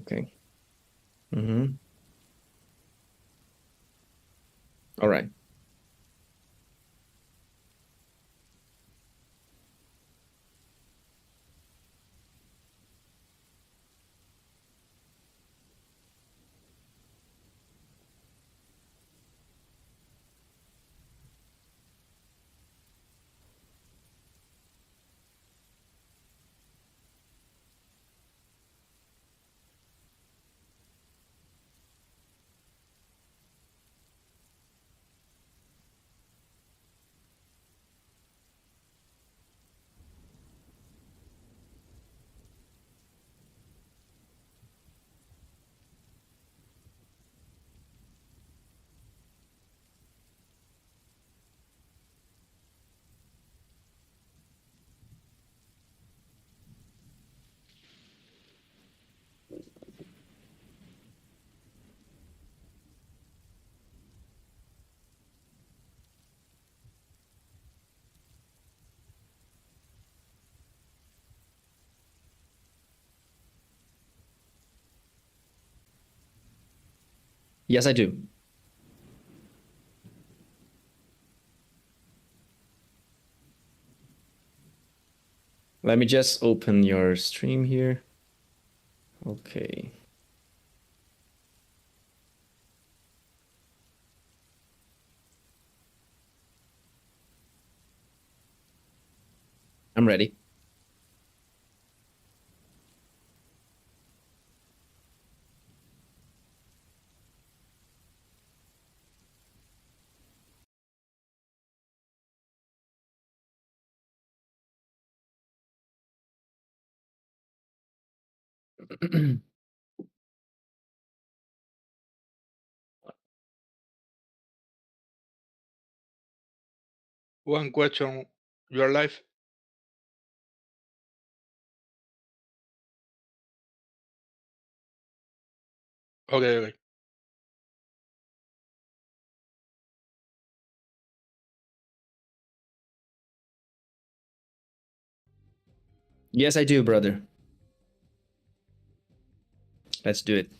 Okay. Mm-hmm. All right. Yes, I do. Let me just open your stream here. Okay. I'm ready. One question. You are live? Okay, okay. Yes, I do, brother. Let's do it.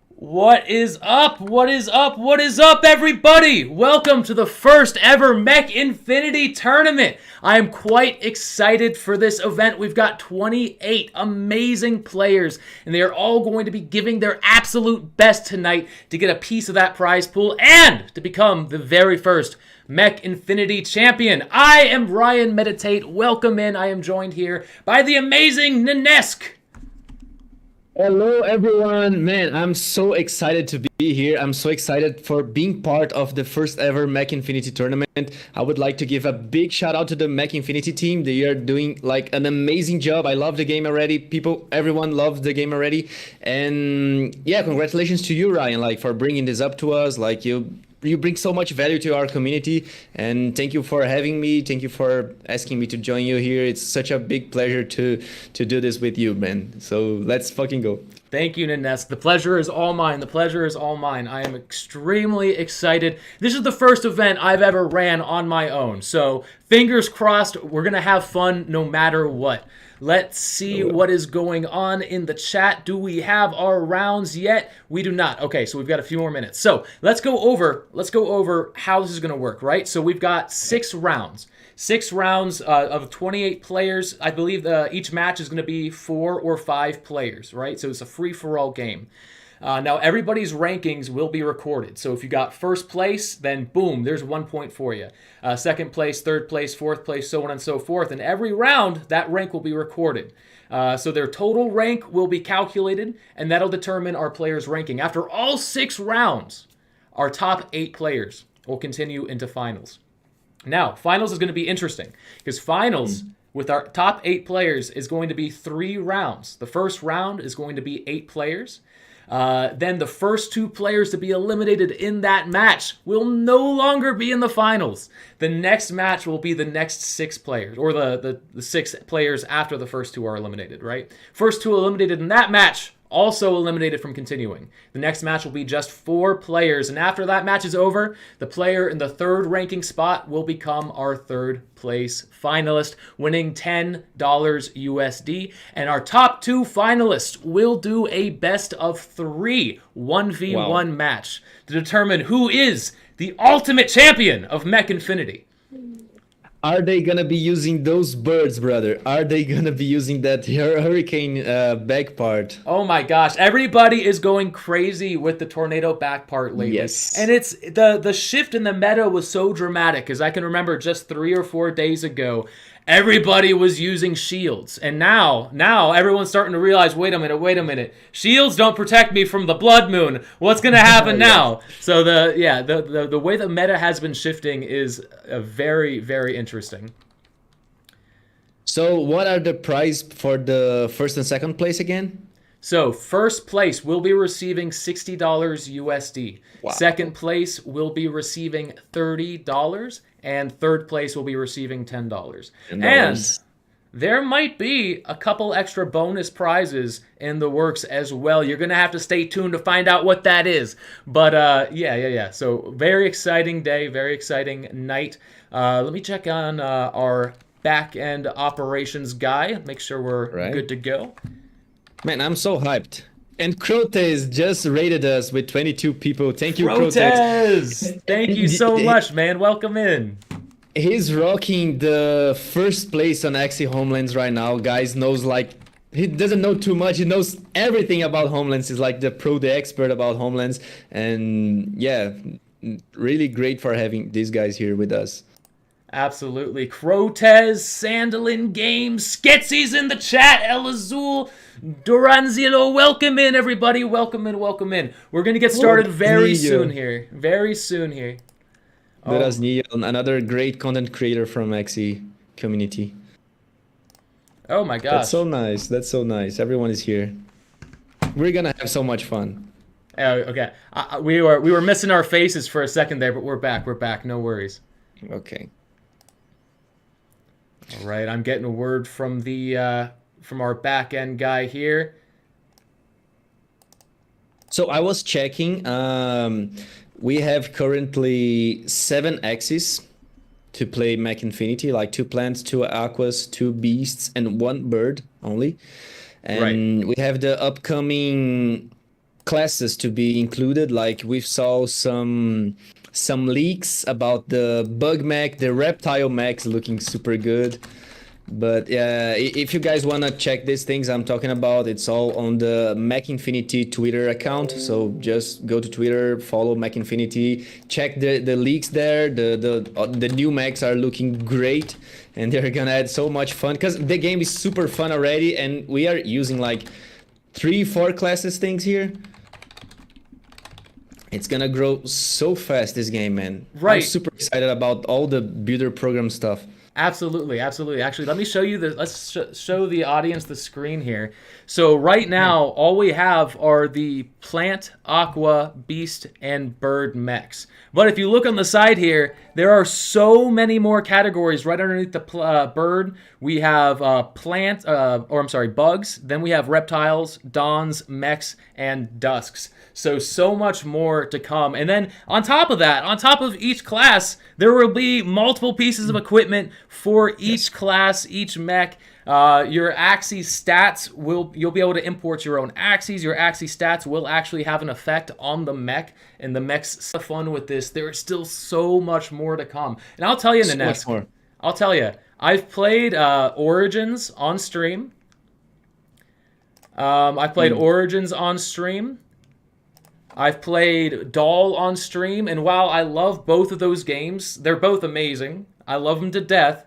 What is up? What is up? What is up, everybody? Welcome to the first ever Mech Infinity tournament. I am quite excited for this event. We've got 28 amazing players, and they are all going to be giving their absolute best tonight to get a piece of that prize pool and to become the very first Mech Infinity champion. I am Ryan Meditate. Welcome in. I am joined here by the amazing Nanesk. Hello, everyone. Man, I'm so excited to be here. I'm so excited for being part of the first ever Mech Infinity tournament. I would like to give a big shout out to the Mech Infinity team. They are doing like an amazing job. I love the game already. Everyone loves the game already. And yeah, congratulations to you, Ryan, like for bringing this up to us. Like you bring so much value to our community, and thank you for having me. Thank you for asking me to join you here. It's such a big pleasure to do this with you, man. So let's fucking go. Thank you, Nanesk. The pleasure is all mine. The pleasure is all mine. I am extremely excited. This is the first event I've ever ran on my own. So fingers crossed, we're going to have fun no matter what. Let's see what is going on in the chat. Do we have our rounds yet? We do not. Okay, so we've got a few more minutes. So let's go over how this is going to work, right? So we've got 6 rounds. 6 rounds of 28 players. I believe each match is going to be 4 or 5 players, right? So it's a free-for-all game. Now, everybody's rankings will be recorded. So if you got first place, then boom, there's 1 point for you. Second place, third place, fourth place, so on and so forth. And every round, that rank will be recorded. So their total rank will be calculated, and that'll determine our players' ranking. After all 6 rounds, our top 8 players will continue into finals. Now, finals is going to be interesting because finals with our top 8 players is going to be 3 rounds. The first round is going to be 8 players. Then the first 2 players to be eliminated in that match will no longer be in the finals. The next match will be the next 6 players, or the 6 players after the first 2 are eliminated, right? First 2 eliminated in that match also eliminated from continuing. The next match will be just 4 players, and after that match is over, the player in the 3rd ranking spot will become our 3rd place finalist, winning $10 USD. And our top 2 finalists will do a best of 3 1v1 match to determine who is the ultimate champion of Mech Infinity. Are they gonna be using those birds, brother? Are they gonna be using that hurricane back part? Oh my gosh, everybody is going crazy with the tornado back part lately. Yes. And it's the shift in the meta was so dramatic, because I can remember just 3 or 4 days ago, everybody was using shields. And now everyone's starting to realize, wait a minute. Shields don't protect me from the blood moon. What's going to happen now? So the way the meta has been shifting is very, very interesting. So what are the prize for the 1st and 2nd place again? So, 1st place will be receiving $60 USD. Wow. 2nd place will be receiving $30. And 3rd place will be receiving $10. And there might be a couple extra bonus prizes in the works as well. You're going to have to stay tuned to find out what that is. But yeah. So, very exciting day, very exciting night. Let me check on our back-end operations guy. Make sure we're good to go. Man, I'm so hyped. And Crotes just rated us with 22 people. Thank you, Crotes! Thank you so much, man. Welcome in. He's rocking the 1st place on Axie Homelands right now. Guys knows, like, he doesn't know too much. He knows everything about Homelands. He's like the expert about Homelands. And yeah, really great for having these guys here with us. Absolutely. Crotes, Sandalin Games, Sketsy's in the chat, El Azul, Duranzilo, welcome in, everybody. Welcome in. We're going to get started very soon here. Duranzilo, another great content creator from Axie community. Oh my gosh. That's so nice. Everyone is here. We're going to have so much fun. Oh, okay. We were missing our faces for a second there, but we're back. No worries. Okay. All right, I'm getting a word from the from our back end guy here. So I was checking. We have currently 7 Axies to play Mech Infinity, like 2 plants, 2 aquas, 2 beasts, and 1 bird only. And we have the upcoming classes to be included. Like we saw some leaks about the bug mech, the reptile mechs looking super good. But yeah, if you guys want to check these things I'm talking about, it's all on the Mech Infinity Twitter account. So just go to Twitter, follow Mech Infinity, check the leaks there. The new mechs are looking great, and they're gonna add so much fun because the game is super fun already, and we are using like 3-4 classes things here. It's gonna grow so fast, this game, man. Right. I'm super excited about all the builder program stuff. Absolutely. Actually, let me show you let's show the audience the screen here. So right now, all we have are the plant, aqua, beast, and bird mechs. But if you look on the side here, there are so many more categories right underneath the bird. We have bugs. Then we have reptiles, dawns, mechs, and dusks. So much more to come. And then on top of that, on top of each class, there will be multiple pieces of equipment for each class, each mech. Your Axie stats you'll be able to import your own Axies. Your Axie stats will actually have an effect on the mech, and the mechs have fun with this. There is still so much more to come. And I'll tell you, Nanesk, I'll tell you, I've played Origins on stream. I've played Origins on stream. I've played Doll on stream, and while I love both of those games, they're both amazing. I love them to death.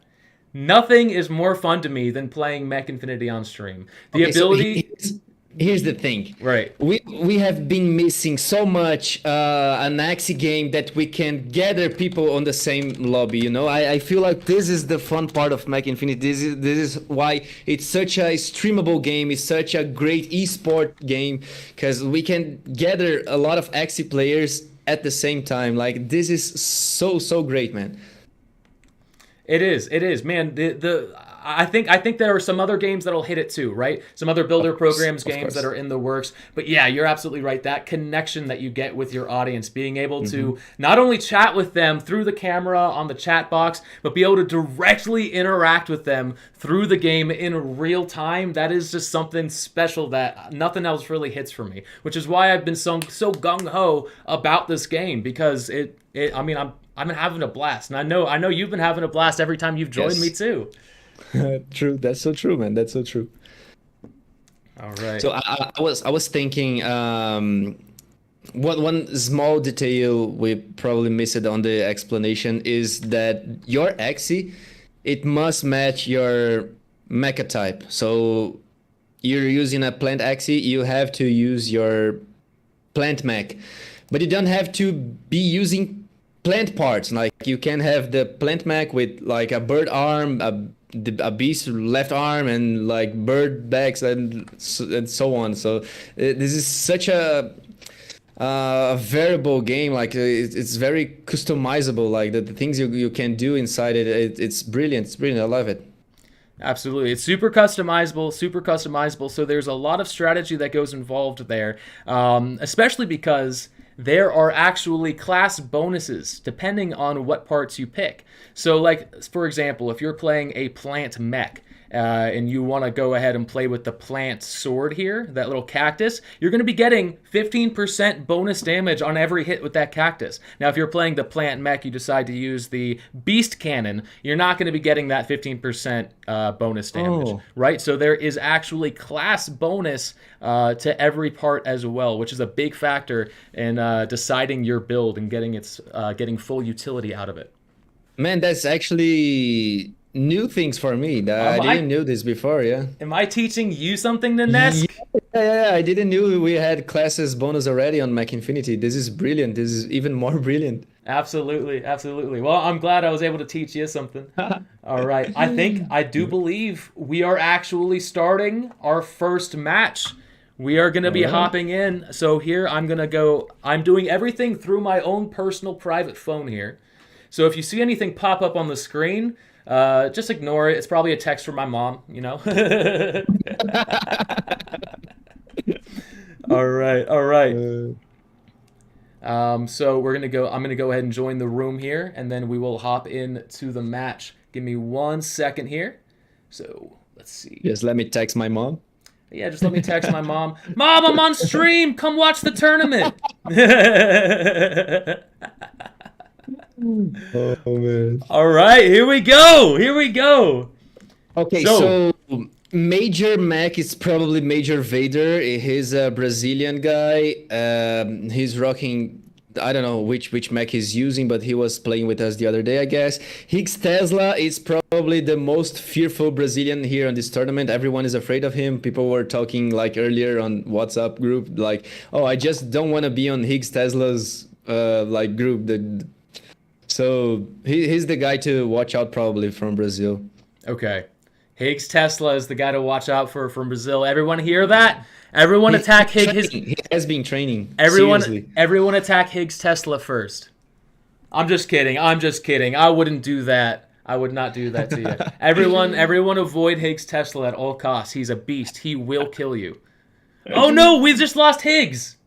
Nothing is more fun to me than playing Mech Infinity on stream. The ability... So here's the thing. Right. We have been missing so much an Axie game that we can gather people on the same lobby, you know? I feel like this is the fun part of Mech Infinity. This is why it's such a streamable game. It's such a great esport game, because we can gather a lot of Axie players at the same time. Like, this is so great, man. It is, man. I think there are some other games that'll hit it too, right? Some other builder programs games that are in the works. But yeah, you're absolutely right. That connection that you get with your audience, being able to not only chat with them through the camera on the chat box, but be able to directly interact with them through the game in real time, that is just something special that nothing else really hits for me. Which is why I've been so gung ho about this game, because I mean, I've been having a blast, and I know you've been having a blast every time you've joined me too. True. That's so true, man. That's so true. All right. So I was thinking, one small detail we probably missed on the explanation is that your Axie, it must match your mecha type. So you're using a plant Axie, you have to use your plant mech, but you don't have to be using plant parts. Like you can have the plant mech with like a bird arm, a beast left arm, and like bird backs and so on. So this is such a variable game. Like it's very customizable. Like the things you can do inside it, it's brilliant. It's brilliant. I love it. Absolutely. It's super customizable. So there's a lot of strategy that goes involved there, especially because there are actually class bonuses depending on what parts you pick. So like, for example, if you're playing a plant mech, and you want to go ahead and play with the plant sword here, that little cactus, you're going to be getting 15% bonus damage on every hit with that cactus. Now, if you're playing the plant mech, you decide to use the beast cannon, you're not going to be getting that 15% bonus damage, right? So there is actually class bonus to every part as well, which is a big factor in deciding your build and getting full utility out of it. Man, that's actually new things for me. I didn't know this before. Yeah. Am I teaching you something, Nenesk? Yeah. I didn't know we had classes bonus already on Mech Infinity. This is brilliant. This is even more brilliant. Absolutely. Well, I'm glad I was able to teach you something. All right. I do believe we are actually starting our first match. We are going to be hopping in. So here I'm doing everything through my own personal private phone here. So if you see anything pop up on the screen, just ignore it. It's probably a text from my mom, you know. All right. So I'm gonna go ahead and join the room here, and then we will hop into the match. Give me 1 second here. So let's see. Just let me text my mom. Yeah, just let me text my mom. Mom, I'm on stream. Come watch the tournament. Oh man. All right, here we go. Okay, so Major Mech is probably Major Vader. He's a Brazilian guy. He's rocking, I don't know which mech he's using, but he was playing with us the other day, I guess. Higgs Tesla is probably the most fearful Brazilian here on this tournament. Everyone is afraid of him. People were talking like earlier on WhatsApp group, like, oh, I just don't want to be on Higgs Tesla's like group. So he's the guy to watch out probably from Brazil. Okay. Higgs Tesla is the guy to watch out for from Brazil. Everyone hear that? Everyone attack Higgs. He has been training. Everyone attack Higgs Tesla first. I'm just kidding. I wouldn't do that. I would not do that to you. Everyone avoid Higgs Tesla at all costs. He's a beast. He will kill you. Oh no, we just lost Higgs.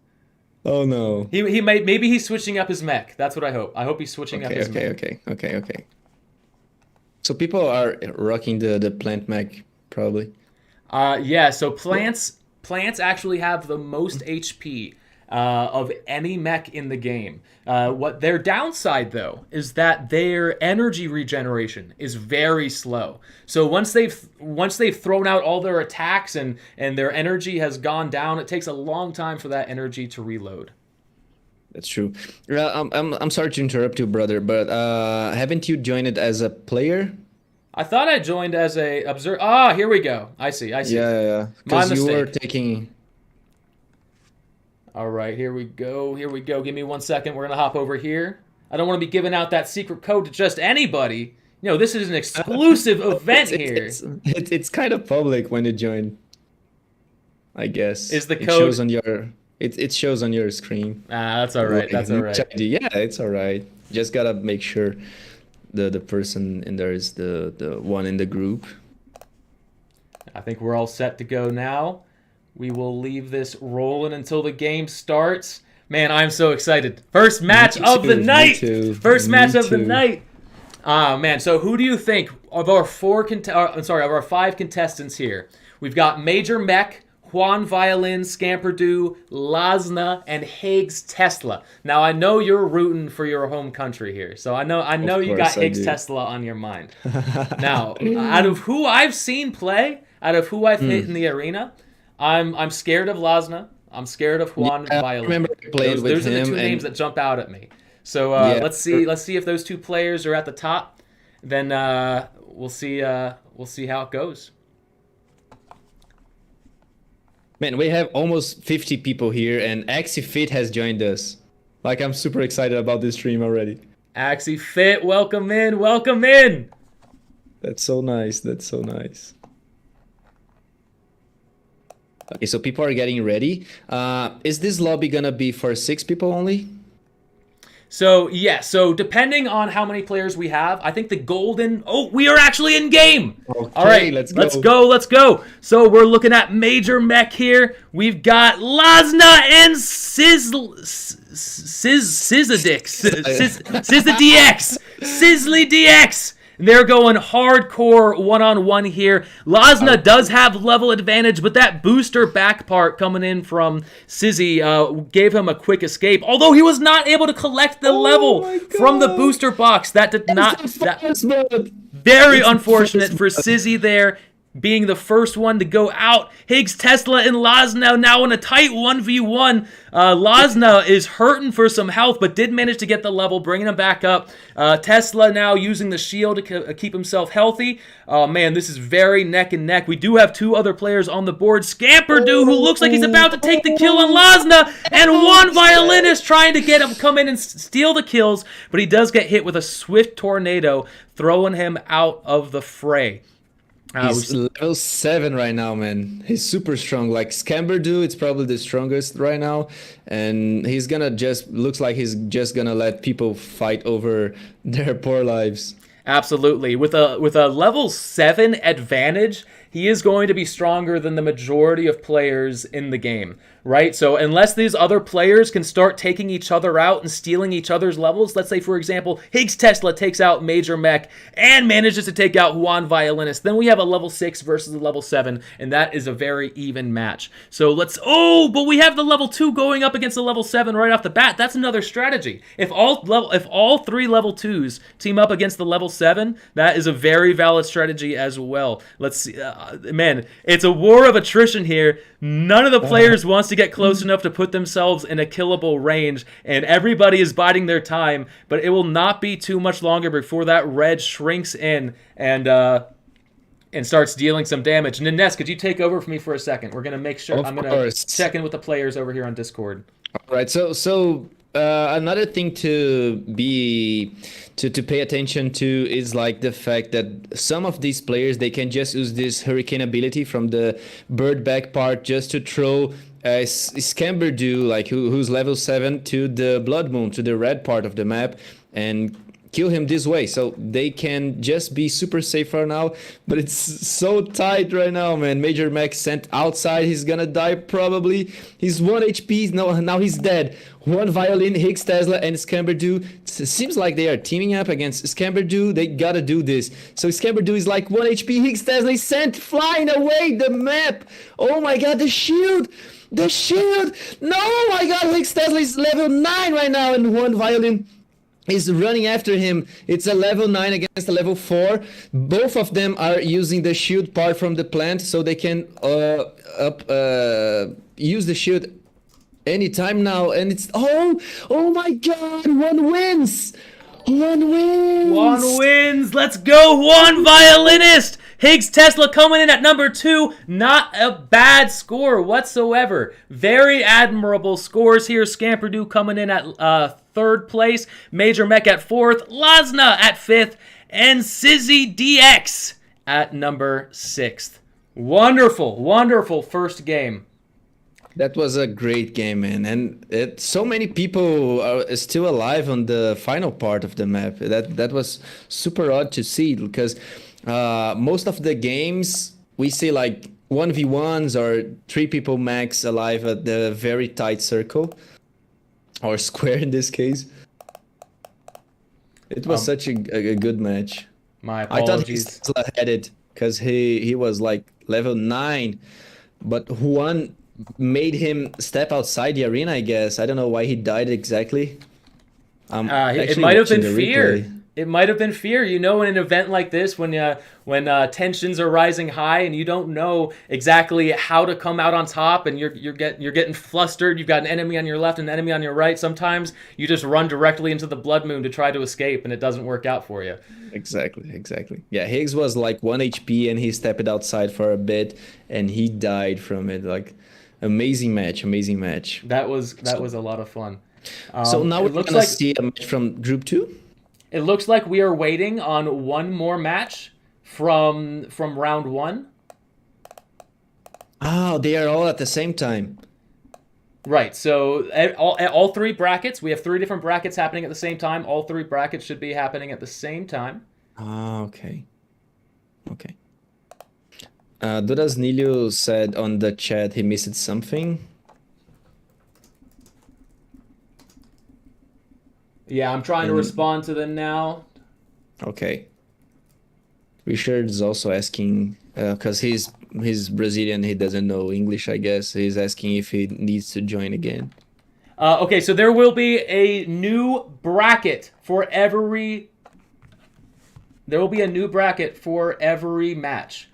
Oh no. Maybe he's switching up his mech. That's what I hope. I hope he's switching up his mech. Okay. So people are rocking the plant mech probably. Yeah, so plants actually have the most HP of any mech in the game. What their downside though is that their energy regeneration is very slow. So once they've thrown out all their attacks and their energy has gone down, it takes a long time for that energy to reload. That's true. I'm sorry to interrupt you, brother, but haven't you joined it as a player? I thought I joined as a observer. Ah, here we go. I see. Yeah. Because you were taking. All right, here we go. Give me 1 second. We're going to hop over here. I don't want to be giving out that secret code to just anybody. You know, this is an exclusive event here. It's kind of public when you join, I guess. Is the code... It shows on your screen. Ah, that's all right. That's all right. Yeah, it's all right. Just got to make sure the person in there is the one in the group. I think we're all set to go now. We will leave this rolling until the game starts. Man, I'm so excited. First match of the night. First match of the night. Man, so who do you think of our of our 5 contestants here? We've got Major Mech, Juan Violin, Scamperdue, Lasna, and Higgs Tesla. Now I know you're rooting for your home country here, so I know you got Higgs Tesla on your mind. Now, out of who I've seen play, out of who I've hit in the arena, I'm scared of Lasna. I'm scared of Juan Violin. I remember I played with those are the him 2 names that jump out at me. So let's see if those 2 players are at the top. Then we'll see how it goes. Man, we have almost 50 people here, and Axie Fit has joined us. Like, I'm super excited about this stream already. Axie Fit, welcome in, welcome in. That's so nice. That's so nice. Okay, so people are getting ready. Is this lobby gonna be for 6 people only? So, yeah, so depending on how many players we have, I think the golden... Oh, we are actually in game! Okay, all right, let's go. So we're looking at Major Mech here. We've got Lasna and Sizzly DX. They're going hardcore one-on-one here. Lasna does have level advantage, but that booster back part coming in from Sizzy gave him a quick escape. Although he was not able to collect the level from the booster box. That did not... Very unfortunate for Sizzy there, being the first one to go out. Higgs Tesla and Lasna now in a tight 1v1. Lasna is hurting for some health, but did manage to get the level, bringing him back up. Tesla now using the shield to keep himself healthy. Oh, man, this is very neck and neck. We do have 2 other players on the board. Scamperdue, who looks like he's about to take the kill on Lasna, and Juan Violin is trying to get him come in and steal the kills, but he does get hit with a swift tornado, throwing him out of the fray. He's level 7 right now, man. He's super strong. Like Scamperdue, it's probably the strongest right now, and he's gonna looks like he's just gonna let people fight over their poor lives. Absolutely. With a level 7 advantage, he is going to be stronger than the majority of players in the game, right? So unless these other players can start taking each other out and stealing each other's levels, let's say, for example, Higgs Tesla takes out Major Mech and manages to take out Juan Violinist, then we have a level 6 versus a level 7, and that is a very even match. So but we have the level 2 going up against the level 7 right off the bat. That's another strategy. If all 3 level 2s team up against the level 7, that is a very valid strategy as well. Let's see. Man, it's a war of attrition here. None of the players wants to get close enough to put themselves in a killable range, and everybody is biding their time, but it will not be too much longer before that red shrinks in and starts dealing some damage. And Nines, could you take over for me for a second? We're going to make sure. I'm going to check in with the players over here on Discord. All right, so another thing to pay attention to is like the fact that some of these players, they can just use this hurricane ability from the bird back part just to throw Scamperdue, like who's level 7, to the Blood Moon, to the red part of the map, and kill him this way. So they can just be super safe for now, but it's so tight right now, man. Major Mech sent outside. He's gonna die probably. He's 1 HP. Now he's dead. Juan Violin, Higgs Tesla, and Scamperdue. Seems like they are teaming up against Scamperdue. They gotta do this. So Scamperdue is like 1 HP. Higgs Tesla is sent flying away the map. Oh my god, the shield! The shield! No, oh my god, Higgs Tesla is level 9 right now, and Juan Violin is running after him. It's a level 9 against a level 4. Both of them are using the shield part from the plant, so they can use the shield anytime now. And it's oh my god, one wins. Let's go, Juan Violinist. Higgs Tesla coming in at number 2. Not a bad score whatsoever. Very admirable scores here. Scamperdue coming in at 3rd place. Major Mech at 4th. Lasna at 5th. And Sizzy DX at number 6th. Wonderful first game. That was a great game, man, and so many people are still alive on the final part of the map. That was super odd to see because most of the games we see like 1v1s or three people max alive at the very tight circle or square in this case. It was Um, such a good match. my I thought Higgs apologies. Tesla had it because he was like level 9, but Juan made him step outside the arena, I guess. I don't know why he died exactly. I'm It actually might have watching been the fear. replay. It might have been fear. You know, in an event like this, when tensions are rising high and you don't know exactly how to come out on top, and you're getting flustered. You've got an enemy on your left, and an enemy on your right. Sometimes you just run directly into the blood moon to try to escape, and it doesn't work out for you. Exactly. Yeah, Higgs was like 1 HP and he stepped outside for a bit and he died from it. Like, amazing match, amazing match. That was a lot of fun. So now It we're looks gonna like see a match from Group 2? it looks like we are waiting on one more match from round one. Oh, they are all at the same time. Right. So all three brackets, we have three different brackets happening at the same time. All three brackets should be happening at the same time. Ah, okay. Okay. Durasnilio said on the chat he missed something. Yeah, I'm trying to And respond to them now. okay. Richard is also asking because he's Brazilian, he doesn't know English, I guess. He's asking if he needs to join again. Okay, so there will be a new bracket for every. There will be a new bracket for every match.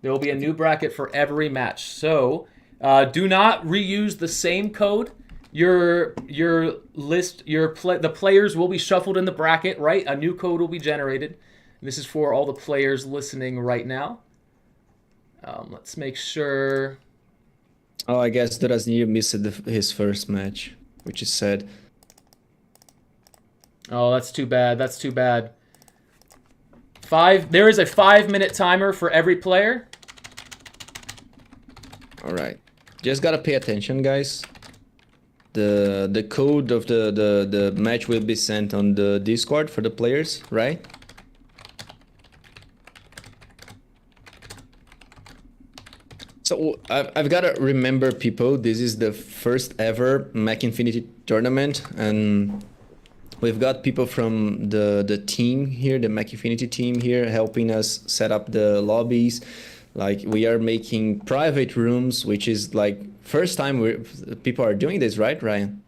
There will be a new bracket for every match. So do not reuse the same code. Your list, the players will be shuffled in the bracket, right? A new code will be generated. This is for all the players listening right now. Let's make sure. Oh, I guess Durasnilio missed his first match, which is sad. Oh, that's too bad. That's too bad. There is a 5-minute timer for every player. All right. Just gotta pay attention, guys. The code of the match will be sent on the Discord for the players, right? So I've got to remember, people, this is the first ever Mech Infinity tournament, and we've got people from the team here, the Mech Infinity team here, helping us set up the lobbies. Like, we are making private rooms, which is like first time people are doing this, right, Ryan?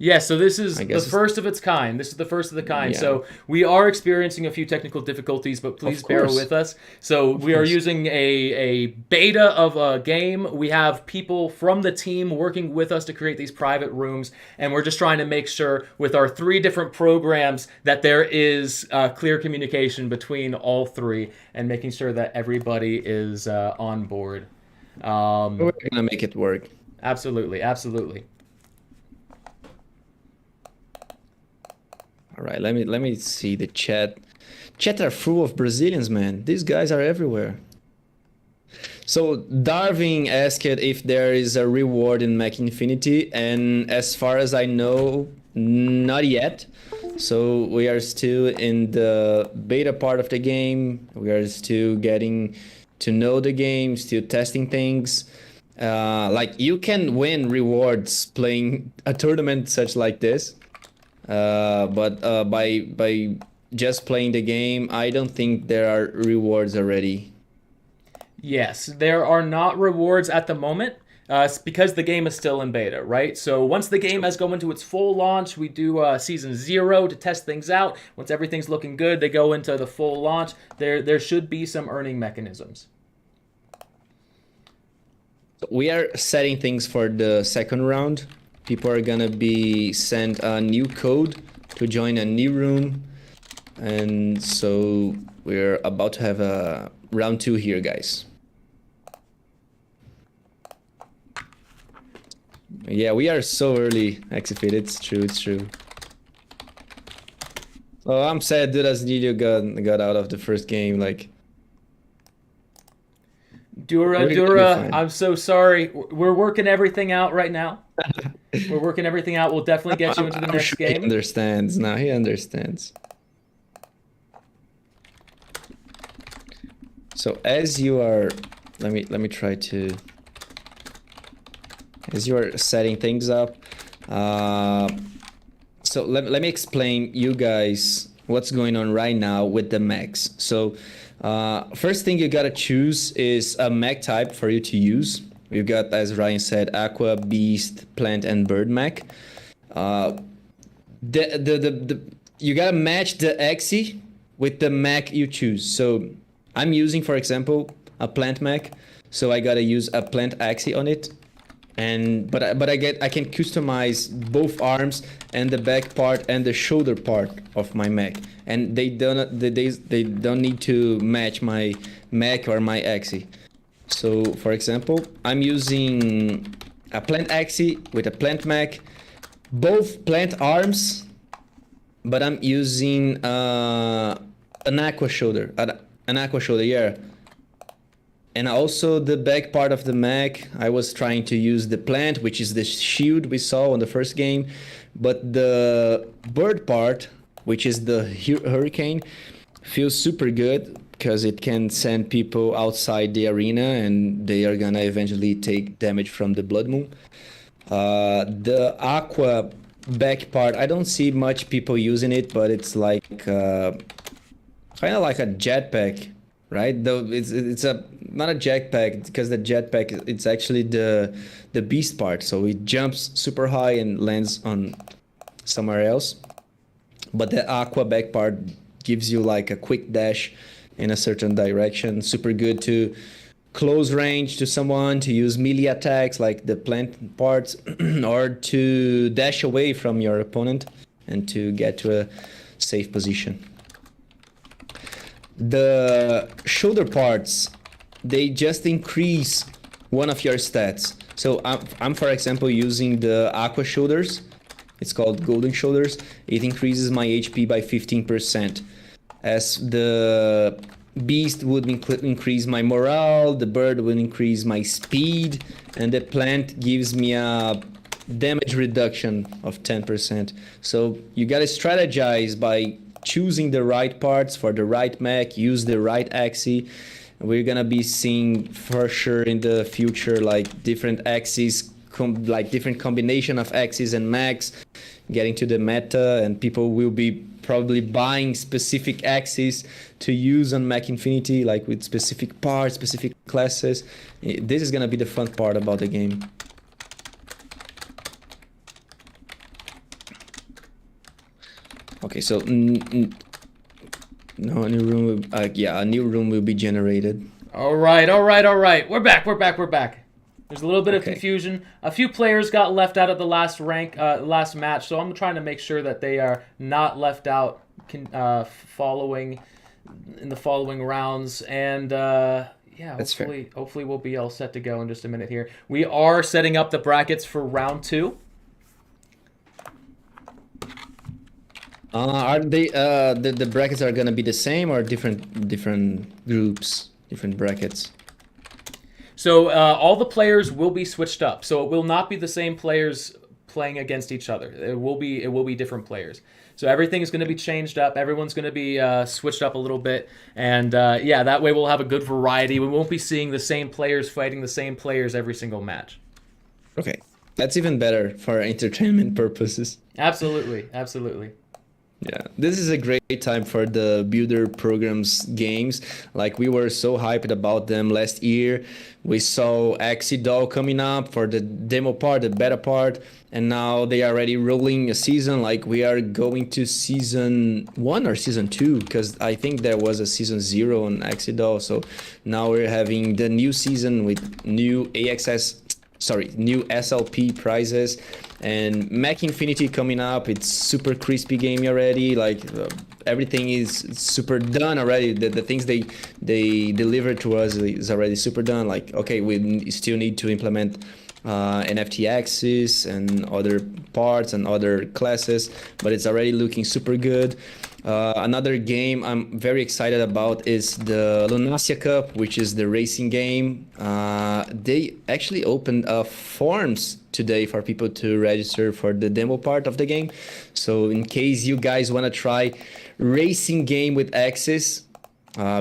Yeah, so this is the it's- first of its kind. This is the first of the kind. Yeah. So we are experiencing a few technical difficulties, but please bear course. with us. So we are course. using a beta of a game. We have people from the team working with us to create these private rooms, and we're just trying to make sure with our 3 different programs that there is clear communication between all 3 and making sure that everybody is on board. We're gonna make it work. Absolutely, absolutely. All right, let me see the chat. Chat are full of Brazilians, man. These guys are everywhere. So Darwin asked if there is a reward in Mech Infinity, and as far as I know, not yet. So we are still in the beta part of the game. We are still getting to know the game, still testing things. Like, you can win rewards playing a tournament such like this. But by just playing the game, I don't think there are rewards already. Yes, there are not rewards at the moment because the game is still in beta, right? So once the game has gone into its full launch, we do season 0 to test things out. Once everything's looking good, they go into the full launch. There should be some earning mechanisms. We are setting things for the second round. People are gonna be sent a new code to join a new room. And so we're about to have a round 2 here, guys. Yeah, we are so early, Axie. It's true, it's true. Oh, I'm sad Durasnilio got out of the first game, like... Dura, We're gonna be Dura, fine. I'm so sorry. We're working everything out right now. We're working everything out. We'll definitely get you into the I'm next sure he game. understands now. He understands. So as you are, let me try to. As you are setting things up, so let me explain you guys what's going on right now with the mechs. So first thing you gotta choose is a mech type for you to use. We've got, as Ryan said, Aqua, Beast, Plant, and Bird mech. You gotta match the Axie with the mech you choose. So I'm using, for example, a Plant mech, so I gotta use a Plant Axie on it. And but I can customize both arms and the back part and the shoulder part of my mech, and they don't need to match my mech or my Axie. So for example, I'm using a Plant Axie with a Plant mech, both Plant arms, but I'm using an Aqua shoulder, yeah. And also the back part of the mech, I was trying to use the Plant, which is the shield we saw on the first game. But the bird part, which is the hurricane, feels super good because it can send people outside the arena and they are gonna eventually take damage from the blood moon. The aqua back part, I don't see much people using it, but it's like kind of like a jetpack, right? Though it's a not a jetpack, because the jetpack, it's actually the beast part, so it jumps super high and lands on somewhere else. But the aqua back part gives you like a quick dash in a certain direction. Super good to close range to someone, to use melee attacks like the plant parts, or to dash away from your opponent and to get to a safe position. The shoulder parts, they just increase one of your stats. So I'm for example using the aqua shoulders. It's called golden shoulders. It increases my HP by 15%. As the beast would increase my morale, the bird would increase my speed, and the plant gives me a damage reduction of 10%. So you gotta strategize by choosing the right parts for the right mech, use the right Axie. We're gonna be seeing for sure in the future like different Axies, like different combination of Axies and mechs getting to the meta, and people will be probably buying specific Axies to use on Mech Infinity, like with specific parts, specific classes. This is gonna be the fun part about the game. Okay, so no, a new room. Yeah, a new room will be generated. All right. We're back. There's a little bit of Okay. confusion. A few players got left out of the last last match, so I'm trying to make sure that they are not left out following in the following rounds. And yeah, That's fair. hopefully we'll be all set to go in just a minute here. We are setting up the brackets for round 2. Are they the brackets are gonna be the same or different groups, different brackets? So all the players will be switched up. So it will not be the same players playing against each other. It will be different players. So everything is going to be changed up. Everyone's going to be switched up a little bit, and yeah, that way we'll have a good variety. We won't be seeing the same players fighting the same players every single match. Okay, that's even better for entertainment purposes. Absolutely. Yeah, this is a great time for the builder programs games. Like we were so hyped about them last year. We saw Axie Doll coming up for the demo part, the beta part, and now they are already rolling a season. Like we are going to season 1 or season 2, because I think there was a season 0 on Axie Doll. So now we're having the new season with new new SLP prizes. And Mech Infinity coming up. It's super crispy game already. Like everything is super done already. The things they deliver to us is already super done. Like okay, we still need to implement NFT axis and other parts and other classes, but it's already looking super good. Another game I'm very excited about is the Lunacia Cup, which is the racing game. They actually opened forms today for people to register for the demo part of the game. So in case you guys want to try racing game with Axie,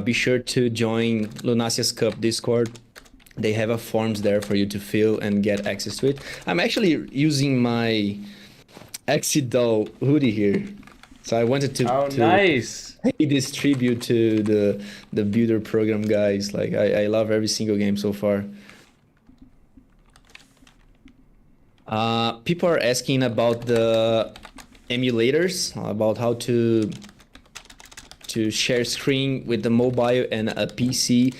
be sure to join Lunacia's Cup Discord. They have a forms there for you to fill and get access to it. I'm actually using my Axie doll hoodie here. So I wanted to, Oh, nice. pay this tribute to the builder program guys. Like I love every single game so far. People are asking about the emulators, about how to share screen with the mobile and a PC.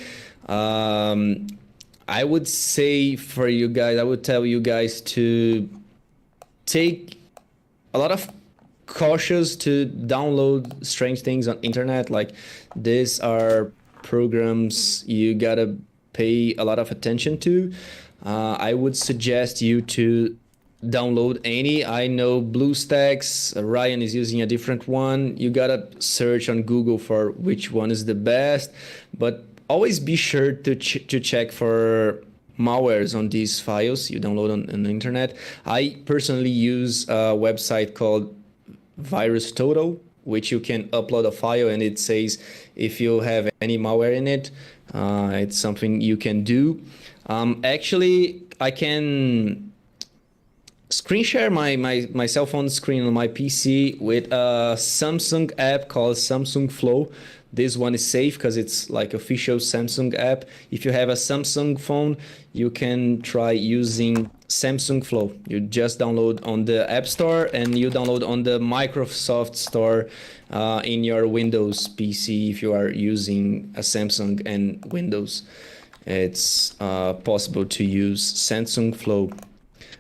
I would say for you guys, I would tell you guys to take a lot of cautious to download strange things on internet. Like these are programs you gotta pay a lot of attention to. I would suggest you to download any. I know BlueStacks, Ryan is using a different one. You gotta search on Google for which one is the best, but always be sure to check for malwares on these files you download on the internet. I personally use a website called Virus Total, which you can upload a file and it says if you have any malware in it. It's something you can do. Actually, I can screen share my cell phone screen on my PC with a Samsung app called Samsung Flow. This one is safe because it's like official Samsung app. If you have a Samsung phone, you can try using Samsung Flow. You just download on the App Store and you download on the Microsoft Store in your Windows PC if you are using a Samsung and Windows. It's possible to use Samsung Flow.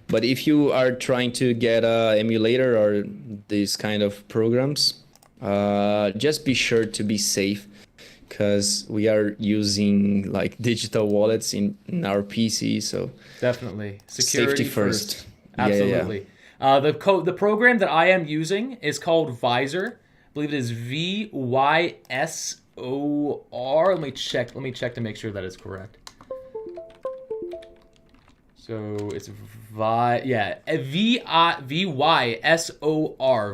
But if you are trying to get an emulator or these kind of programs, just be sure to be safe because we are using like digital wallets in our PC. So Definitely. Security safety first. Absolutely. The program that I am using is called Visor. I believe it is VYSOR. Let me check to make sure that is correct. So it's VYSOR,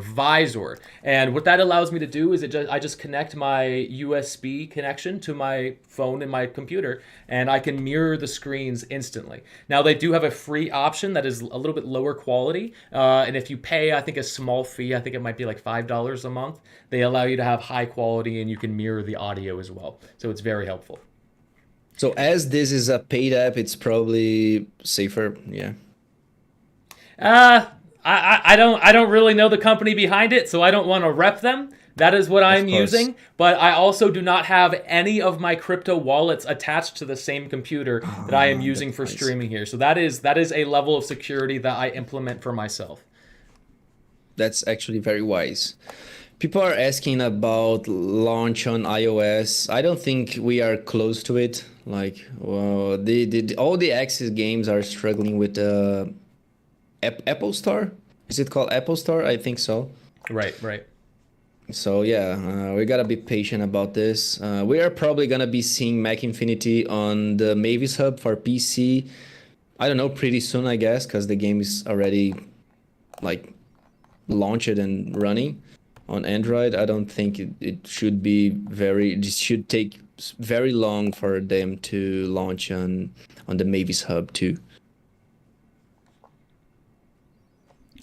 Visor. And what that allows me to do is I just connect my USB connection to my phone and my computer, and I can mirror the screens instantly. Now, they do have a free option that is a little bit lower quality. And if you pay, I think, a small fee, I think it might be like $5 a month, they allow you to have high quality and you can mirror the audio as well. So it's very helpful. So as this is a paid app, it's probably safer. Yeah. I don't really know the company behind it, so I don't want to rep them. That is what I'm using, but I also do not have any of my crypto wallets attached to the same computer that I am using for streaming here. So that is a level of security that I implement for myself. That's actually very wise. People are asking about launch on iOS. I don't think we are close to it. Like, well, all the Axie games are struggling with the Apple Store. Is it called Apple Store? I think so. Right. So yeah, we gotta be patient about this. We are probably gonna be seeing Mech Infinity on the Mavis Hub for PC. I don't know, pretty soon, I guess, because the game is already like launched and running on Android. I don't think it should be it should take very long for them to launch on the Mavis Hub too.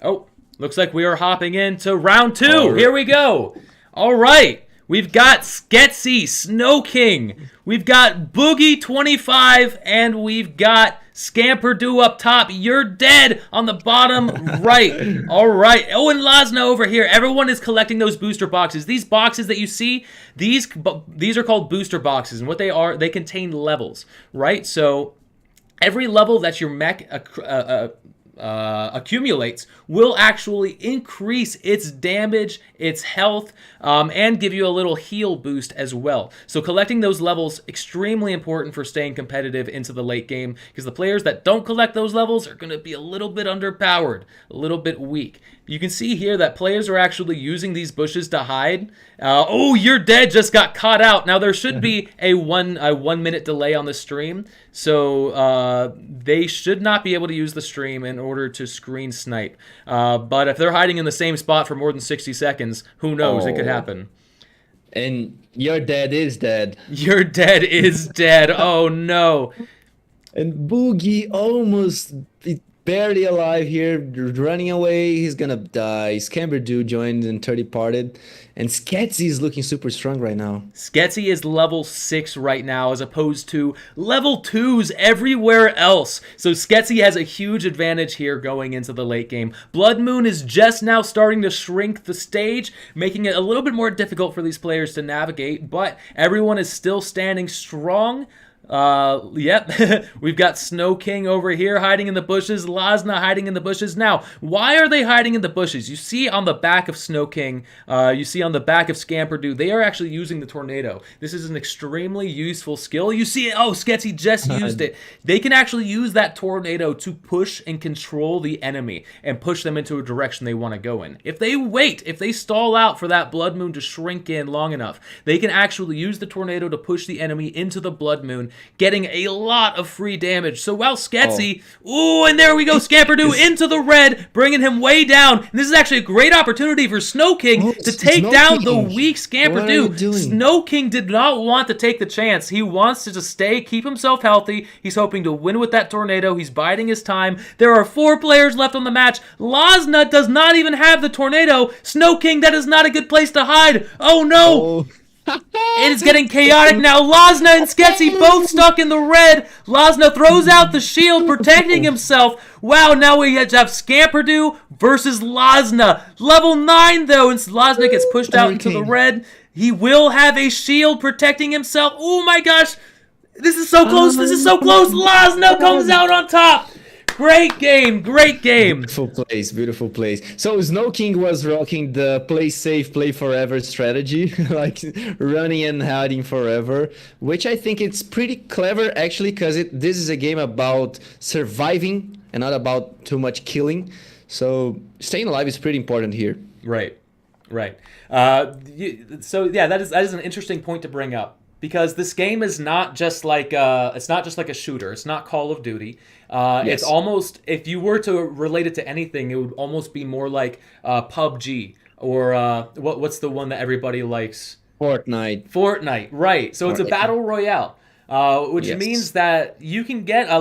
Oh, looks like we are hopping into round 2. Here we go. All right. We've got Sketsy, SnowKing. We've got Boogie25, and we've got Scamperdue up top. You're dead on the bottom right. All right. Owen Lasna over here. Everyone is collecting those booster boxes. These boxes that you see, these are called booster boxes, and what they are, they contain levels, right? So every level that your mech accumulates will actually increase its damage, its health, and give you a little heal boost as well. So collecting those levels extremely important for staying competitive into the late game, because the players that don't collect those levels are going to be a little bit underpowered, a little bit weak. You can see here that players are actually using these bushes to hide. Oh, you're dead, just got caught out. Now there should be a 1 minute delay on the stream, so they should not be able to use the stream in order to screen snipe. But if they're hiding in the same spot for more than 60 seconds, who knows? It could happen. And your dad is dead. Your dad is dead. Oh no. And Boogie almost barely alive here, running away. He's gonna die. Scamperdue joined and 30 parted. And Sketsy is looking super strong right now. Sketsy is level 6 right now as opposed to level 2s everywhere else. So Sketsy has a huge advantage here going into the late game. Blood Moon is just now starting to shrink the stage, making it a little bit more difficult for these players to navigate, but everyone is still standing strong. Yep, we've got SnowKing over here hiding in the bushes, Lasna hiding in the bushes. Now, why are they hiding in the bushes? You see on the back of SnowKing, you see on the back of Scamperdue, they are actually using the tornado. This is an extremely useful skill. You see, oh, Sketsy just used it. They can actually use that tornado to push and control the enemy and push them into a direction they want to go in. If they wait, if they stall out for that Blood Moon to shrink in long enough, they can actually use the tornado to push the enemy into the Blood Moon, getting a lot of free damage. So while Sketsy, ooh, and there we go, Scamperdue into the red, bringing him way down. And this is actually a great opportunity for SnowKing to take down the weak Scamperdue. SnowKing did not want to take the chance. He wants to just stay, keep himself healthy. He's hoping to win with that tornado. He's biding his time. There are 4 players left on the match. Lasna does not even have the tornado. SnowKing, that is not a good place to hide. Oh no! It is getting chaotic now. Lasna and Sketsy both stuck in the red. Lasna throws out the shield, protecting himself. Wow, now we have Scamperdue versus Lasna. Level 9, though, and Lasna gets pushed out into the red. He will have a shield protecting himself. Oh my gosh. This is so close. This is so close. Lasna comes out on top. Great game, great game. Beautiful plays, beautiful plays. So SnowKing was rocking the play safe, play forever strategy, like running and hiding forever, which I think it's pretty clever actually, because this is a game about surviving and not about too much killing. So staying alive is pretty important here. Right, right. So yeah, that is an interesting point to bring up. Because this game is not just like a shooter. It's not Call of Duty. Yes. It's almost, if you were to relate it to anything, it would almost be more like PUBG or what's the one that everybody likes? Fortnite, right? So it's a battle royale, which means that you can get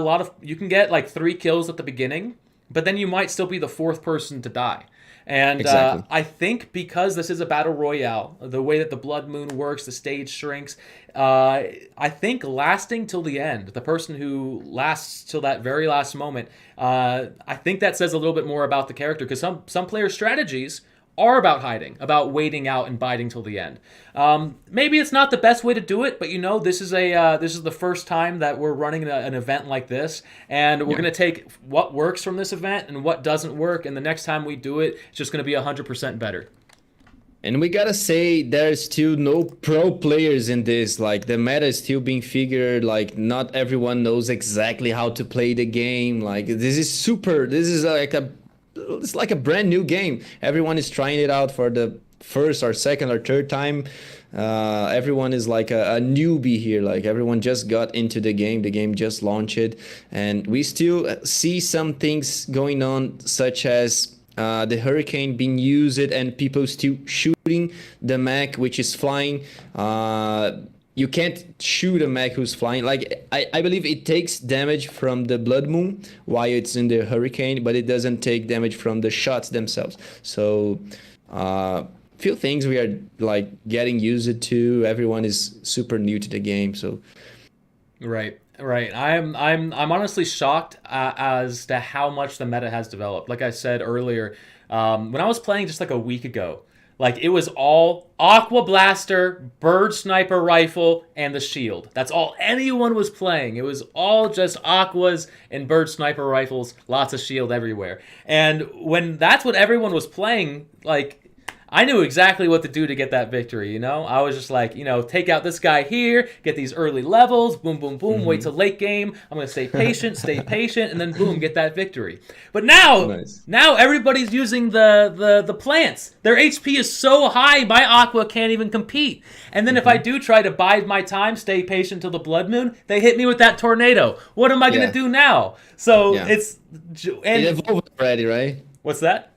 like 3 kills at the beginning, but then you might still be the 4th person to die. And exactly. I think because this is a battle royale, the way that the Blood Moon works, the stage shrinks, I think lasting till the end, the person who lasts till that very last moment, I think that says a little bit more about the character, because some players' strategies are about hiding, about waiting out and biding till the end. Maybe it's not the best way to do it, but this is the first time that we're running an event like this, and we're going to take what works from this event and what doesn't work, and the next time we do it, it's just going to be 100% better. And we gotta say, there's still no pro players in this. Like, the meta is still being figured. Like, not everyone knows exactly how to play the game. Like, this is like a brand new game. Everyone is trying it out for the first or second or third time. Everyone is like a newbie here. Like, everyone just got into the game just launched, and we still see some things going on, such as the hurricane being used and people still shooting the mech which is flying. You can't shoot a mech who's flying. Like, I believe it takes damage from the Blood Moon while it's in the hurricane, but it doesn't take damage from the shots themselves. So few things we are like getting used to. Everyone is super new to the game, so right. I'm honestly shocked as to how much the meta has developed. Like I said earlier, when I was playing just like a week ago, Like, it was all Aqua Blaster, Bird Sniper Rifle, and the Shield. That's all anyone was playing. It was all just Aquas and Bird Sniper Rifles, lots of Shield everywhere. And when that's what everyone was playing, like, I knew exactly what to do to get that victory, you know? I was just like, take out this guy here, get these early levels, boom, boom, boom, wait till late game. I'm going to stay patient, and then boom, get that victory. But now everybody's using the plants. Their HP is so high, my Aqua can't even compete. And then if I do try to bide my time, stay patient till the Blood Moon, they hit me with that tornado. What am I going to do now? So it evolved already, right? What's that?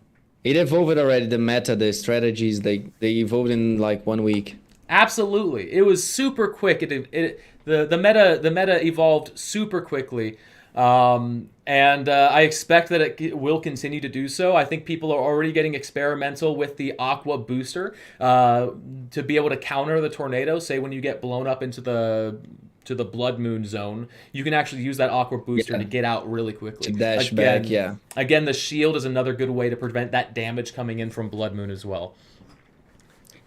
It evolved already, the meta, the strategies, they evolved in like 1 week. Absolutely. It was super quick. The meta evolved super quickly. And I expect that it will continue to do so. I think people are already getting experimental with the Aqua Booster to be able to counter the tornado. Say when you get blown up into the Blood Moon zone, you can actually use that Aqua Booster to get out really quickly. To dash back, Again, the Shield is another good way to prevent that damage coming in from Blood Moon as well.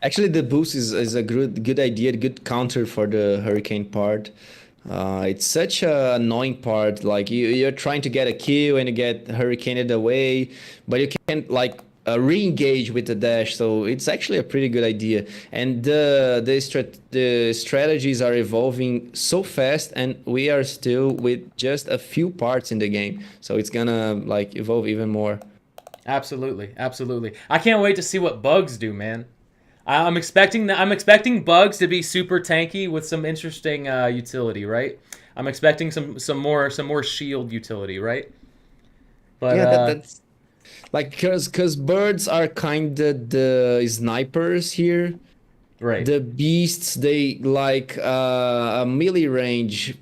Actually, the boost is a good idea, good counter for the Hurricane part. It's such a annoying part. Like you're trying to get a kill and you get hurricaned away, but you can't like re-engage with the dash. So it's actually a pretty good idea. And the strategies are evolving so fast, and we are still with just a few parts in the game. So it's gonna like evolve even more. Absolutely, absolutely. I can't wait to see what bugs do, man. I'm expecting bugs to be super tanky with some interesting utility, right? I'm expecting some more shield utility, right? But that's like because birds are kind of the snipers here. Right. The beasts, they like a melee range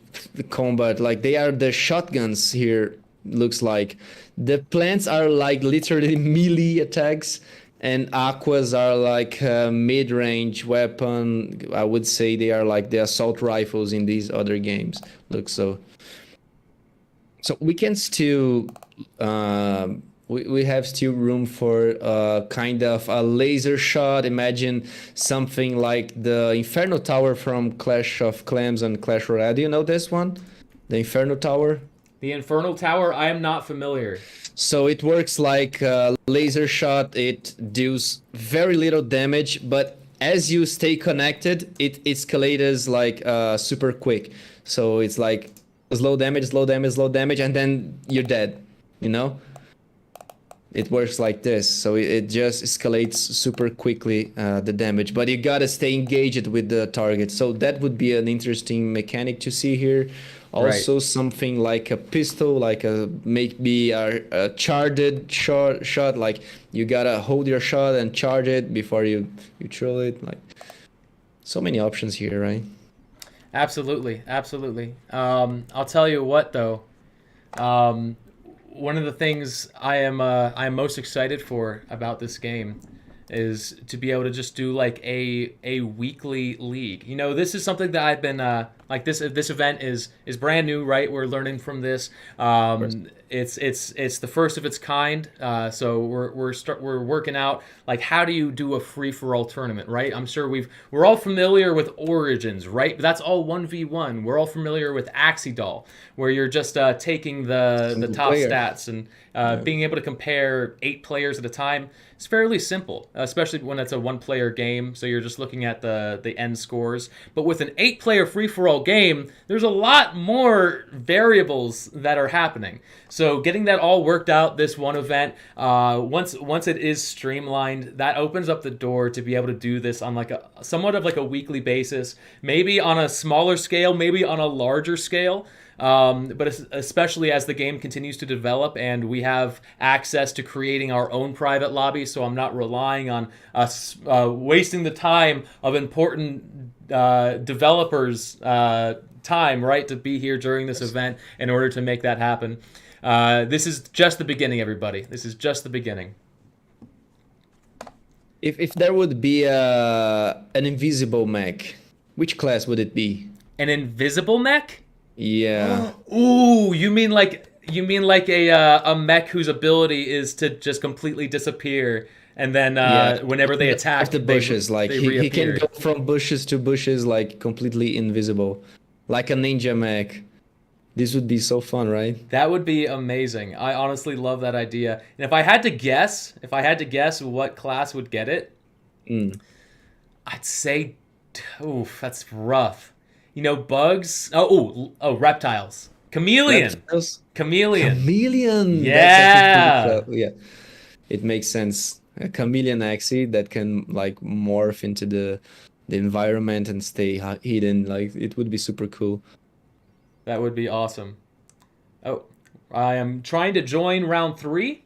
combat. Like they are the shotguns here. Looks like the plants are like literally melee attacks. And aquas are like a mid-range weapon. I would say they are like the assault rifles in these other games. Look, so we can still we have still room for kind of a laser shot. Imagine something like the Inferno Tower from Clash of Clans and Clash Royale. Do you know this one? The Inferno Tower? The Infernal Tower, I am not familiar. So it works like a laser shot. It deals very little damage, but as you stay connected, it escalates like super quick. So it's like slow damage, and then you're dead, you know? It works like this. So it just escalates super quickly, the damage. But you gotta stay engaged with the target. So that would be an interesting mechanic to see here. Also, something like a pistol, like maybe a charged shot. Like you gotta hold your shot and charge it before you throw it. Like so many options here, right? Absolutely, absolutely. I'll tell you what though. One of the things I'm most excited for about this game is to be able to just do like a weekly league. You know, this is something that I've been like this event is brand new, right? We're learning from this. It's the first of its kind. So we're working out like how do you do a free for all tournament, right? I'm sure we're all familiar with Origins, right? But that's all 1v1. We're all familiar with Axie Doll, where you're just taking the top stats and being able to compare 8 players at a time. It's fairly simple, especially when it's a 1-player game, so you're just looking at the end scores. But with an 8-player free-for-all game, there's a lot more variables that are happening. So getting that all worked out this one event, once it is streamlined, that opens up the door to be able to do this on like somewhat of like a weekly basis, maybe on a smaller scale, maybe on a larger scale. But especially as the game continues to develop and we have access to creating our own private lobby, so I'm not relying on us wasting the time of important developers' time, right, to be here during this event in order to make that happen. This is just the beginning, everybody. This is just the beginning. If there would be an invisible mech, which class would it be? An invisible mech? Yeah. Ooh, you mean like a mech whose ability is to just completely disappear and then whenever they attack, the bushes, like they he can reappear. go from bushes to bushes, like completely invisible, like a ninja mech. This would be so fun, right? That would be amazing. I honestly love that idea. And if I had to guess what class would get it, Mm. I'd say, oof, that's rough. Bugs. Reptiles. Chameleon. Reptiles? Chameleon. Chameleon. Yeah. That's actually pretty yeah. It makes sense. A chameleon Axie that can like morph into the environment and stay hidden. Like it would be super cool. That would be awesome. Oh, I am trying to join round 3.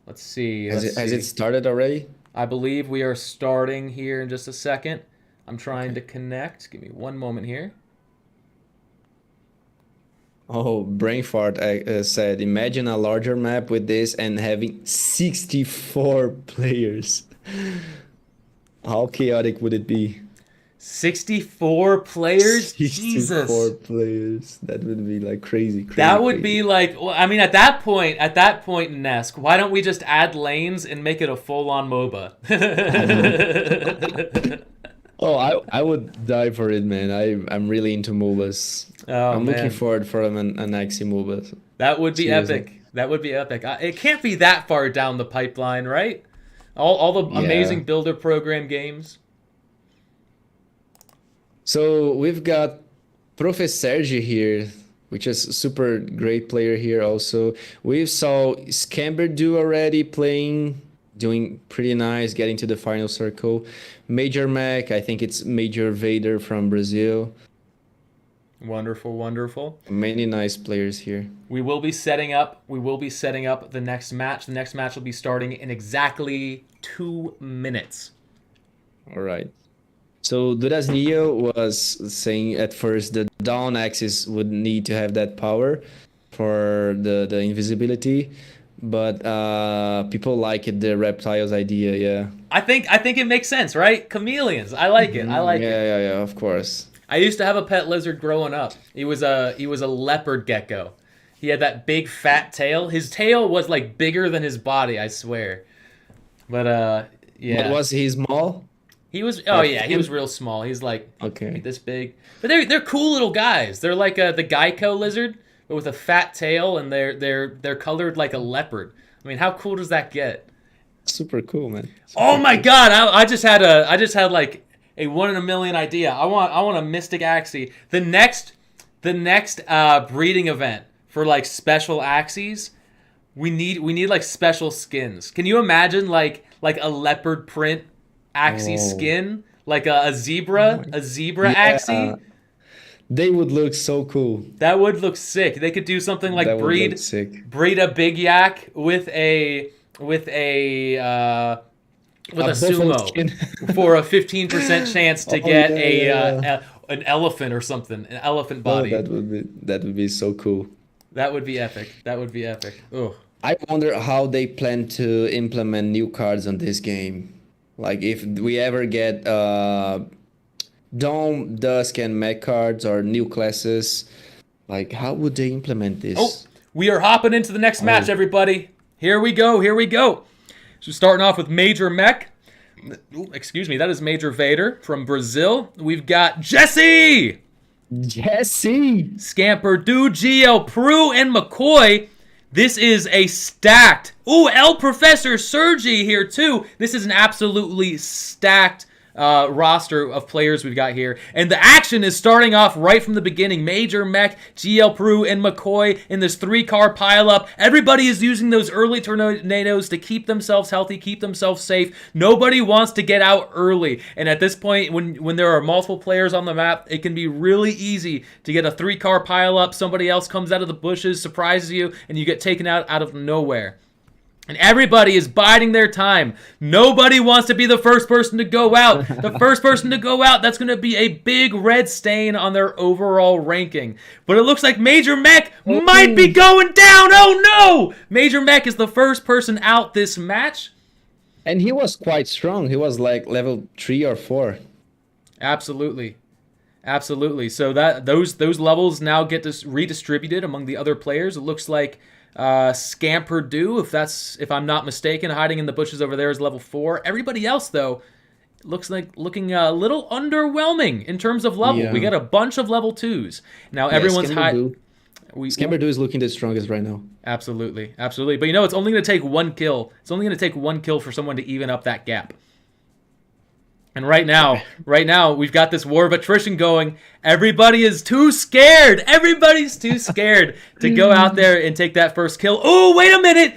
Let's see. Has Let's it see. started already? I believe we are starting here in just a second. I'm trying to connect. Give me one moment here. Oh, brain fart said, imagine a larger map with this and having 64 players. How chaotic would it be? 64 players? 64 Jesus. players. That would be like crazy, crazy. That would crazy. be like, well, I mean, at that point, Nesk, why don't we just add lanes and make it a full-on MOBA? Oh, I would die for it, man. I'm really into MOBAs. Oh, I'm man. looking forward for an Axie MOBA. That would be Seriously. epic. That would be epic. It can't be that far down the pipeline, right? All the amazing builder program games. So we've got Profe Sergi here, which is a super great player here also. We saw Scamperdue already playing, doing pretty nice, getting to the final circle. Major Mech, I think it's Major Vader from Brazil. Wonderful, wonderful. Many nice players here. We will be setting up the next match. The next match will be starting in exactly 2 minutes. All right. So Duras Neo was saying at first the down axis would need to have that power for the invisibility, but people like it, the reptiles idea, yeah. I think it makes sense, right? Chameleons. I like it. I like it. Yeah, of course. I used to have a pet lizard growing up. He was a leopard gecko. He had that big fat tail. His tail was like bigger than his body, I swear. But yeah. But was he small? He was he was real small. He's like Okay. this big. But they're cool little guys. They're like the Geico lizard, but with a fat tail, and they're colored like a leopard. I mean, how cool does that get? Super cool, man. Oh my god! I just had like a 1 in a million idea. I want a Mystic Axie. The next breeding event for like special Axies, we need like special skins. Can you imagine like a leopard print Axie skin, like a zebra Axie? They would look so cool. That would look sick. They could do something like That would breed look sick. breed a big yak with a buffalo sumo skin. for a 15% chance to get yeah. an elephant or something, an elephant Oh, body. that would be so cool. That would be epic. Oh, I wonder how they plan to implement new cards on this game. Like if we ever get Dome, Dusk, and Mech cards or new classes, like how would they implement this? oh, we are hopping into the next match, everybody. Here we go. So starting off with Major Mech. Ooh, excuse me, that is Major Vader from Brazil. We've got Jesse, Scamperdue, GL, Prue, and McCoy. This is a stacked... Ooh, El Professor Sergi here, too. This is an absolutely stacked roster of players we've got here. And the action is starting off right from the beginning. Major Mech, GL, Prue, and McCoy in this 3-car pileup. Everybody is using those early tornadoes to keep themselves healthy, keep themselves safe. Nobody wants to get out early. And at this point, when there are multiple players on the map, it can be really easy to get a 3-car pileup. Somebody else comes out of the bushes, surprises you, and you get taken out of nowhere. And everybody is biding their time. Nobody wants to be the first person to go out. The first person to go out, that's going to be a big red stain on their overall ranking. But it looks like Major Mech might be going down. Oh no! Major Mech is the first person out this match. And he was quite strong. He was like level 3 or 4. Absolutely. So that those levels now get redistributed among the other players. It looks like Scamperdue, if I'm not mistaken, hiding in the bushes over there is level 4. Everybody else though looking a little underwhelming in terms of level. Yeah. We got a bunch of level 2s. Now everyone's high. Scamperdue is looking the strongest right now. Absolutely. Absolutely. But it's only going to take one kill. It's only going to take one kill for someone to even up that gap. And right now, we've got this war of attrition going. Everybody is too scared. Everybody's too scared to go out there and take that first kill. Oh, wait a minute.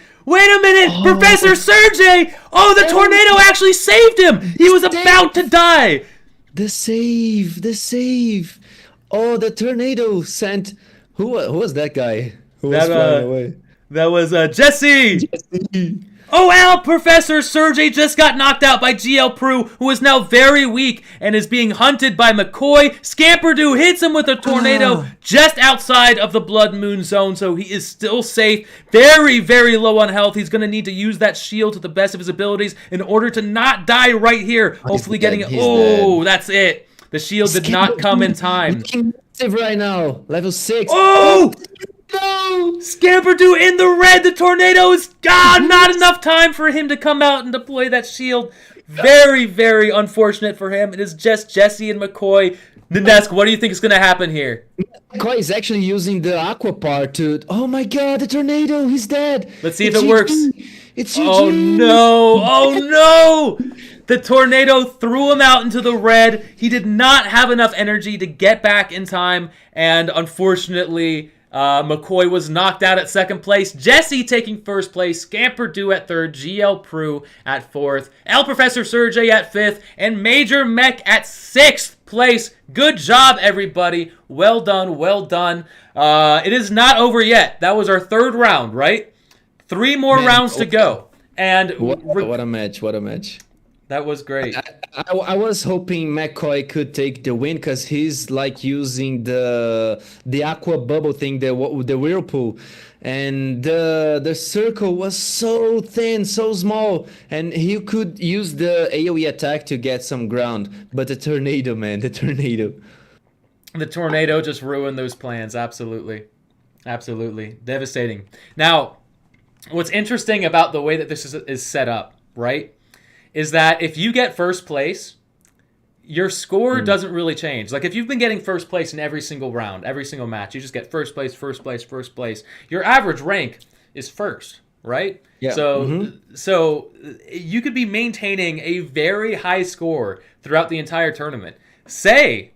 Professor Sergey. Oh, the tornado actually saved him. He was about to die. The save. Oh, the tornado sent... Who was that guy who was flying away? That was Jesse. Oh, well, Professor Sergey just got knocked out by GL Prue, who is now very weak and is being hunted by McCoy. Scamperdue hits him with a tornado just outside of the Blood Moon zone, so he is still safe. Very, very low on health. He's going to need to use that shield to the best of his abilities in order to not die right here. Hopefully getting it. Oh, that's it. The shield did not come in time. Right now, level 6. Oh! No! Scamperdue in the red. The tornado is gone. Not enough time for him to come out and deploy that shield. Very, very unfortunate for him. It is just Jesse and McCoy. Nadesk, what do you think is going to happen here? McCoy is actually using the aqua part to... Oh my god, the tornado. He's dead. Let's see if it works. It's GG. Oh no. Oh no. The tornado threw him out into the red. He did not have enough energy to get back in time. And unfortunately... McCoy was knocked out at second place. Jesse taking first place. Scamperdue at third. GL Prue at fourth. El Professor Sergey at fifth. And Major Mech at sixth place. Good job, everybody. Well done. Well done. It is not over yet. That was our third round, right? 3 more rounds to go. And what a match. What a match. That was great. I was hoping McCoy could take the win because he's like using the aqua bubble thing, the whirlpool, and the circle was so thin, so small, and he could use the AoE attack to get some ground. But the tornado, man, the tornado. The tornado just ruined those plans. Absolutely. Absolutely. Devastating. Now, what's interesting about the way that this is set up, right? Is that if you get first place, your score doesn't really change. Like if you've been getting first place in every single round, every single match, you just get first place, first place, first place. Your average rank is first, right? Yeah. So you could be maintaining a very high score throughout the entire tournament. Say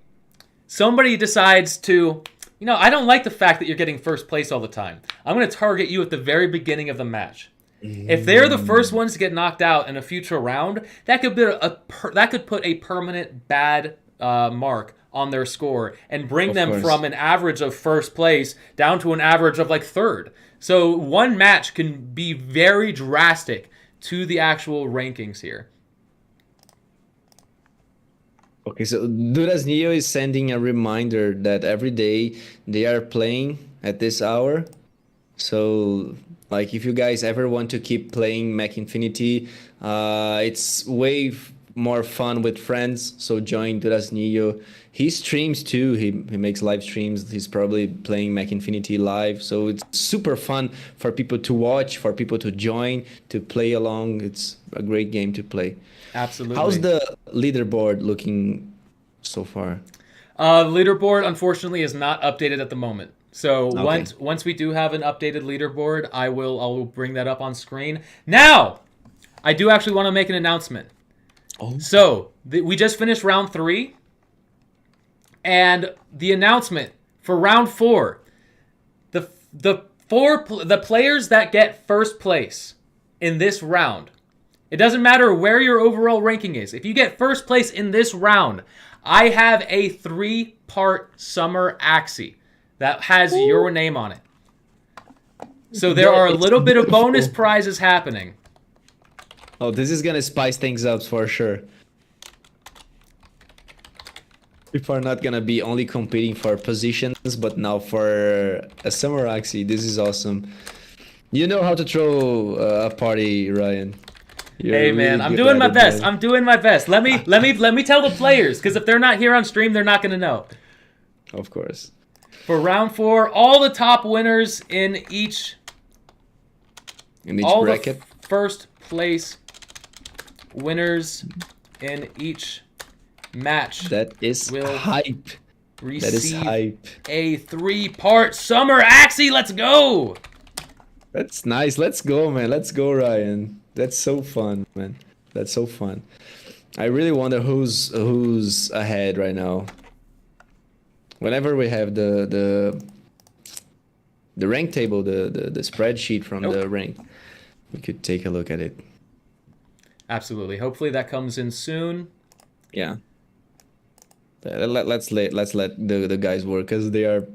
somebody decides to, I don't like the fact that you're getting first place all the time. I'm going to target you at the very beginning of the match. If they're the first ones to get knocked out in a future round, that could put a permanent bad mark on their score and bring them from an average of first place down to an average of like third. So one match can be very drastic to the actual rankings here. Okay, so Duras Neo is sending a reminder that every day they are playing at this hour. So... like, if you guys ever want to keep playing Mech Infinity, it's way more fun with friends, so join Duras Neo. He streams too, he makes live streams, he's probably playing Mech Infinity live, so it's super fun for people to watch, for people to join, to play along. It's a great game to play. Absolutely. How's the leaderboard looking so far? Leaderboard, unfortunately, is not updated at the moment. So Okay. once we do have an updated leaderboard, I will bring that up on screen. Now, I do actually want to make an announcement. Oh. So we just finished round 3, and the announcement for round 4, the players that get first place in this round, it doesn't matter where your overall ranking is. If you get first place in this round, I have a 3-part summer Axie that has your name on it. So there are a little bit of bonus prizes happening. Oh, this is gonna spice things up for sure. People are not gonna be only competing for positions, but now for a summer Axie. This is awesome. You know how to throw a party, Ryan. Hey man, I'm doing my best. I'm doing my best. Let me tell the players, because if they're not here on stream, they're not gonna know. Of course. For round 4, all the top winners in each in each all bracket. the first place winners in each match That is will hype. That is receive hype. a 3-part summer Axie. Let's go! That's nice. Let's go, man. Let's go, Ryan. That's so fun, man. That's so fun. I really wonder who's ahead right now. Whenever we have the rank table, the spreadsheet from the rank, we could take a look at it. Absolutely. Hopefully that comes in soon. Yeah. Let's let the guys work, because they are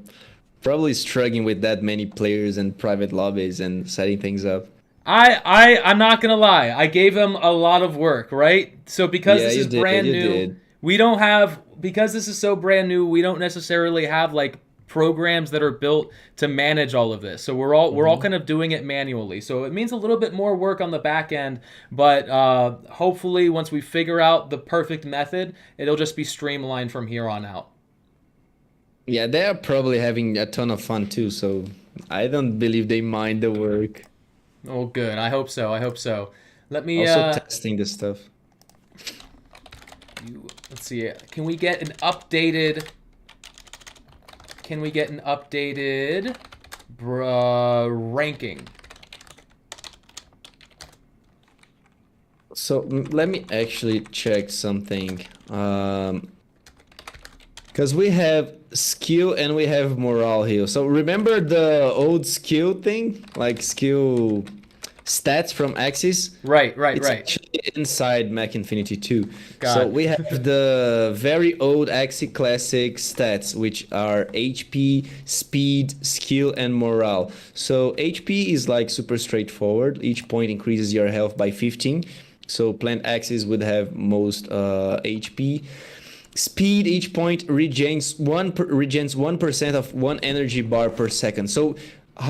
probably struggling with that many players and private lobbies and setting things up. I'm not gonna lie. I gave him a lot of work, right? So because Yeah, this you is did, brand you new, did. we don't have, because this is so brand new, we don't necessarily have like programs that are built to manage all of this. So we're all kind of doing it manually. So it means a little bit more work on the back end, but hopefully once we figure out the perfect method, it'll just be streamlined from here on out. Yeah, they are probably having a ton of fun too, so I don't believe they mind the work. Oh, good. I hope so. I hope so. Let me Also testing the stuff. let's see. Can we get an updated? Can we get an updated ranking? So let me actually check something. Because we have skill and we have morale here. So remember the old skill thing? Like skill stats from Axie? Right. It's actually inside Mech Infinity 2. Got So it. we have the very old Axie Classic stats, which are HP, speed, skill, and morale. So HP is like super straightforward. Each point increases your health by 15. So plant Axes would have most HP. Speed, each point regains 1% of 1 energy bar per second. So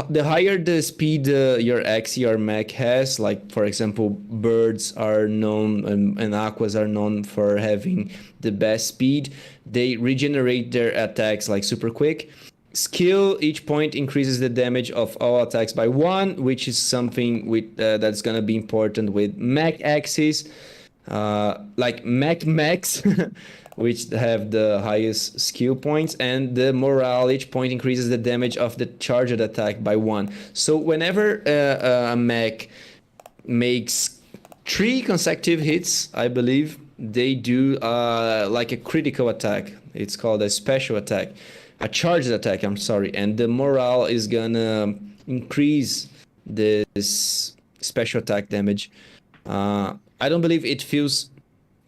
the higher the speed your Axie or mech has, like for example, birds are known and aquas are known for having the best speed, they regenerate their attacks like super quick. Skill, each point increases the damage of all attacks by 1, which is something with that's gonna be important with mech Axies, like mechs, which have the highest skill points, and the morale, each point increases the damage of the charged attack by 1. So whenever a mech makes 3 consecutive hits, I believe, they do like a critical attack. It's called a special attack. A charged attack, I'm sorry. And the morale is gonna increase this special attack damage. I don't believe it feels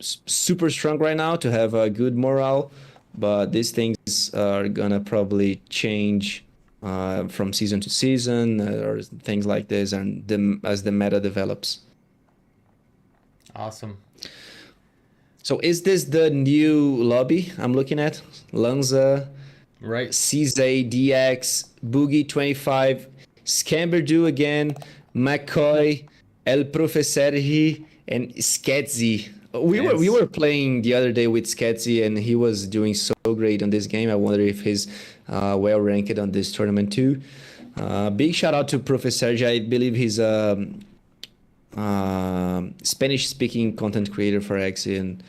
super strong right now to have a good morale, but these things are gonna probably change from season to season or things like this, and as the meta develops. Awesome. So is this the new lobby I'm looking at? Lanza, Right. CZ, DX, Boogie 25, Scamperdue again, McCoy, El Professorji, and Sketzy. We were playing the other day with Sketzy, and he was doing so great on this game. I wonder if he's well ranked on this tournament too. Big shout out to Professorji. I believe he's a Spanish-speaking content creator for Axie, and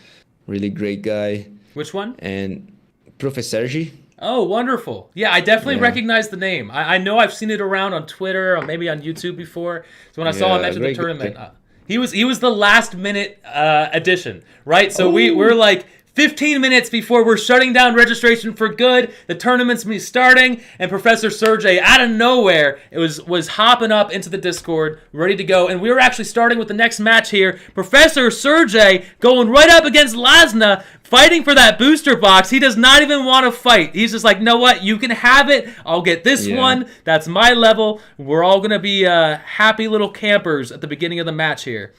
really great guy. Which one? And Professorji. Oh, wonderful. Yeah, I definitely Yeah. recognize the name. I know I've seen it around on Twitter or maybe on YouTube before. So when I saw him Yeah, enter the great tournament, guy. he was the last minute addition, right? So we're like 15 minutes before we're shutting down registration for good. The tournament's me starting, and Professor Sergey out of nowhere was hopping up into the Discord, ready to go. And we were actually starting with the next match here. Professor Sergey going right up against Lasna, fighting for that booster box. He does not even want to fight. He's just like, know what? You can have it. I'll get this one. That's my level. We're all gonna be happy little campers at the beginning of the match here.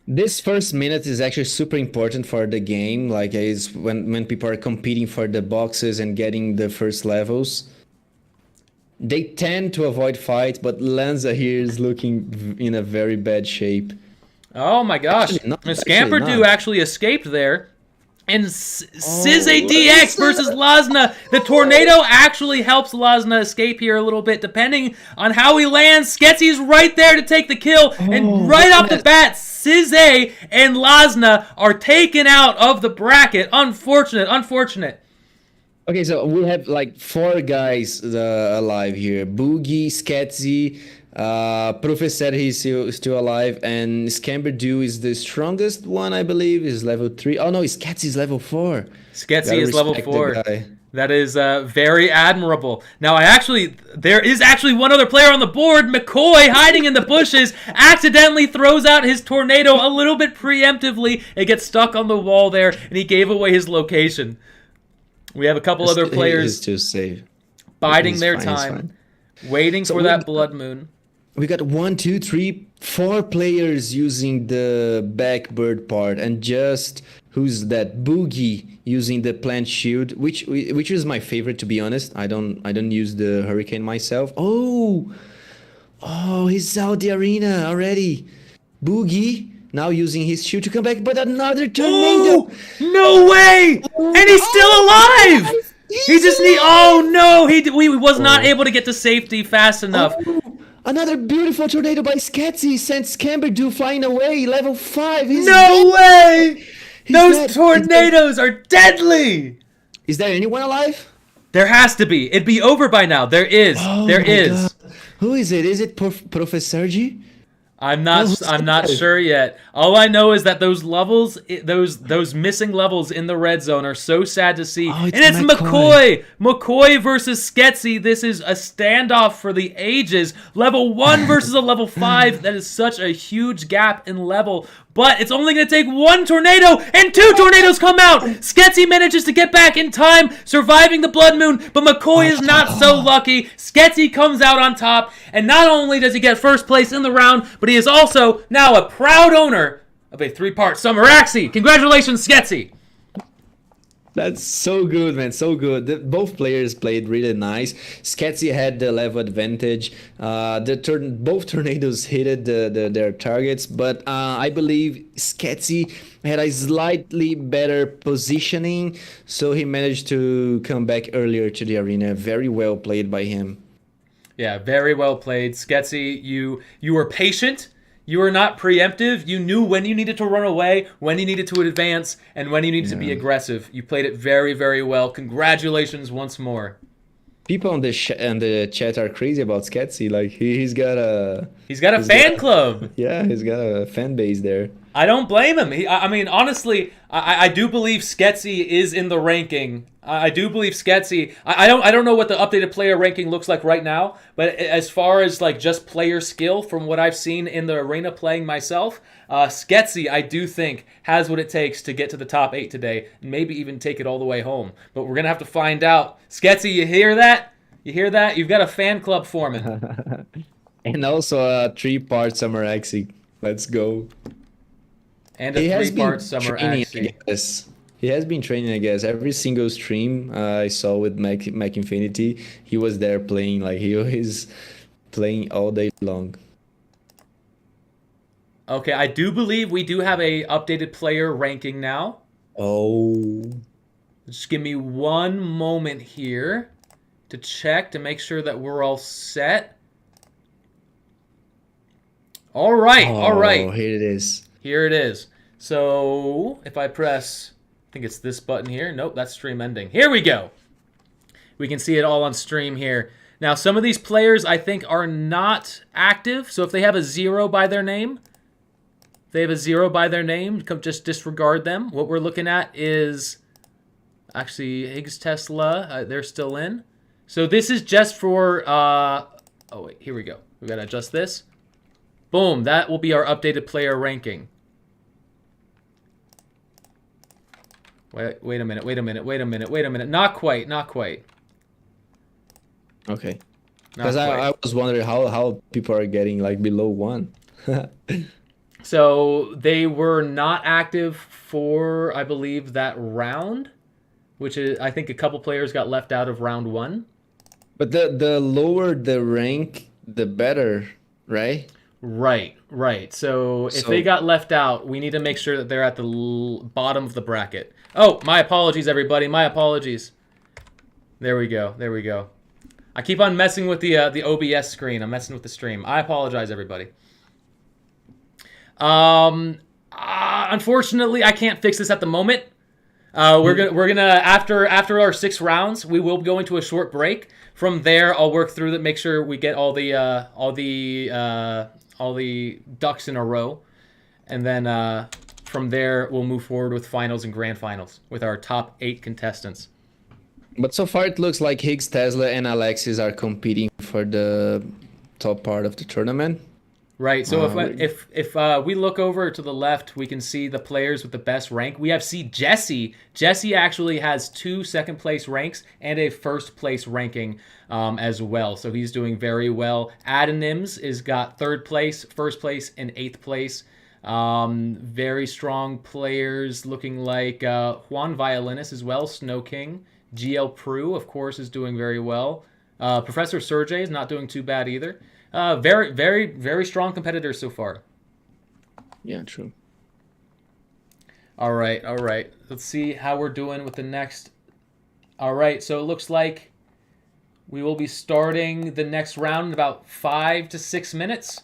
This first minute is actually super important for the game. Like, is when people are competing for the boxes and getting the first levels. They tend to avoid fights, but Lanza here is looking in a very bad shape. Oh my gosh. Actually not, Scamperdue not. actually escaped there. And Sizzy DX versus Lazna. The tornado actually helps Lazna escape here a little bit, depending on how he lands. Sketsy's right there to take the kill, and right off the bat, Sizzy and Lazna are taken out of the bracket. Unfortunate. Okay, so we have like 4 guys alive here. Boogie, Sketsy, Professor, he's still alive, and Scamperdue is the strongest one, I believe, is level 3. Oh no, Sketsy's level 4. Sketsy is level 4. That is very admirable. Now, there is actually one other player on the board. McCoy, hiding in the bushes, accidentally throws out his tornado a little bit preemptively. It gets stuck on the wall there, and he gave away his location. We have a couple other players still safe, biding their time, waiting for that blood moon. We got 1, 2, 3, 4 players using the backbird part, and just who's that? Boogie using the plant shield, which is my favorite, to be honest. I don't use the hurricane myself. Oh, he's out the arena already. Boogie now using his shield to come back, but another tornado. Oh, no way! And he's still alive. He just need. Oh no, we was not able to get to safety fast enough. Another beautiful tornado by Sketsy sent Scamperdue flying away, level 5. No way! Those tornadoes are deadly! Is there anyone alive? There has to be. It'd be over by now. There is. There is. God. Who is it? Is it Professor G? I'm not sure yet. All I know is that those levels, those missing levels in the red zone are so sad to see. Oh, and it's McCoy. McCoy versus Sketsy. This is a standoff for the ages. Level 1 versus a level 5. That is such a huge gap in level. But it's only going to take 1 tornado, and 2 tornadoes come out. Sketsy manages to get back in time, surviving the blood moon, but McCoy is not so lucky. Sketsy comes out on top, and not only does he get first place in the round, but he is also now a proud owner of a 3-part Summer Axie. Congratulations, Sketsy. That's so good, man. So good. Both players played really nice. Sketsy had the level advantage. Both tornadoes hit their targets, but I believe Sketsy had a slightly better positioning, so he managed to come back earlier to the arena. Very well played by him. Yeah, very well played. Sketsy, you were patient. You were not preemptive. You knew when you needed to run away, when you needed to advance, and when you needed to be aggressive. You played it very, very well. Congratulations once more. People on the chat are crazy about Sketsy. Like he's got a fan club. Yeah, he's got a fan base there. I don't blame him. I mean, honestly, I do believe Sketsy is in the ranking. I do believe Sketsy. I don't know what the updated player ranking looks like right now, but as far as like just player skill from what I've seen in the arena playing myself, Sketsy I do think has what it takes to get to the top 8 today, and maybe even take it all the way home. But we're gonna have to find out. Sketsy, you hear that? You hear that? You've got a fan club forming. And also a 3-part Summer Axie. Let's go. And a 3-part Summer Axie. He has been training, I guess. Every single stream I saw with Mech Infinity, he was there playing. Like he was playing all day long. Okay, I do believe we do have a updated player ranking now. Oh. Just give me one moment here to check to make sure that we're all set. All right, all right. Oh, here it is. Here it is. So if I press, I think it's this button here. Nope, that's stream ending. Here we go. We can see it all on stream here. Now, some of these players I think are not active. So if they have a 0 by their name, just disregard them. What we're looking at is actually Higgs Tesla. They're still in. So this is just for, oh wait, here we go. We gotta adjust this. Boom, that will be our updated player ranking. Wait a minute. Not quite. Okay. Because I was wondering how people are getting like below 1. So they were not active for, I believe, that round, which is, I think a couple players got left out of round 1. But the lower the rank, the better, right? Right. So if they got left out, we need to make sure that they're at the bottom of the bracket. Oh, my apologies, everybody. My apologies. There we go. There we go. I keep on messing with the OBS screen. I'm messing with the stream. I apologize, everybody. Unfortunately, I can't fix this at the moment. We're gonna after our 6 rounds, we will go into a short break. From there, I'll work through that, make sure we get all the ducks in a row, and then from there we'll move forward with finals and grand finals with our top 8 contestants. But so far it looks like Higgs Tesla and Alexis are competing for the top part of the tournament. Right. So if we look over to the left, we can see the players with the best rank. We have Jesse. Jesse actually has 2 second-place ranks and a first-place ranking as well. So he's doing very well. Adonims is got 3rd place, 1st place, and 8th place. Very strong players, looking like Juan Violinist as well. SnowKing. GL Prue, of course, is doing very well. Professor Sergey is not doing too bad either. Very, very, very strong competitors so far. Yeah, true. All right, all right. Let's see how we're doing with the next. All right, so it looks like we will be starting the next round in about 5 to 6 minutes.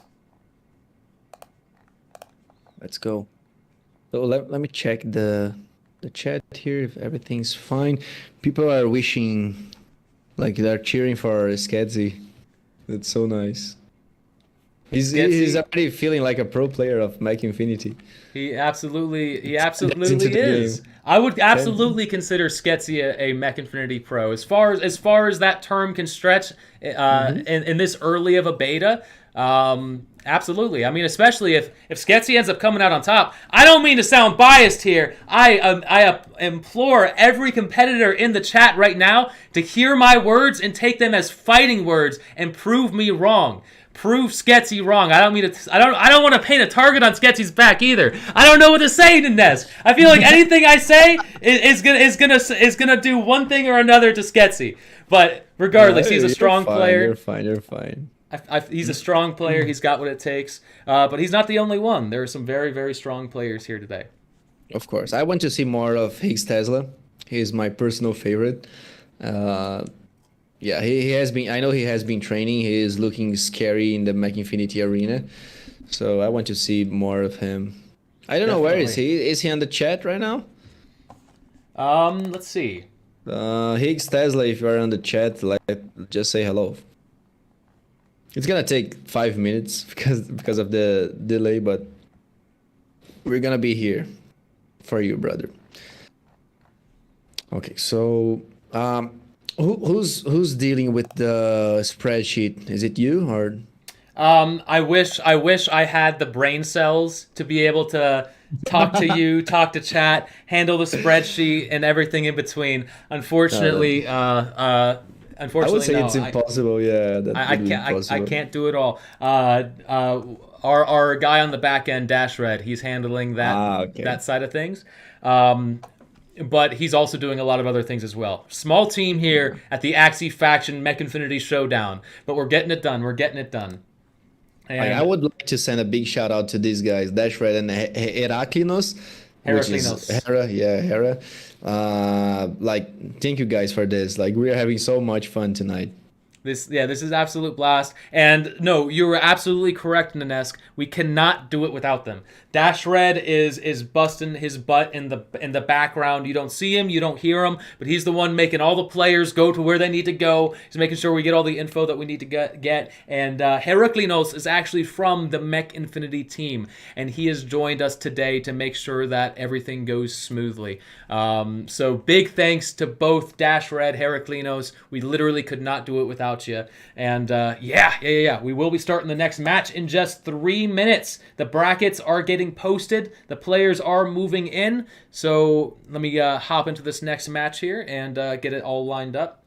Let's go. So let me check the chat here if everything's fine. People are wishing, like they're cheering for Sketzy. That's so nice. He's already feeling like a pro player of Mech Infinity. He absolutely is. I would absolutely consider Sketzy a Mech Infinity pro. As far as that term can stretch in this early of a beta, absolutely. I mean, especially if Sketzy ends up coming out on top. I don't mean to sound biased here. I implore every competitor in the chat right now to hear my words and take them as fighting words and prove me wrong. Prove Sketzy wrong. I don't mean to. I don't want to paint a target on Sketzy's back either. I don't know what to say to Ness. I feel like anything I say is gonna do one thing or another to Sketzy. But regardless, he's a strong player. You're fine. You're fine. He's a strong player. He's got what it takes. But he's not the only one. There are some very, very strong players here today. Of course. I want to see more of Higgs Tesla. He's my personal favorite. Yeah, he has been. I know he has been training. He is looking scary in the Mech Infinity arena. So I want to see more of him. I don't know, where is he? Is he on the chat right now? Let's see. Higgs Tesla, if you are on the chat, just say hello. It's gonna take 5 minutes because of the delay, but we're gonna be here for you, brother. Okay, so who's dealing with the spreadsheet? Is it you or? I wish I had the brain cells to be able to talk to you, talk to chat, handle the spreadsheet and everything in between. Unfortunately, I would say no. it's impossible. I can't do it all. Our guy on the back end, Dash Red, he's handling that that side of things. But he's also doing a lot of other things as well. Small team here at the Axie faction Mech Infinity Showdown, but we're getting it done. We're getting it done. And I would like to send a big shout out to these guys, Dash Red and Heraklinos. Hera. Thank you guys for this. Like, we are having so much fun tonight. This is absolute blast. And no, you were absolutely correct, Nanesk. We cannot do it without them. Dash Red is busting his butt in the background. You don't see him, you don't hear him, but he's the one making all the players go to where they need to go. He's making sure we get all the info that we need to get. And Heraklinos is actually from the Mech Infinity team, and he has joined us today to make sure that everything goes smoothly. So big thanks to both Dash Red, Heraklinos. We literally could not do it without you. And we will be starting the next match in just 3 minutes. The brackets are getting posted. The players are moving in. So let me hop into this next match here and get it all lined up.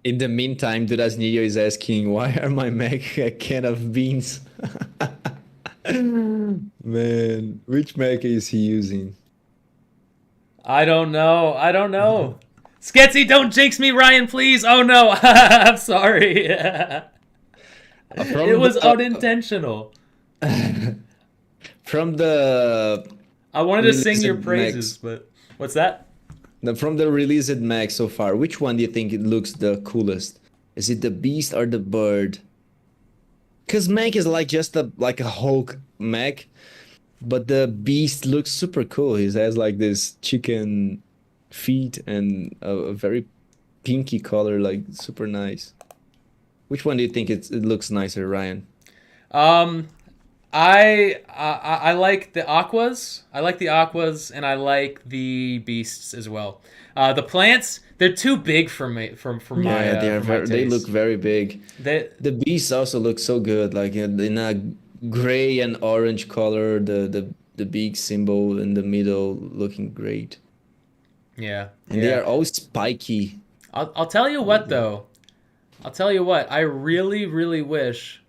In the meantime, Durazniyo is asking, why are my mech a can of beans? Man, which mech is he using? I don't know. Sketzy, don't jinx me, Ryan, please. Oh, no. I'm sorry. It was unintentional. From the... I wanted to sing your praises, but... What's that? From the released mech so far, which one do you think it looks the coolest? Is it the beast or the bird? Cause mech is like just a Hulk mech, but the beast looks super cool. He has like this chicken feet and a very pinky color, like super nice. Which one do you think it looks nicer, Ryan? Um, I like the aquas. I like the aquas, and I like the beasts as well. The plants, they're too big for me Yeah, they are for my very. They look taste. very big. They The beast also looks so good, like in a gray and orange color. The big symbol in the middle looking great, yeah and they yeah. are all spiky. I'll tell you what though. I'll tell you what. I really wish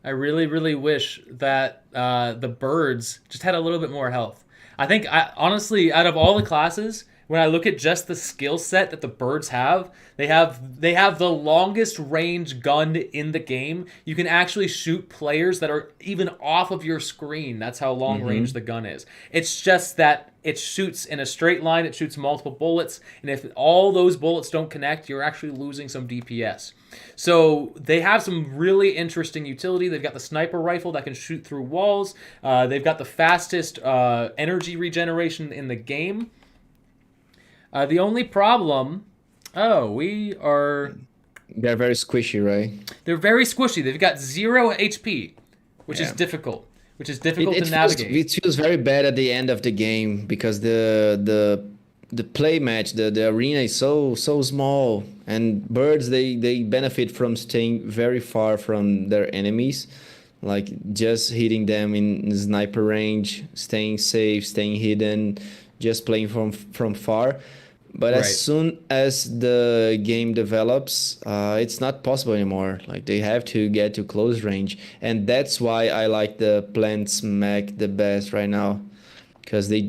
that the birds just had a little bit more health. I think, honestly, out of all the classes, when I look at just the skill set that the birds have, they have the longest range gun in the game. You can actually shoot players that are even off of your screen. That's how long range the gun is. It's just that it shoots in a straight line. It shoots multiple bullets, and if all those bullets don't connect, you're actually losing some DPS. So they have some really interesting utility. They've got the sniper rifle that can shoot through walls. They've got the fastest energy regeneration in the game. The only problem, we are. They're very squishy, right? They're very squishy. They've got 0 HP, which is Yeah. difficult. Which is It, difficult it to feels navigate. it feels very bad at the end of the game because the play match, the arena is so small, and birds they benefit from staying very far from their enemies, like just hitting them in sniper range, staying safe, staying hidden, just playing from far. But as Right. soon as the game develops, it's not possible anymore. Like they have to get to close range, and that's why I like the plants mech the best right now, because they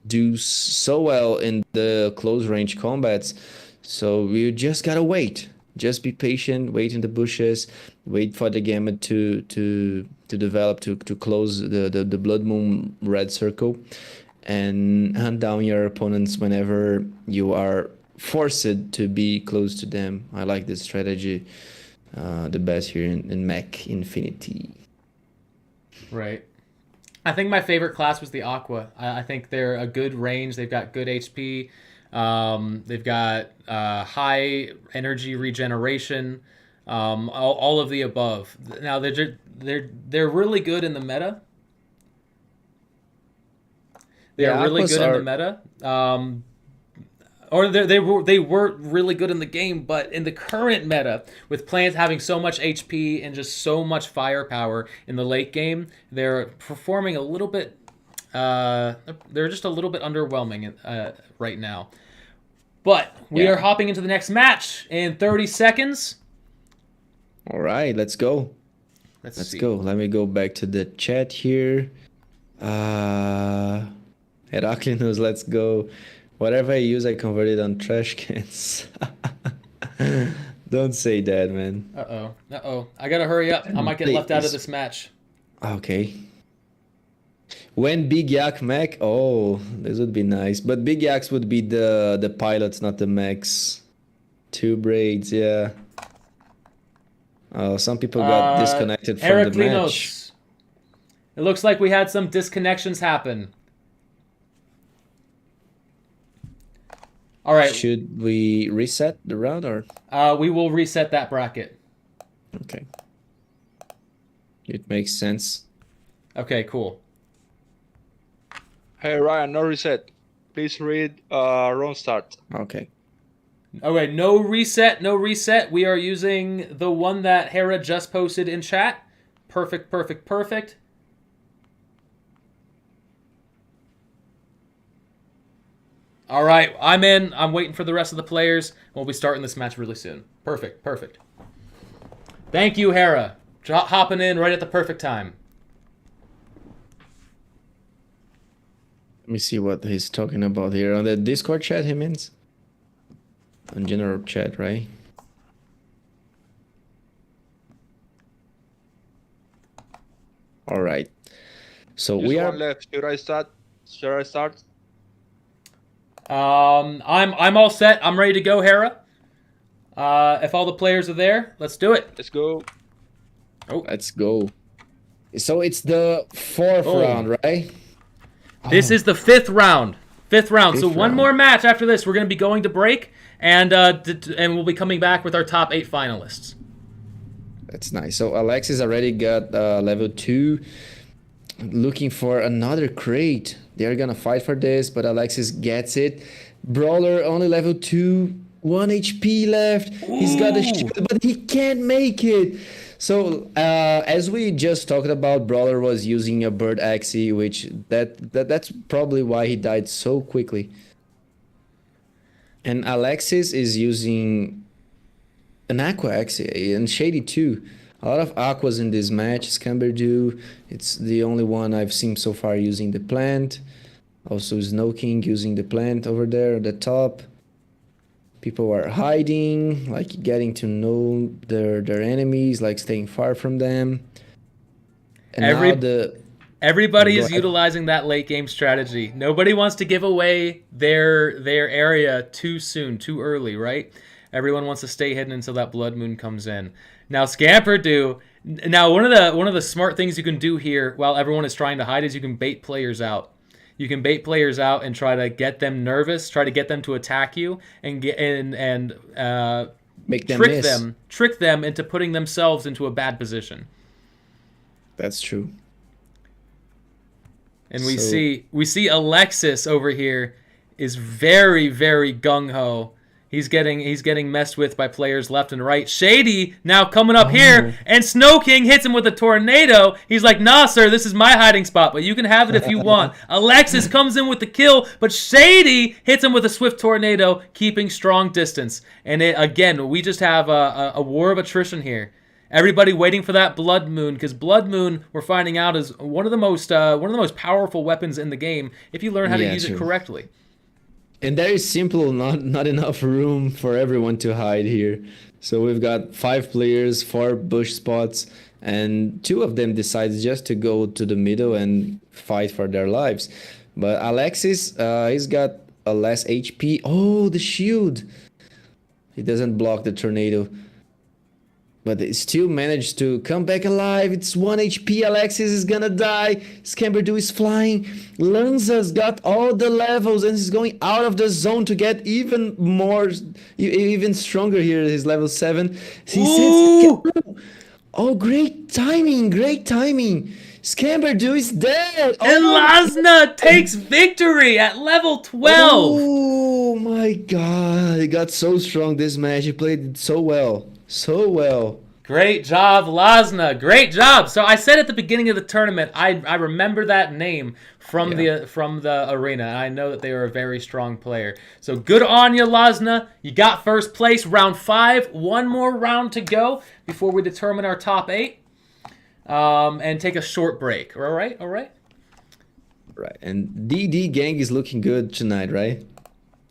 do so well in the close range combats. So you just gotta wait. Just be patient, wait in the bushes, wait for the game to develop to close the blood moon red circle, and hunt down your opponents whenever you are forced to be close to them. I like this strategy the best here in Mech Infinity. Right. I think my favorite class was the Aqua. I think they're a good range. They've got good HP. They've got high energy regeneration. All of the above. Now they're really good in the meta. They are Yeah, really Aquas good in the are. meta. Or they were really good in the game, but in the current meta, with plants having so much HP and just so much firepower in the late game, they're performing a little bit. They're just a little bit underwhelming right now. But we are Yeah. hopping into the next match in 30 seconds. All right, let's go. Let's Let's see. go. Let me go back to the chat here. Uh, Heraclinus, let's go. Whatever I use, I convert it on trash cans. Don't say that, man. I gotta hurry up. I might get left out of Please. this match. Okay. When Big Yak mech? Oh, this would be nice. But Big Yaks would be the pilots, not the mechs. Two braids, yeah. Oh, some people got disconnected from the match. Heraclinos. It looks like we had some disconnections happen. All right, Should we reset the round or? we will reset that bracket. Okay. It makes sense. Okay, cool. Hey Ryan, no reset. Please read round start. Okay. Okay, no reset, no reset. We are using the one that Hera just posted in chat. Perfect, perfect, perfect. All right, I'm in. I'm waiting for the rest of the players. We'll be starting this match really soon. Perfect, perfect. Thank you, Hera. Hopping in right at the perfect time. Let me see what he's talking about here. On the Discord chat, he means? On general chat, right? All right. So Just we one are. left. Should I start? Should I start? I'm all set. I'm ready to go, Hera. If all the players are there, let's do it. Let's go. Let's go. So it's the fourth Oh. round, right? This is the fifth round. Fifth round. So Fifth one round. more match after this. We're going to be going to break, and we'll be coming back with our top 8 finalists. That's nice. So Alexis already got level 2. Looking for another crate. They're gonna fight for this, but Alexis gets it. Brawler only level 2. 1 HP left. He's got a shield, but he can't make it. So as we just talked about, Brawler was using a bird Axie, which that's probably why he died so quickly. And Alexis is using an Aqua Axie and Shady too. A lot of Aquas in this match. Scamperdue, it's the only one I've seen so far using the plant. Also SnowKing using the plant over there at the top. People are hiding, like getting to know their enemies, like staying far from them. And Everybody is Go ahead. utilizing that late game strategy. Nobody wants to give away their area too soon, too early, right? Everyone wants to stay hidden until that blood moon comes in. Now Scamperdue. Now one of the smart things you can do here while everyone is trying to hide is you can bait players out. You can bait players out and try to get them nervous, try to get them to attack you, and make them miss. trick them into putting themselves into a bad position. That's true. And we see Alexis over here is very, very gung ho. He's getting messed with by players left and right. Shady now coming up here, and SnowKing hits him with a tornado. He's like, "Nah, sir, this is my hiding spot, but you can have it if you want." Alexis comes in with the kill, but Shady hits him with a swift tornado, keeping strong distance. And again, we just have a war of attrition here. Everybody waiting for that blood moon, because blood moon, we're finding out, is one of the most powerful weapons in the game if you learn how to use it correctly. And there is simply not enough room for everyone to hide here. So we've got 5 players, 4 bush spots, and 2 of them decide just to go to the middle and fight for their lives. But Alexis, he's got a less HP. Oh, the shield. He doesn't block the tornado. But he still managed to come back alive. It's 1 HP. Alexis is gonna die. Scamperdue is flying. Lanza's got all the levels and he's going out of the zone to get even stronger here. He's level 7. Oh, great timing. Great timing. Scamperdue is dead. And Lasna takes victory at level 12. Oh my god. He got so strong this match. He played so well. So well. Great job, Lasna. Great job. So I said at the beginning of the tournament, I remember that name from the arena. And I know that they are a very strong player. So good on you, Lasna. You got first place, round 5. One more round to go before we determine our top 8. And take a short break. All right? Right. And DD gang is looking good tonight, right?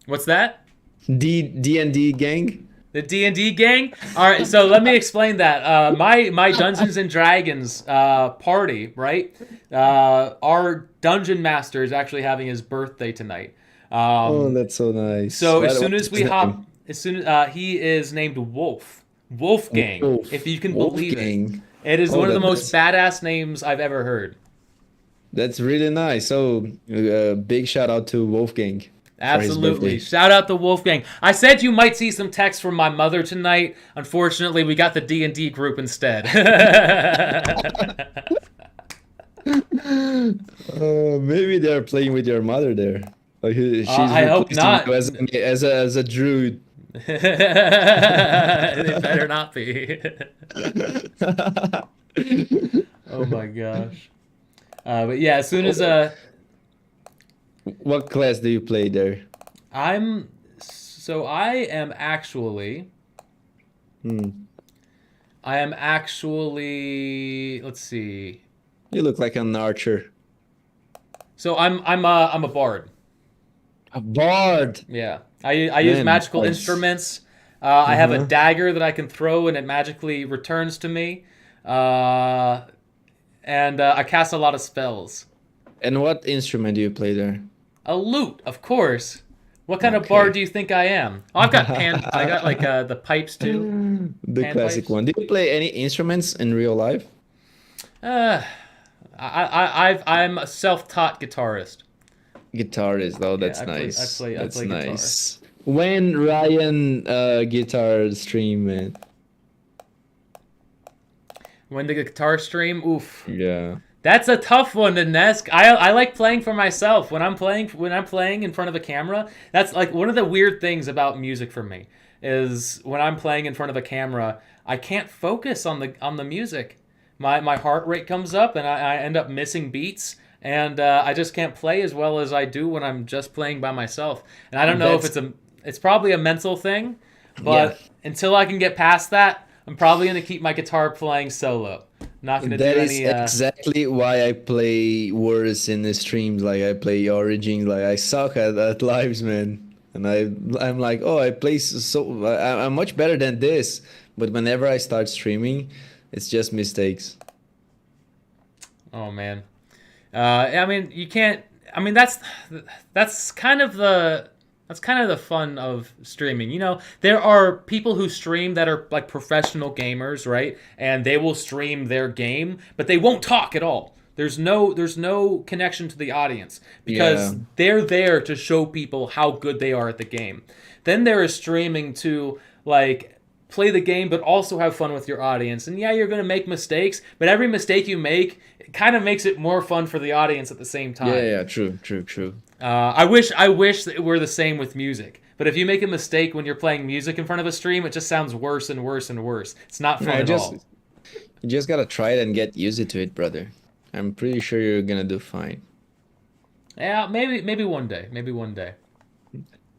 What's that? D&D gang? The D&D gang? All right, so let me explain that. My Dungeons & Dragons party, right? Our Dungeon Master is actually having his birthday tonight. Oh, that's so nice. So as soon as he is named Wolfgang, Wolf. if you can believe Wolfgang. it. It is one of the most badass names I've ever heard. That's really nice. So big shout out to Wolfgang. Absolutely. Shout out to Wolfgang. I said you might see some text from my mother tonight. Unfortunately, we got the D&D group instead. Maybe they're playing with your mother there. Like she's I hope not. As a druid. They better not be. Oh my gosh. But yeah, as soon as What class do you play there? I am actually. Let's see. You look like an archer. So I'm a bard. A bard. Yeah, I use magical instruments. I have a dagger that I can throw and it magically returns to me. And I cast a lot of spells. And what instrument do you play there? A lute, of course. What kind of Okay. bard do you think I am? Oh, I've got I got like the pipes too. The Pan classic pipes. one. Do you play any instruments in real life? Uh, I'm a self-taught guitarist. Guitarist, though. Yeah, That's nice. I That's play guitar. nice. When Ryan guitar stream, man. When the guitar stream, oof. Yeah. That's a tough one to Nesk. I like playing for myself. When I'm playing in front of a camera, that's like one of the weird things about music for me is when I'm playing in front of a camera, I can't focus on the music. My heart rate comes up and I end up missing beats and I just can't play as well as I do when I'm just playing by myself. And I don't know if That's it's probably a mental thing, yeah. but until I can get past that, I'm probably gonna keep my guitar playing solo. Not gonna do That is any. exactly why I play worse in the streams. Like I play Origins. Like I suck at lives, man. And I'm like, oh, I play I'm much better than this. But whenever I start streaming, it's just mistakes. Oh man. I mean, you can't. I mean, that's kind of the fun of streaming. You know, there are people who stream that are like professional gamers, right? And they will stream their game, but they won't talk at all. There's no connection to the audience because Yeah. they're there to show people how good they are at the game. Then there is streaming to like play the game but also have fun with your audience. And yeah, you're going to make mistakes, but every mistake you make kind of makes it more fun for the audience at the same time. Yeah. True. True. True. I wish that it were the same with music. But if you make a mistake when you're playing music in front of a stream, it just sounds worse and worse and worse. It's not fun I at just all. You just gotta try it and get used to it, brother. I'm pretty sure you're gonna do fine. Yeah, maybe one day. Maybe one day.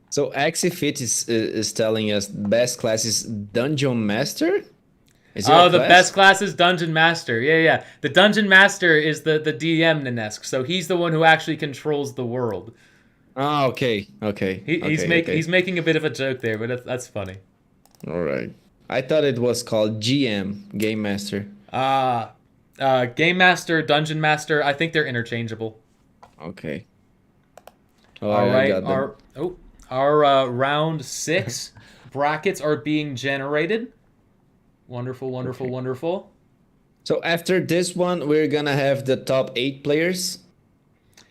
So Axie Fit is telling us best class is Dungeon Master. Is there Oh, a the class? best class is Dungeon Master. Yeah. The Dungeon Master is the DM Nanesk, so he's the one who actually controls the world. Oh, okay, okay, He's making a bit of a joke there, but that's funny. All right. I thought it was called GM, Game Master. Game Master, Dungeon Master, I think they're interchangeable. Okay. Oh, All I right, got them. our round 6 brackets are being generated. Wonderful, wonderful, Okay. wonderful. So after this one, we're gonna have the top 8 players.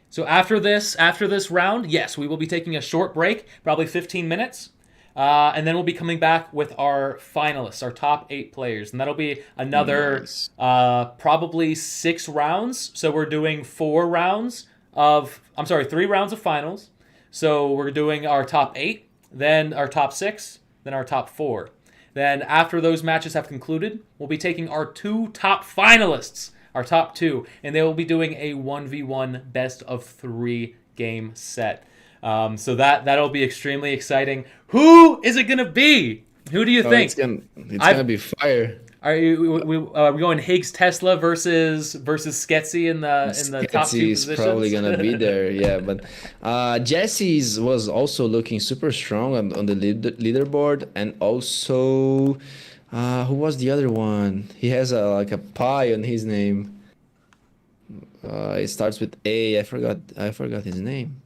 So after this round, yes, we will be taking a short break, probably 15 minutes. And then we'll be coming back with our finalists, our top 8 players. And that'll be another Nice. probably 6 rounds. So we're doing 3 rounds of finals. So we're doing our top 8, then our top 6, then our top 4. Then after those matches have concluded, we'll be taking our 2 top finalists, our top 2, and they will be doing a 1v1 best of 3 game set. So that'll be extremely exciting. Who is it gonna be? Who do you Oh, think? it's I've- gonna be fire. Are we going Higgs Tesla versus Sketsy in the top 2 Sketchy's positions? probably gonna be there, yeah. But Jesse's was also looking super strong on the leaderboard, and also who was the other one? He has like a pie on his name. It starts with A. I forgot his name.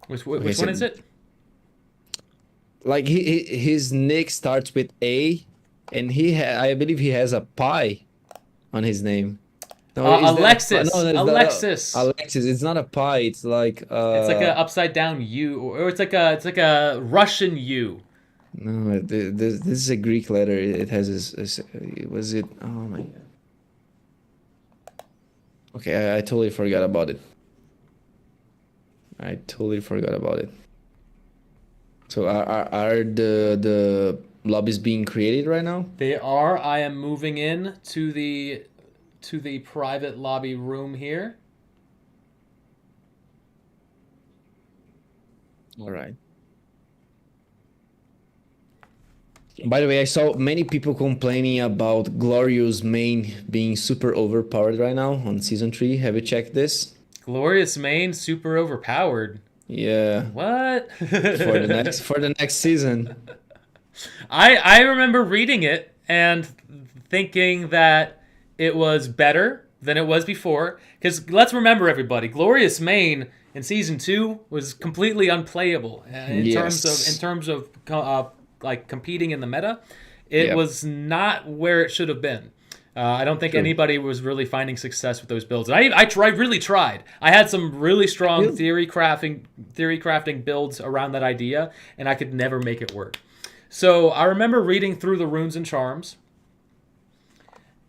Which Okay, one is it? Like his nick starts with A, and I believe he has a pie on his name. No, is that a Alexis. no, it's not Alexis. Alexis. It's not a pie. It's like It's like a upside down U, or it's like a Russian U. no. This is a Greek letter. It has was it? Oh my god. Okay, I totally forgot about it. I totally forgot about it. So are the lobbies being created right now? They are. I am moving in to the private lobby room here. All right. By the way, I saw many people complaining about Glorious main being super overpowered right now on season 3. Have you checked this? Glorious main, super overpowered. Yeah, What? for the next season. I remember reading it and thinking that it was better than it was before. Because let's remember, everybody, Glorious Main in season 2 was completely unplayable in terms of like competing in the meta. It was not where it should have been. I don't think anybody was really finding success with those builds. And I really tried. I had some really strong theory crafting builds around that idea, and I could never make it work. So I remember reading through the runes and charms,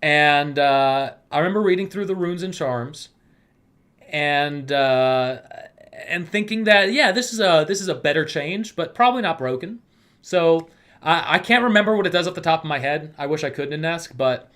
and thinking that this is a better change, but probably not broken. So I can't remember what it does off the top of my head. I wish I could, Nanesk, but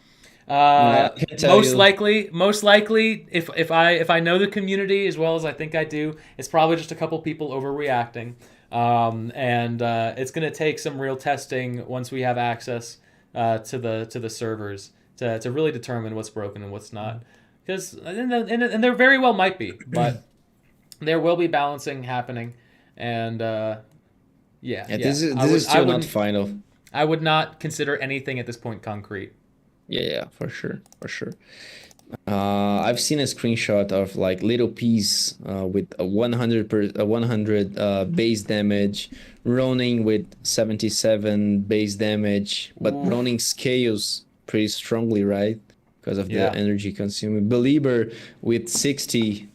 most likely, if I know the community as well as I think I do, it's probably just a couple people overreacting, and it's going to take some real testing once we have access to the servers to really determine what's broken and what's not. Because and there very well might be, but there will be balancing happening, and this is still not final. I would not consider anything at this point concrete. Yeah, for sure. I've seen a screenshot of like little piece with a 100 base damage, Ronin with 77 base damage, but Ronin scales pretty strongly, right? Because of the energy consuming. Belieber with 60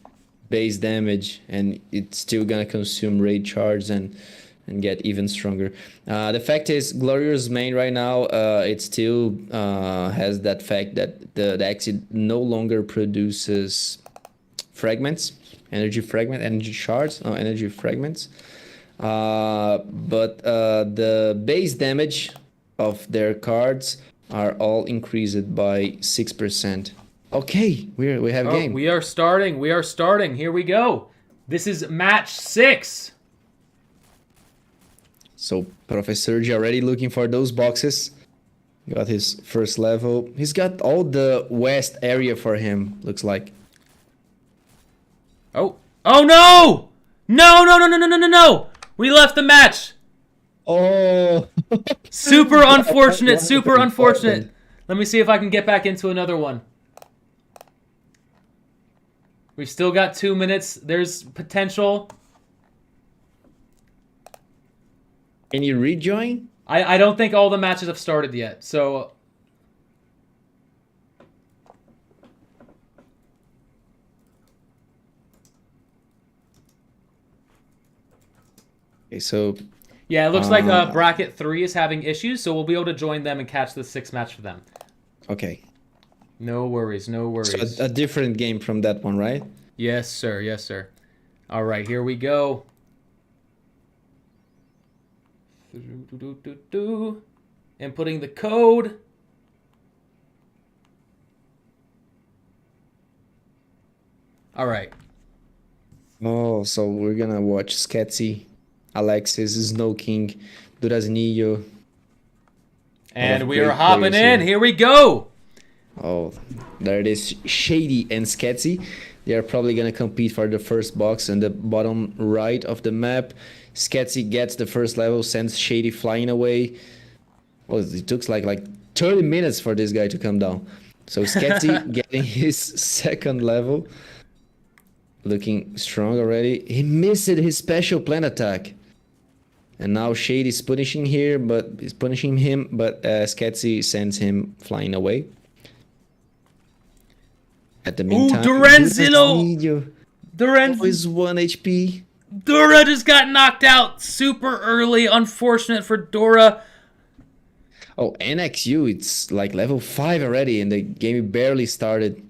base damage, and it's still gonna consume raid charge and get even stronger. The fact is, Glorious main right now, it still has that fact that the Axie no longer produces fragments, energy shards, energy fragments. But the base damage of their cards are all increased by 6%. Okay, we have game. We are starting. Here we go. This is match 6. So Professor G already looking for those boxes. Got his first level. He's got all the west area for him, looks like. Oh no! No! We left the match. Oh. Super unfortunate. Let me see if I can get back into another one. We've still got 2 minutes. There's potential. Can you rejoin? I don't think all the matches have started yet, so... Okay, so... Yeah, it looks like Bracket 3 is having issues, so we'll be able to join them and catch the 6th match for them. Okay. No worries. So a different game from that one, right? Yes, sir. All right, here we go. Inputting the code. All right. Oh, so we're gonna watch Sketsy, Alexis, SnowKing, Duraznillo. And we are hopping in. Here we go. Oh, there it is. Shady and Sketsy. They are probably gonna compete for the first box in the bottom right of the map. Sketsy gets the first level, sends Shady flying away. Well, it took like 30 minutes for this guy to come down. So Sketsy getting his second level. Looking strong already. He missed his special plant attack. And now Shady is punishing him, but Sketsy sends him flying away. At the meantime, Durenzilo is 1 HP. Dora just got knocked out super early. Unfortunate for Dora. Oh, NXU, it's like level 5 already, and the game barely started.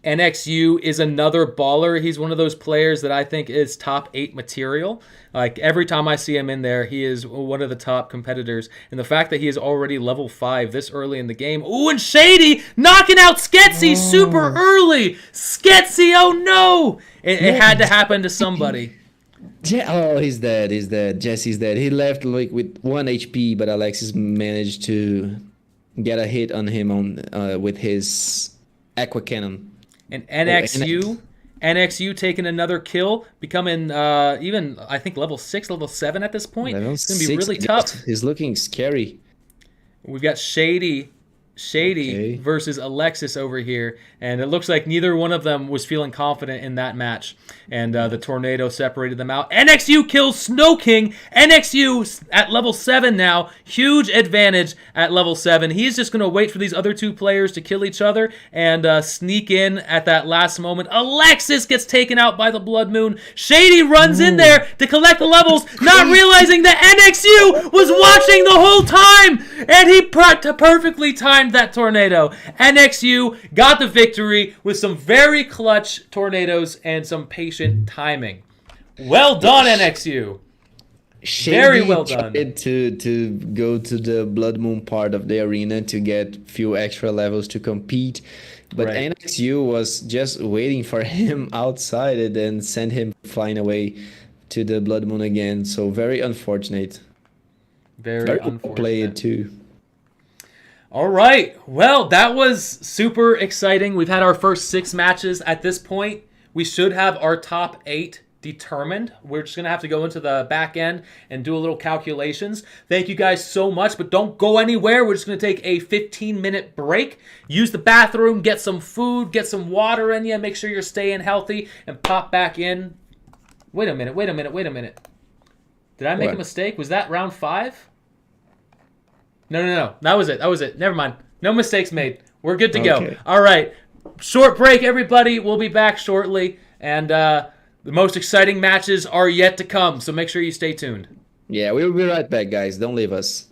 NXU is another baller. He's one of those players that I think is top 8 material. Like, every time I see him in there, he is one of the top competitors. And the fact that he is already level 5 this early in the game. Ooh, and Shady knocking out Sketsy super early. Sketsy, oh no! It had to happen to somebody. Oh, he's dead. Jesse's dead. He left like with 1 HP, but Alexis managed to get a hit on him with his Aqua Cannon. And NXU taking another kill, becoming even, I think, level 6, level 7 at this point. It's going to be really tough. He's looking scary. We've got Shady Shady Okay. versus Alexis over here, and it looks like neither one of them was feeling confident in that match, and the tornado separated them out. NXU kills SnowKing. NXU at level 7 now, huge advantage at level 7. He's just going to wait for these other two players to kill each other and sneak in at that last moment. Alexis gets taken out by the Blood Moon. Shady runs in there to collect the levels, not realizing that NXU was watching the whole time, and he perfectly timed that tornado. NXU got the victory with some very clutch tornadoes and some patient timing. Well done, NXU. Shady Very well done. tried to go to the Blood Moon part of the arena to get few extra levels to compete, but Right. NXU was just waiting for him outside and then sent him flying away to the Blood Moon again. So very unfortunate. Very Very well unfortunate. played too. All right. Well, that was super exciting. We've had our first 6 matches at this point. We should have our top 8 determined. We're just going to have to go into the back end and do a little calculations. Thank you guys so much, but don't go anywhere. We're just going to take a 15-minute break. Use the bathroom, get some food, get some water in you, make sure you're staying healthy, and pop back in. Wait a minute. Did I make a What? mistake? Was that round 5? No. That was it. Never mind. No mistakes made. We're good to go. Okay. All right. Short break, everybody. We'll be back shortly. And the most exciting matches are yet to come. So make sure you stay tuned. Yeah, we'll be right back, guys. Don't leave us.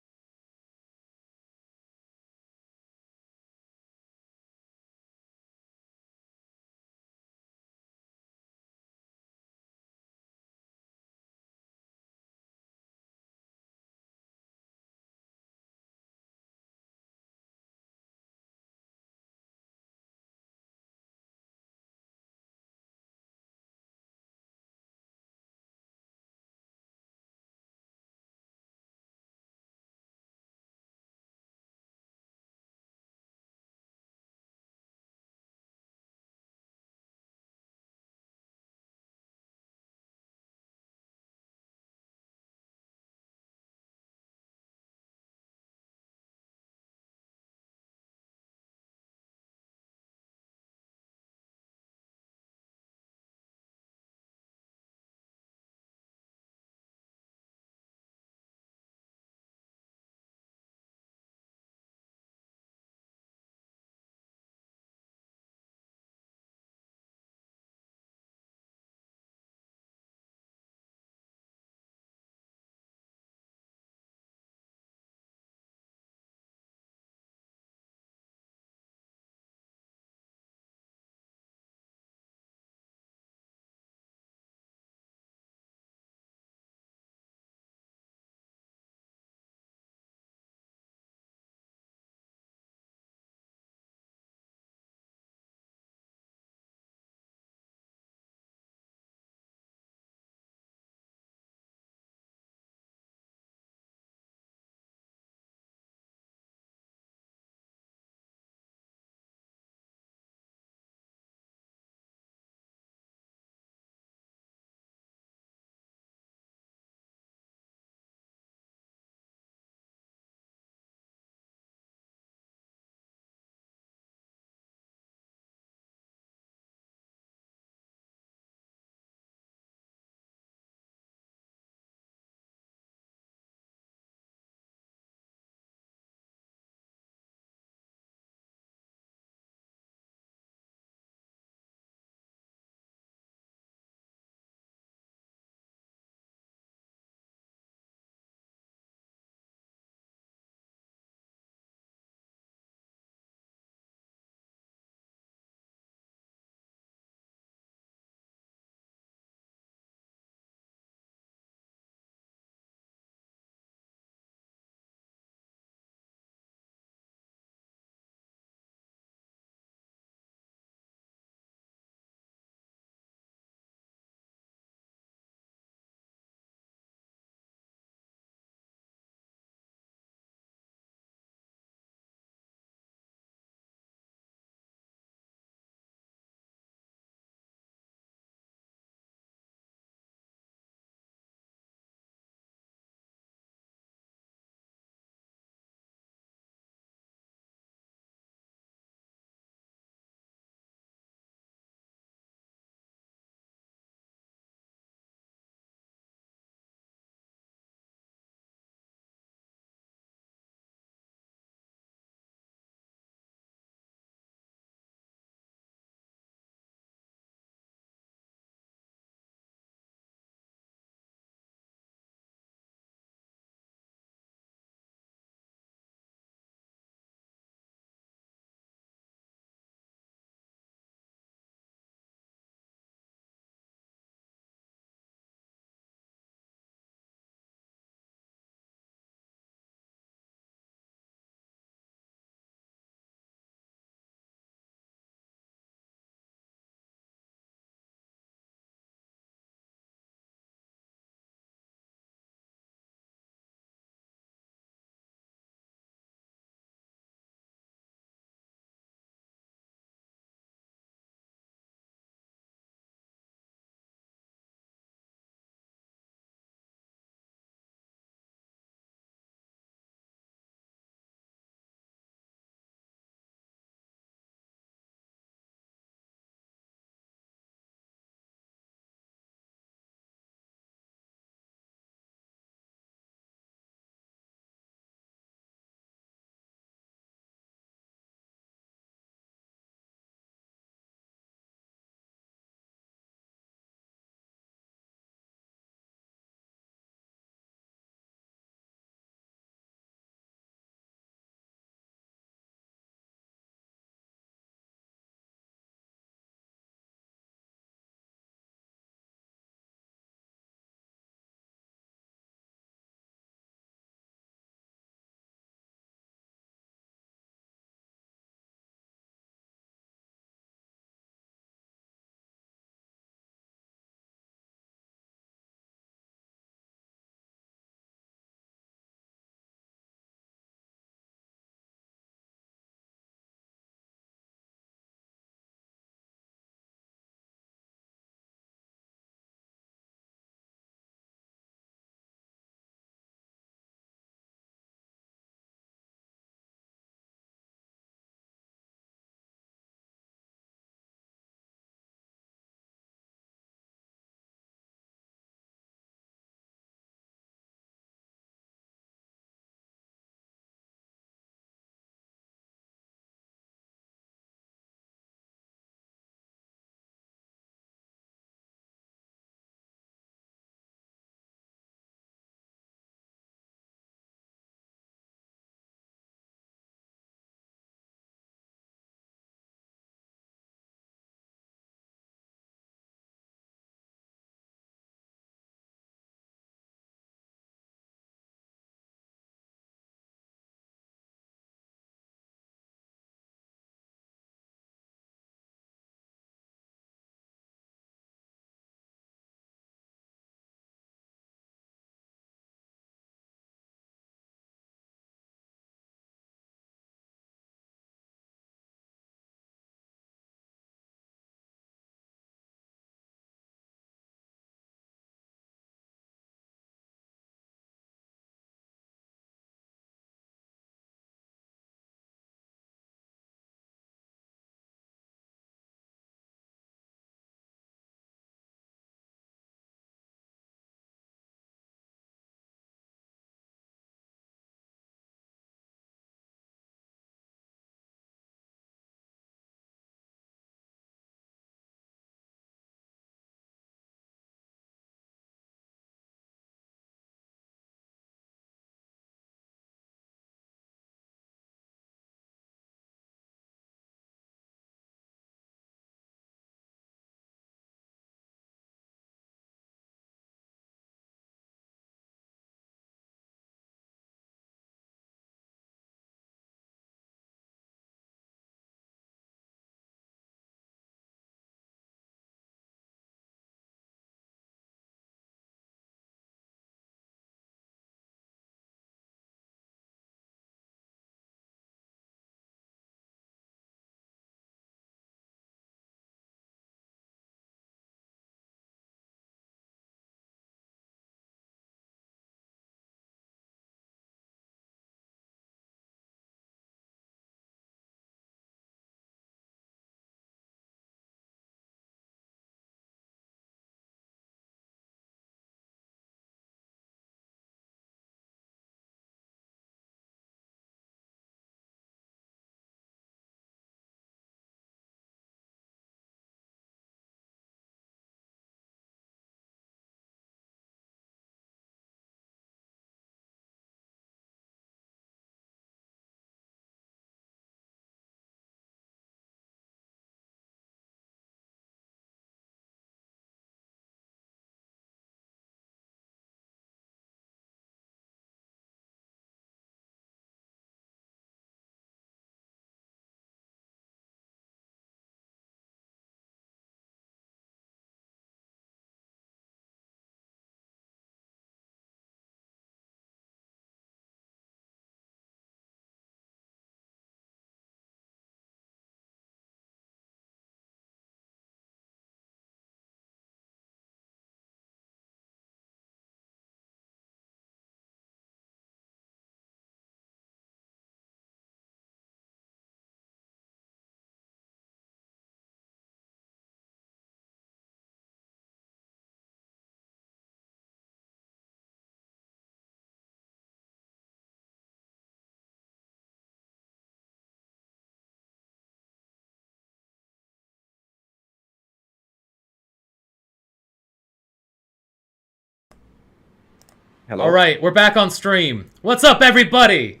Hello. All right, we're back on stream. What's up, everybody?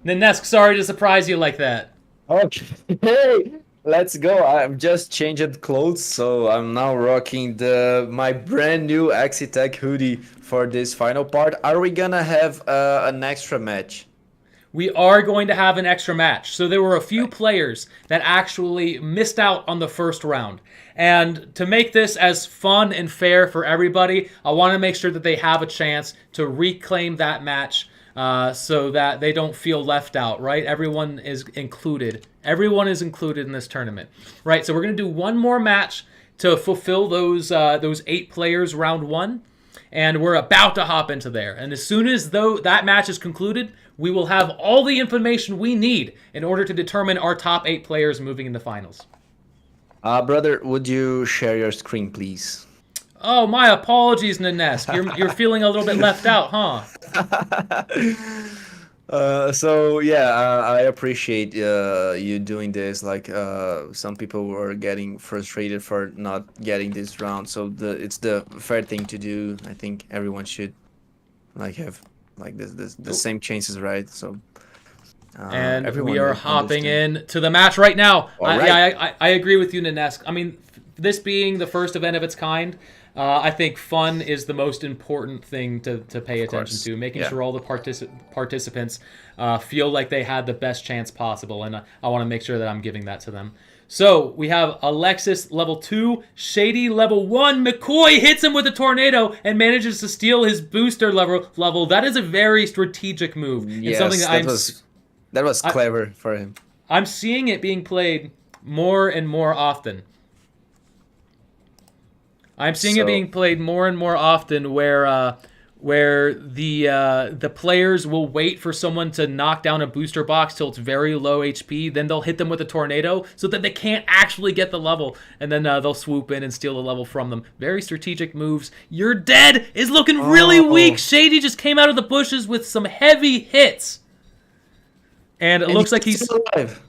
Ninesk, sorry to surprise you like that. Okay, let's go. I've just changed clothes, so I'm now rocking my brand new Axie Tech hoodie for this final part. Are we gonna have an extra match? We are going to have an extra match. So there were a few players that actually missed out on the first round. And to make this as fun and fair for everybody, I want to make sure that they have a chance to reclaim that match so that they don't feel left out, right? Everyone is included. Everyone is included in this tournament, right? So we're going to do one more match to fulfill those 8 players round 1. And we're about to hop into there. And as soon as that match is concluded, we will have all the information we need in order to determine our top 8 players moving into finals. Brother, would you share your screen, please? Oh, my apologies, Ninesk. You're feeling a little bit left out, huh? So yeah, I appreciate you doing this. Like some people were getting frustrated for not getting this round, so it's the fair thing to do. I think everyone should have like the same chances, right? So and everyone we are will hopping understand. in to the match right now. Right. I agree with you, Ninesk. I mean, this being the first event of its kind, I think fun is the most important thing to pay attention to, making sure all the participants feel like they had the best chance possible, and I want to make sure that I'm giving that to them. So we have Alexis level 2, Shady level 1. McCoy hits him with a tornado and manages to steal his booster level. That is a very strategic move. Yes, something that was clever for him. I'm seeing it being played more and more often. I'm seeing it being played more and more often where the players will wait for someone to knock down a booster box till it's very low HP, then they'll hit them with a tornado so that they can't actually get the level, and then they'll swoop in and steal the level from them. Very strategic moves. You're dead is looking really weak. Shady just came out of the bushes with some heavy hits. And it looks like he's alive.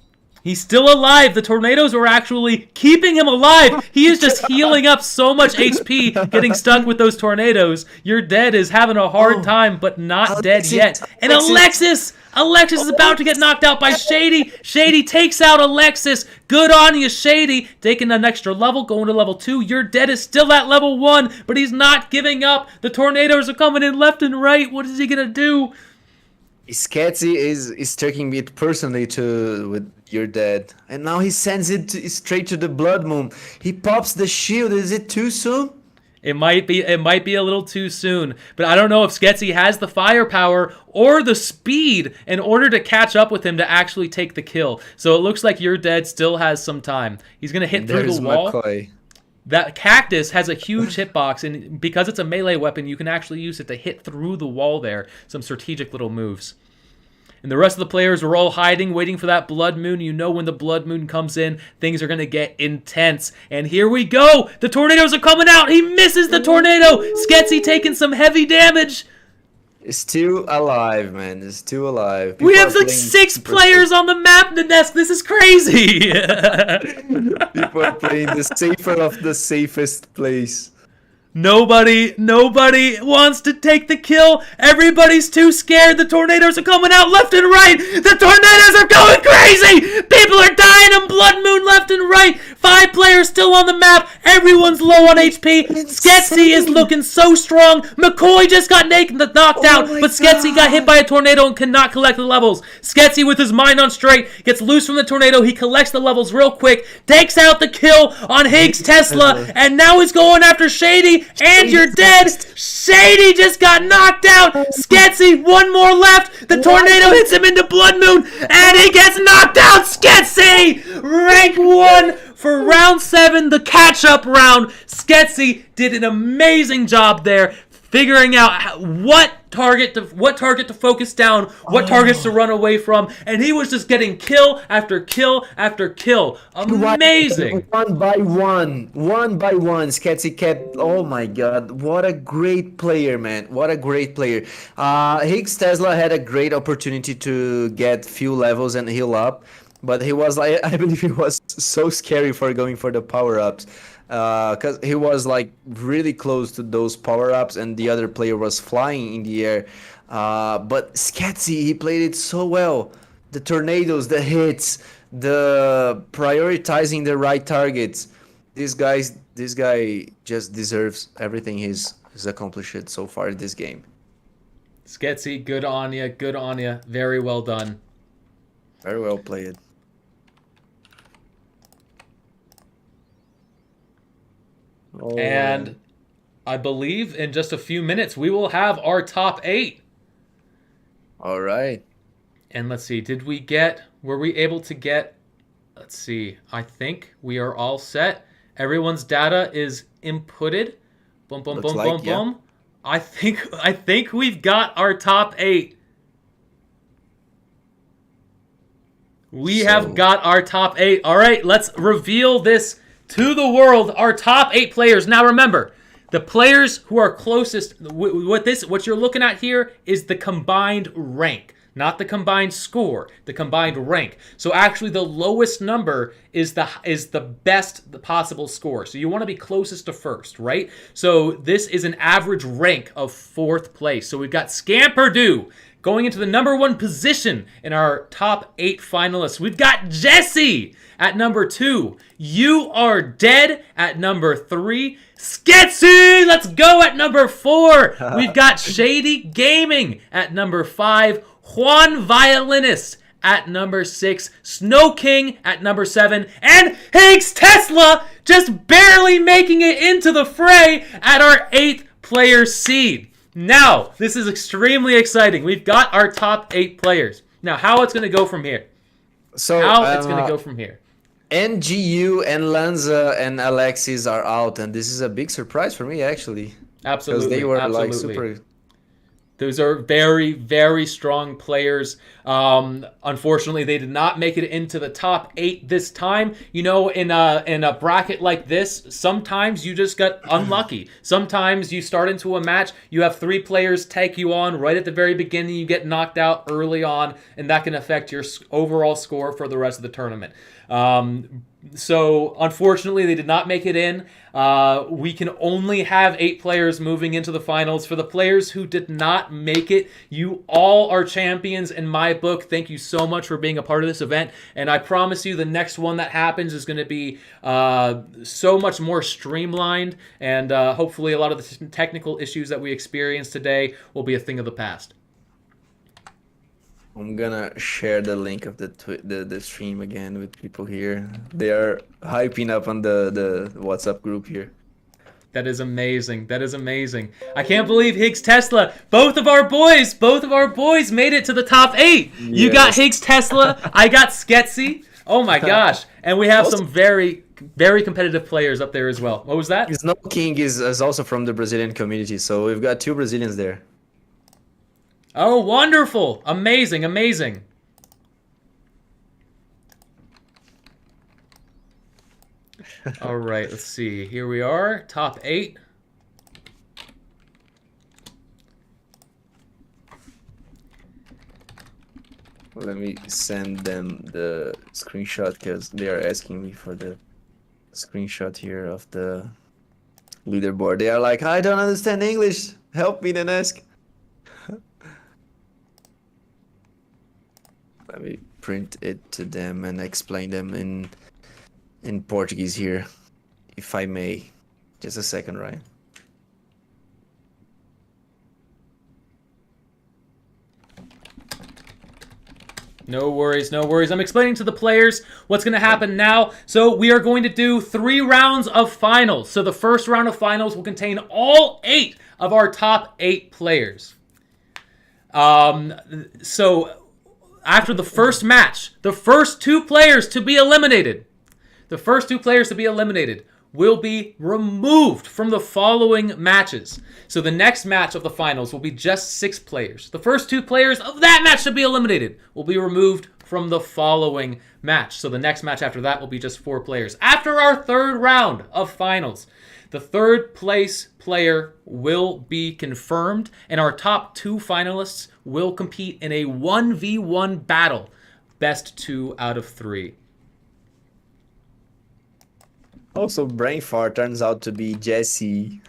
He's still alive. The tornadoes were actually keeping him alive. He is just healing up so much HP, getting stuck with those tornadoes. Your dead is having a hard time, but not dead yet. And Alexis is about to get knocked out by Shady. Shady takes out Alexis. Good on you, Shady. Taking an extra level, going to level 2. Your dead is still at level 1, but he's not giving up. The tornadoes are coming in left and right. What is he going to do? Skatsy is taking it personally with your dead, and now he sends it straight to the blood moon. He pops the shield. Is it too soon? It might be a little too soon, but I don't know if Skatsy has the firepower or the speed in order to catch up with him to actually take the kill. So it looks like your dead still has some time. He's gonna hit through the wall. McCoy. That cactus has a huge hitbox, and because it's a melee weapon, you can actually use it to hit through the wall there. Some strategic little moves. And the rest of the players are all hiding, waiting for that blood moon. You know when the blood moon comes in, things are going to get intense. And here we go! The tornadoes are coming out! He misses the tornado! Skatsy taking some heavy damage! It's still alive, man. It's still alive. We have like 6 players on the map, Ninesk. This is crazy! People are playing the safer of the safest place. Nobody wants to take the kill. Everybody's too scared. The tornadoes are coming out left and right. The tornadoes are going crazy. People are dying on Blood Moon left and right. 5 players still on the map. Everyone's low on HP. Skatsy is looking so strong. McCoy just got knocked out, but Skatsy got hit by a tornado and cannot collect the levels. Skatsy with his mind on straight gets loose from the tornado. He collects the levels real quick, takes out the kill on Higgs Tesla, and now he's going after Shady. And you're dead! Shady just got knocked out! Skatsy, 1 more left! The tornado hits him into Blood Moon, and he gets knocked out! Skatsy! Rank 1 for round 7, the catch-up round. Skatsy did an amazing job there, figuring out what target to focus down, what targets to run away from, and he was just getting kill after kill after kill. Amazing. One by one, Skatsy kept. Oh my God, what a great player, man! What a great player. Higgs Tesla had a great opportunity to get few levels and heal up, but he was, I believe, he was so scary for going for the power ups. because he was like really close to those power-ups and the other player was flying in the air. But Sketsy, he played it so well. The tornadoes, the hits, the prioritizing the right targets. This guy just deserves everything he's accomplished so far in this game. Sketsy, good on ya, good on ya. Very well done. Very well played. And I believe in just a few minutes we will have our top 8. All right. And let's see, were we able to get, let's see, I think we are all set. Everyone's data is inputted. Boom, boom, Looks boom, like, boom, yeah. boom. I think we've got our top 8. We have got our top 8. All right, let's reveal this to the world. Our top 8 players. Now remember, the players who are closest. What you're looking at here is the combined rank, not the combined score. The combined rank. So actually, the lowest number is the best possible score. So you want to be closest to first, right? So this is an average rank of 4th place. So we've got Scamperdue going into the number 1 position in our top 8 finalists. We've got Jesse at number 2. You Are Dead at number 3. Sketsy, let's go at number 4. We've got Shady Gaming at number 5. Juan Violinist at number 6. SnowKing at number 7. And Higgs Tesla just barely making it into the fray at our 8th player seed. Now, this is extremely exciting. We've got our top 8 players. Now, how it's going to go from here? So It's going to go from here? NGU and Lanza and Alexis are out, and this is a big surprise for me actually. Absolutely. Because they were absolutely. like super. Those are very, very strong players. Unfortunately, they did not make it into the top 8 this time. You know, in a bracket like this, sometimes you just got unlucky. Sometimes you start into a match, you have 3 players take you on right at the very beginning, you get knocked out early on, and that can affect your overall score for the rest of the tournament. So, unfortunately, they did not make it in. We can only have 8 players moving into the finals. For the players who did not make it, you all are champions in my book. Thank you so much for being a part of this event. And I promise you the next one that happens is going to be so much more streamlined. And hopefully a lot of the technical issues that we experienced today will be a thing of the past. I'm gonna share the link of the stream again with people here. They are hyping up on the WhatsApp group here. That is amazing. That is amazing. I can't believe Higgs Tesla. Both of our boys made it to the top 8. You got Higgs Tesla. I got Sketsy. Oh my gosh. And we have some very, very competitive players up there as well. What was that? SnowKing is also from the Brazilian community, so we've got 2 Brazilians there. Oh, wonderful. Amazing, amazing. All right, let's see. Here we are, top 8. Let me send them the screenshot because they are asking me for the screenshot here of the leaderboard. They are like, I don't understand English. Help me then ask. Let me print it to them and explain them in Portuguese here, if I may. Just a second, Ryan. No worries, no worries. I'm explaining to the players what's going to happen now. So we are going to do 3 rounds of finals. So the first round of finals will contain all 8 of our top 8 players. So after the first match, the first 2 players to be eliminated, will be removed from the following matches. So the next match of the finals will be just 6 players. The first 2 players of that match to be eliminated will be removed from the following match. So the next match after that will be just 4 players. After our 3rd round of finals, the 3rd place player will be confirmed, and our top 2 finalists will compete in a 1v1 battle. Best 2 out of 3. Also, brain fart turns out to be Jesse.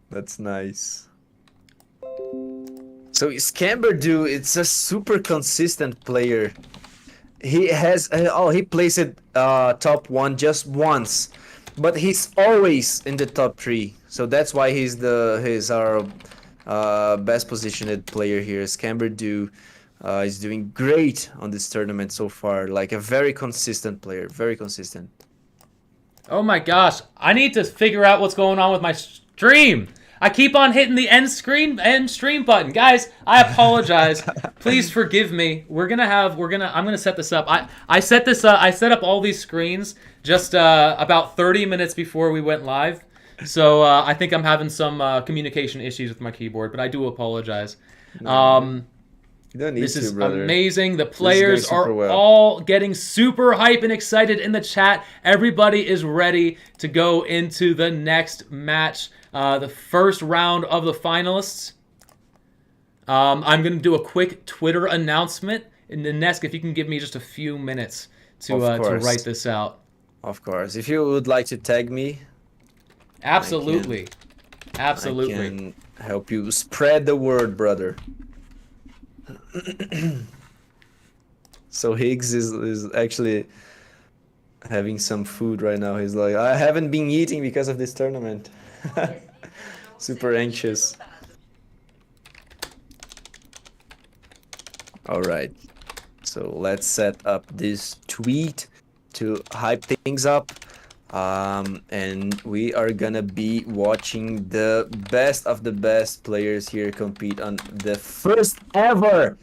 That's nice. So Scamperdue, it's a super consistent player. He has he placed it top one just once, but he's always in the top three. So that's why he's our best positioned player here. Scamperdue is doing great on this tournament so far. Like a very consistent player, very consistent. Oh my gosh, I need to figure out what's going on with my stream. I keep on hitting the end stream button. Guys, I apologize. Please forgive me. I'm gonna set this up. I set up all these screens just about 30 minutes before we went live. So I think I'm having some communication issues with my keyboard, but I do apologize. You don't need This to, is brother. amazing. The players are super well. all getting super hype and excited in the chat. Everybody is ready to go into the next match, the first round of the finalists. I'm going to do a quick Twitter announcement. And then, Nesk, if you can give me just a few minutes to write this out. Of course. If you would like to tag me, Absolutely. Absolutely. I can help you spread the word, brother. So Higgs is actually having some food right now. He's like, I haven't been eating because of this tournament. Super anxious. All right. So let's set up this tweet to hype things up. And we are gonna be watching the best of the best players here compete on the first ever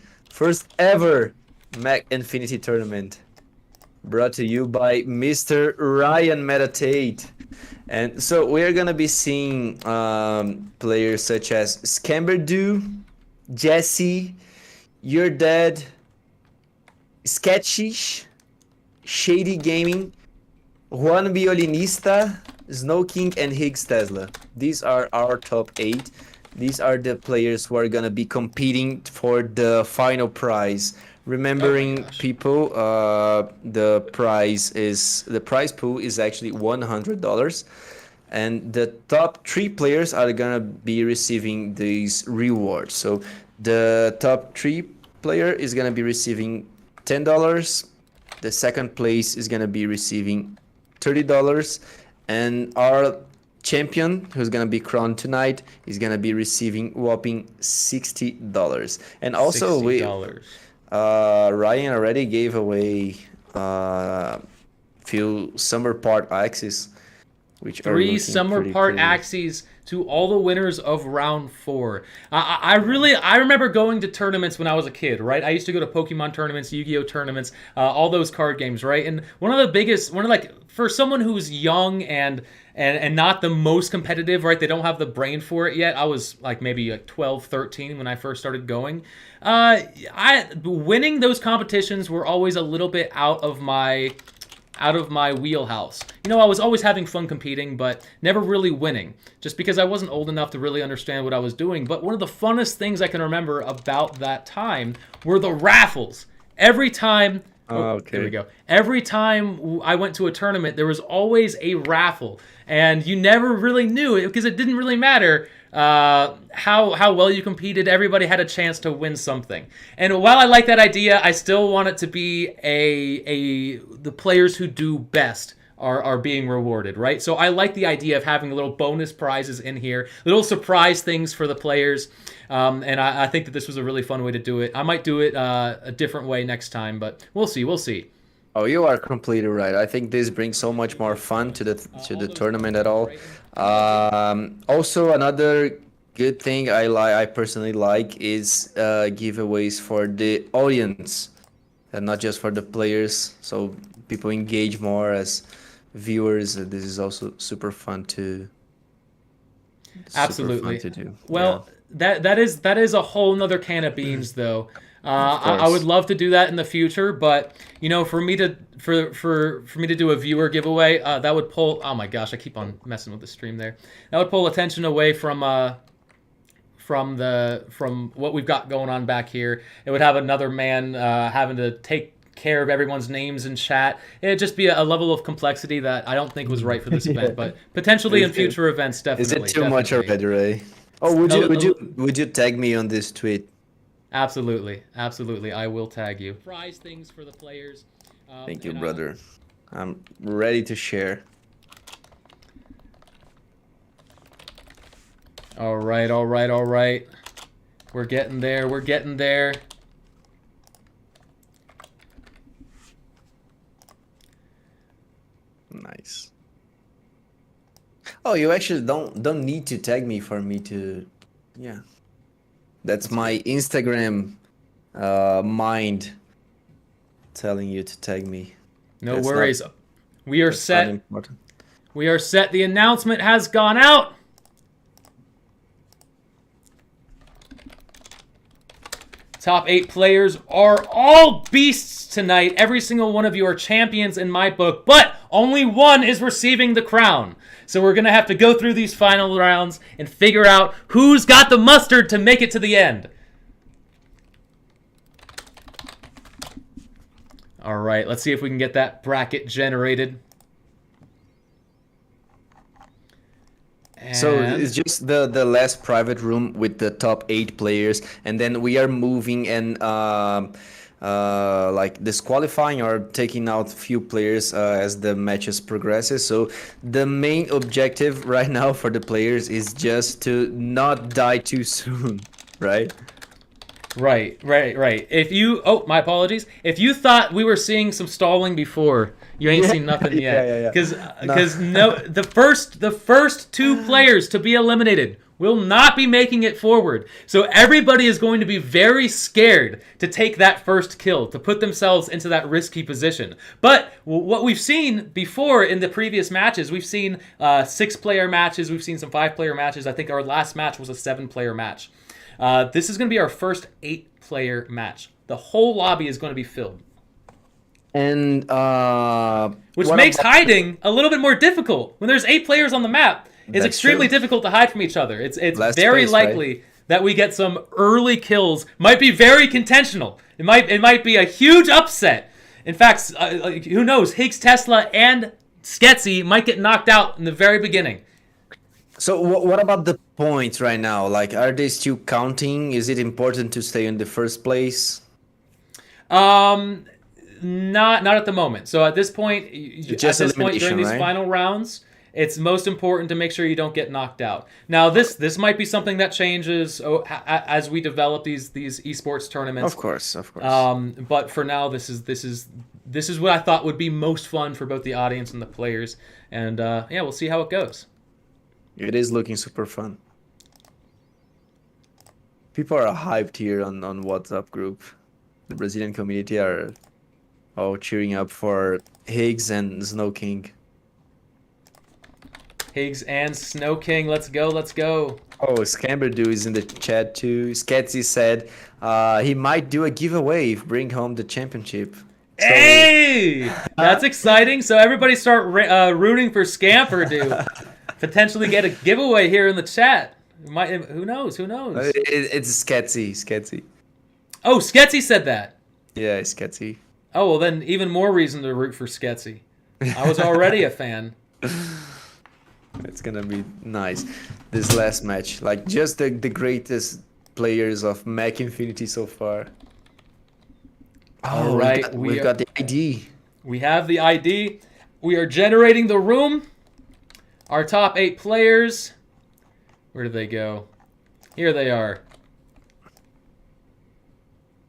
Mech Infinity tournament, brought to you by Mr. Ryan Meditate. And so we're gonna be seeing players such as Scamperdue, Jesse, You're Dead, Sketchy, Shady Gaming, Juan Violinista, SnowKing, and Higgs Tesla. These are our top 8. These are the players who are gonna be competing for the final prize. Remembering, people, the prize pool is actually $100, and the top 3 players are gonna be receiving these rewards. So the top 3 player is gonna be receiving $10. The second place is gonna be receiving $30, and our champion, who's gonna be crowned tonight, is gonna be receiving whopping $60. And also $60. Ryan already gave away few summer part Axies, which 3 summer part Axies to all the winners of round 4. I remember going to tournaments when I was a kid, right? I used to go to Pokemon tournaments, Yu-Gi-Oh tournaments, all those card games, right? And for someone who's young and not the most competitive, right? They don't have the brain for it yet. I was like maybe 12, 13 when I first started going. Winning those competitions were always a little bit out of my wheelhouse. You know, I was always having fun competing, but never really winning, just because I wasn't old enough to really understand what I was doing. But one of the funnest things I can remember about that time were the raffles. Every time... Here we go. Every time I went to a tournament, there was always a raffle, and you never really knew it because it didn't really matter how well you competed. Everybody had a chance to win something. And while I like that idea, I still want it to be the players who do best are being rewarded, right? So I like the idea of having little bonus prizes in here, little surprise things for the players. And I think that this was a really fun way to do it. I might do it a different way next time, but we'll see. Oh, you are completely right. I think this brings so much more fun to the tournament at all. Also, another good thing I personally like is giveaways for the audience, and not just for the players. So people engage more as viewers. This is also super fun to. Absolutely. Super fun to do. Well. Yeah. That is a whole nother can of beans, though. I would love to do that in the future, but you know, for me to do a viewer giveaway, that would pull. Oh my gosh, I keep on messing with the stream there. That would pull attention away from what we've got going on back here. It would have another man having to take care of everyone's names in chat. It'd just be a level of complexity that I don't think was right for this event, but potentially in future events, definitely. Is it too much already, Ray? Oh, would you tag me on this tweet? Absolutely, absolutely. I will tag you. Prize things for the players. Thank you, brother. I'm ready to share. All right, all right, all right. We're getting there. We're getting there. Nice. Oh, you actually don't need to tag me for me to, yeah. That's my Instagram mind telling you to tag me. No That's worries. We are That's set. not important. We are set. The announcement has gone out. Top 8 players are all beasts tonight. Every single one of you are champions in my book, but only one is receiving the crown. So we're going to have to go through these final rounds and figure out who's got the mustard to make it to the end. All right, let's see if we can get that generated. So And it's just the last private room with the top 8 players, and then we are moving and like disqualifying or taking out few players as the matches progresses. So the main objective right now for the players is just to not die too soon, right? Right. If you, oh, my apologies. If you thought we were seeing some stalling before, you ain't seen nothing yet. Yeah. Because no, the first 2 players to be eliminated will not be making it forward. So everybody is going to be very scared to take that first kill, to put themselves into that risky position. But what we've seen before in the previous matches, we've seen 6-player matches, we've seen some 5-player matches. I think our last match was a 7-player match. This is going to be our first 8-player match. The whole lobby is going to be filled. And Which makes hiding a little bit more difficult. When there's 8 players on the map, it's That's extremely true. difficult to hide from each other. It's Less very space, right? likely that we get some early kills. Might be very contentional. It might be a huge upset. In fact, who knows? Higgs Tesla and Sketsy might get knocked out in the very beginning. So what about the points right now? Like, are they still counting? Is it important to stay in the first place? Not at the moment. So at this point, Just during these elimination, right? final rounds, it's most important to make sure you don't get knocked out. Now, this might be something that changes as we develop these esports tournaments. Of course. But for now, this is what I thought would be most fun for both the audience and the players. And yeah, we'll see how it goes. It is looking super fun. People are hyped here on WhatsApp group. The Brazilian community are all cheering up for Higgs and SnowKing. Higgs and SnowKing, let's go, let's go. Oh, Scamperdue is in the chat too. Sketsy said he might do a giveaway if bring home the championship. So, Hey! That's exciting. So everybody start rooting for Scamperdue. Potentially get a giveaway here in the chat. Who knows? it's Sketsy. Oh, Sketsy said that. Yeah, it's Sketsy. Oh, well then even more reason to root for Sketsy. I was already a fan. It's gonna be nice. This last match, like just the greatest players of Mech Infinity so far. All right, we got the ID. We have the ID. We are generating the room. Our top 8 players. Where did they go? Here they are.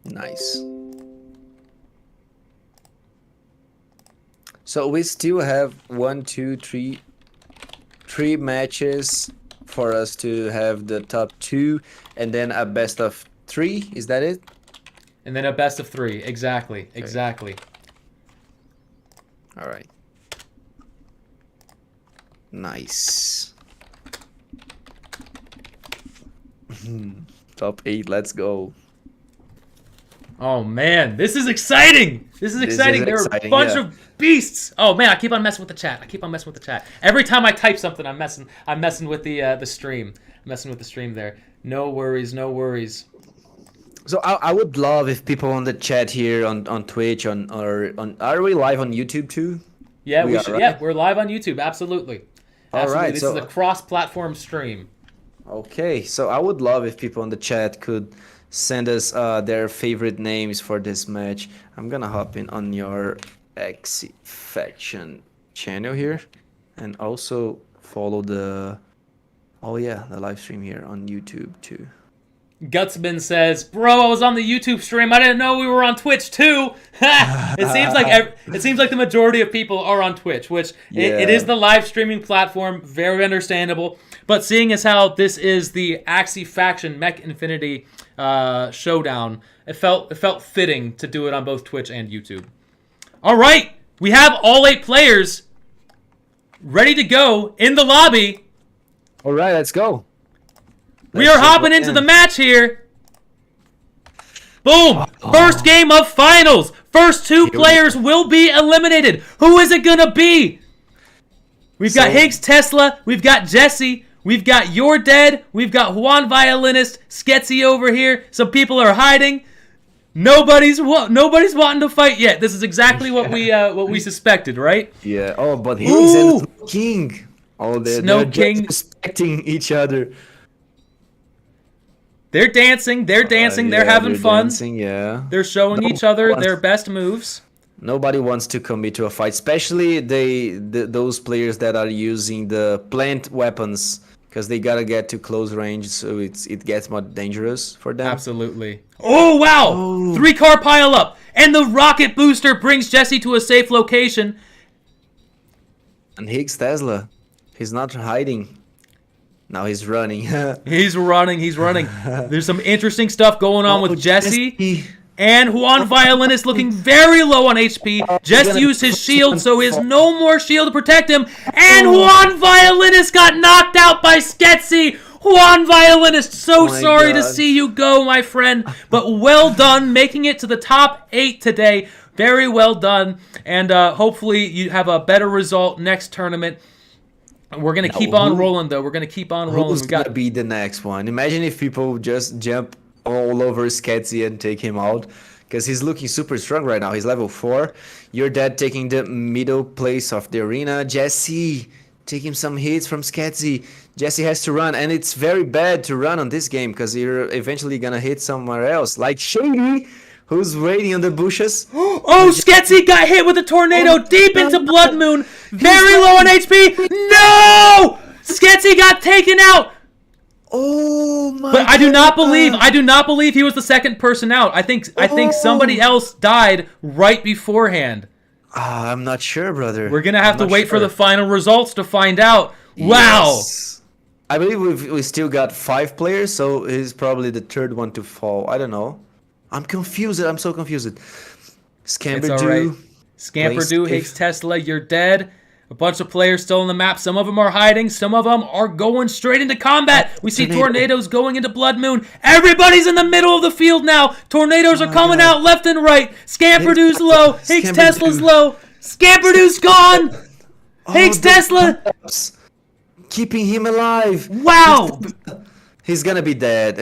Nice. So we still have 3 matches for us to have the top 2, and then a best of 3. Is that it? And then a best of 3. Exactly. All right. Nice. Top 8. Let's go. Oh man, this is exciting! This is exciting. There are a bunch of beasts. Oh man, I keep on messing with the chat. Every time I type something, I'm messing with the stream. I'm messing with the stream there. No worries. So I would love if people on the chat here on Twitch on are we live on YouTube too? Yeah, We we are, should. right? Yeah, we're live on YouTube. Absolutely. All Absolutely. right, This so- is a cross-platform stream. Okay, so I would love if people on the chat could send us their favorite names for this match. I'm gonna hop in on your Axie faction channel here, and also follow the the live stream here on YouTube too. Gutsman says, "Bro, I was on the YouTube stream. I didn't know we were on Twitch too." It seems like the majority of people are on Twitch, which it Yeah. is the live streaming platform. Very understandable. But seeing as how this is the Axie faction Mech Infinity showdown, it felt fitting to do it on both Twitch and YouTube. All right, we have all 8 players ready to go in the lobby. All right, let's go. We Let's are see hopping what into the ends. match here. Boom! First game of finals. First 2 players will be eliminated. Who is it gonna be? We've got So- Higgs Tesla. We've got Jesse. We've got You're Dead. We've got Juan Violinist. Sketsy over here. Some people are hiding. Nobody's wanting to fight yet. This is exactly what we suspected, right? Yeah. Oh, but Higgs Ooh. and SnowKing. Oh, they're SnowKing. just respecting each other. They're dancing. They're dancing. They're Yeah, having fun. Dancing, yeah. They're showing No each other one- their best moves. Nobody wants to commit to a fight, especially those players that are using the plant weapons, because they gotta get to close range, so it gets more dangerous for them. Absolutely. Oh, wow! 3-car pile up. And the rocket booster brings Jesse to a safe location. And Higgs Tesla, he's not hiding. Now he's running. He's running. He's running. There's some interesting stuff going on with Jesse. And Juan Violinist looking very low on HP. Just used his shield, so he has no more shield to protect him. And Juan Violinist got knocked out by Sketsy. Juan Violinist, so my sorry to God. see you go, my friend. But well done, making it to the top 8 today. Very well done. And hopefully you have a better result next tournament. We're going to keep on rolling, though. We're going to keep on rolling. Who's We gonna got be the next one? Imagine if people just jump all over Sketsy and take him out, because he's looking super strong right now. He's level 4. You're dead, taking the middle place of the arena. Jesse taking some hits from Sketsy. Jesse has to run, and it's very bad to run on this game because you're eventually gonna hit somewhere else, like Shady, who's waiting on the bushes. Oh, Sketsy got hit with a tornado deep into Blood Moon. Very low on HP. No! Sketsy got taken out. Oh my! But I do not believe he was the second person out. I think somebody else died right beforehand. I'm not sure, brother. We're going to have I'm to not wait for sure. the final results to find out. Wow. Yes. I believe we still got 5 players, so he's probably the third one to fall. I don't know. I'm confused. I'm so confused. It's Scamperdue. all right. Scamperdue, Place- Higgs Tesla, you're dead. A bunch of players still on the map. Some of them are hiding. Some of them are going straight into combat. We see Tornado. tornadoes going into Blood Moon. Everybody's in the middle of the field now. Tornadoes are coming out left and right. Scamperdue's low. Higgs Scamperdue. Tesla's low. Scamperdue's gone. Higgs the Tesla. traps, keeping him alive. Wow. He's gonna be dead.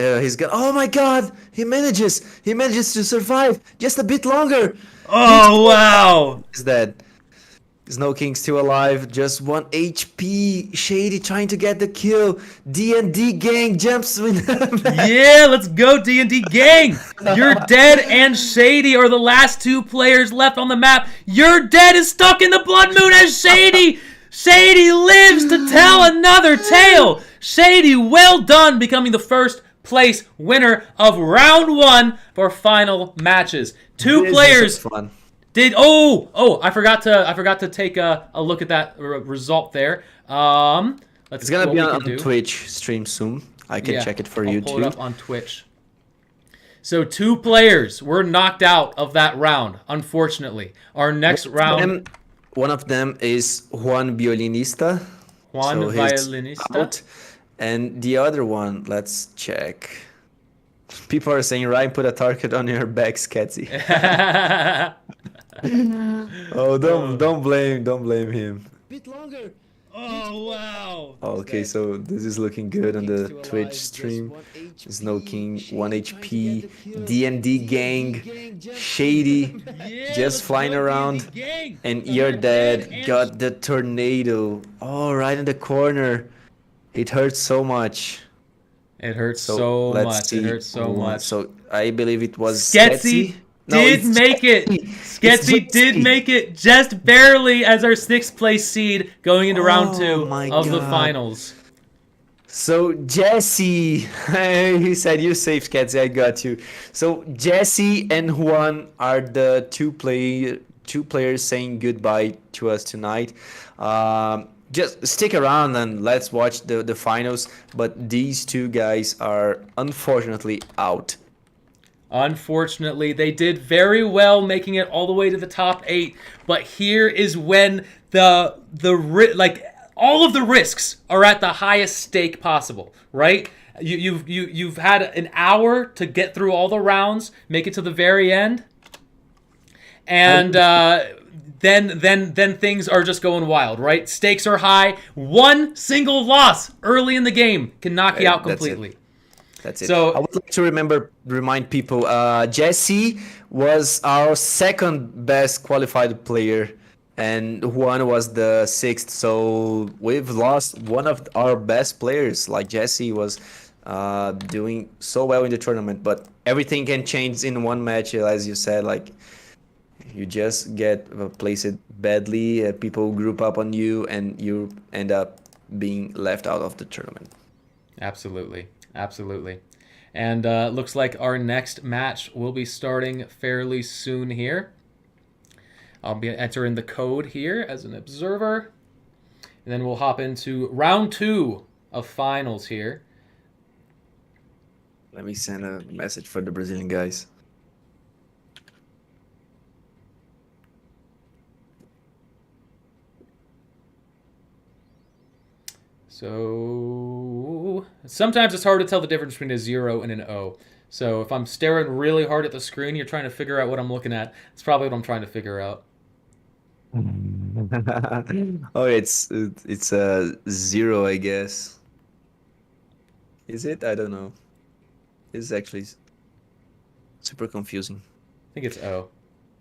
Oh my God! He manages to survive just a bit longer. Oh, wow. He's dead. SnowKing still alive, just 1 HP. Shady trying to get the kill. D&D gang jumps with Yeah, let's go, D&D gang. You're Dead and Shady are the last 2 players left on the map. You're Dead is stuck in the Blood Moon as Shady. Shady lives to tell another tale. Shady, well done, becoming the first place winner of round 1 for final matches. 2 players Fun. did. I forgot to take a look at that result there. Let's It's see gonna what be we on can do. Twitch stream soon. I can check it for I'll you pull too. it up on Twitch. So 2 players were knocked out of that round, unfortunately. Our next round, One of them is Juan Violinista. Juan he's Violinista. out. And the other one, let's check. People are saying, Ryan, put a target on your back, Sketsy. Oh, don't blame him. Bit longer. Oh, wow. Okay, so this is looking good on the Twitch stream. SnowKing, 1 HP, D&D gang, Shady, just flying around. And You're Dead got the tornado. Oh, right in the corner. It hurts so much. It hurts So so let's much. see. It hurts so much. So I believe it was Sketsy did it's make it. It's Sketsy did Jesse. make it just barely as our 6th place seed going into round 2 my of the God. finals. So Jesse, he said you saved Sketsy, I got you. So Jesse and Juan are the two players saying goodbye to us tonight. Just stick around and let's watch the finals. But these two guys are unfortunately out. Unfortunately, they did very well making it all the way to the top 8, but here is when all of the risks are at the highest stake possible, right? You've had an hour to get through all the rounds, make it to the very end, and then things are just going wild, right? Stakes are high. One single loss early in the game can knock you out completely. That's it. So- I would like to remind people, Jesse was our second best qualified player, and Juan was the 6th. So we've lost one of our best players. Like Jesse was doing so well in the tournament, but everything can change in one match, as you said. Like you just get placed badly, people group up on you, and you end up being left out of the tournament. Absolutely. Absolutely. And looks like our next match will be starting fairly soon here. I'll be entering the code here as an observer. And then we'll hop into round 2 of finals here. Let me send a message for the Brazilian guys. So sometimes it's hard to tell the difference between a 0 and an O. So if I'm staring really hard at the screen, you're trying to figure out what I'm looking at. It's probably what I'm trying to figure out. Oh, it's a 0, I guess. Is it? I don't know. It's actually super confusing. I think it's O.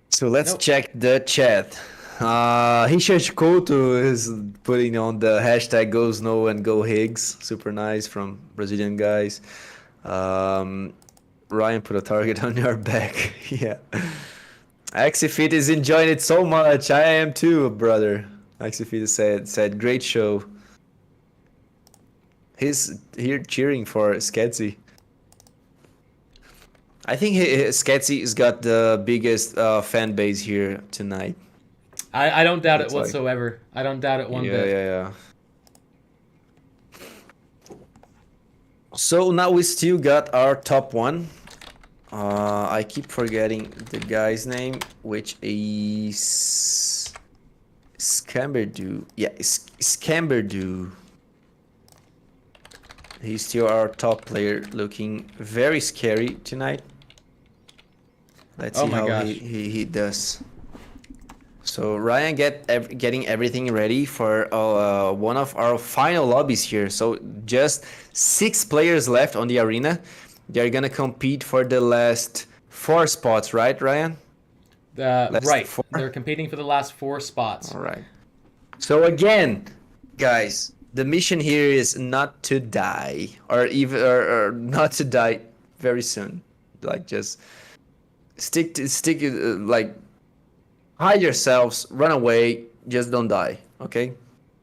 So let's Nope. check the chat. Richard Couto is putting on the hashtag Go Snow and Go Higgs. Super nice from Brazilian guys. Ryan put a target on your back. Yeah. Axie Fit is enjoying it so much. I am too, brother. Axie Fit said great show. He's here cheering for Sketsy. I think Sketsy has got the biggest fan base here tonight. I don't doubt it It's like- whatsoever. I don't doubt it one Yeah, bit. yeah, yeah. So now we still got our top 1. I keep forgetting the guy's name, which is Scamperdue. Yeah, Scamperdue. He's still our top player, looking very scary tonight. Let's Oh see my how gosh. he does. So Ryan getting everything ready for one of our final lobbies here. So just 6 players left on the arena. They're gonna compete for the last 4 spots, right, Ryan? Right. 4? They're competing for the last 4 spots. All right. So again, guys, the mission here is not to die, or not to die very soon. Like just stick like hide yourselves, run away, just don't die. Okay,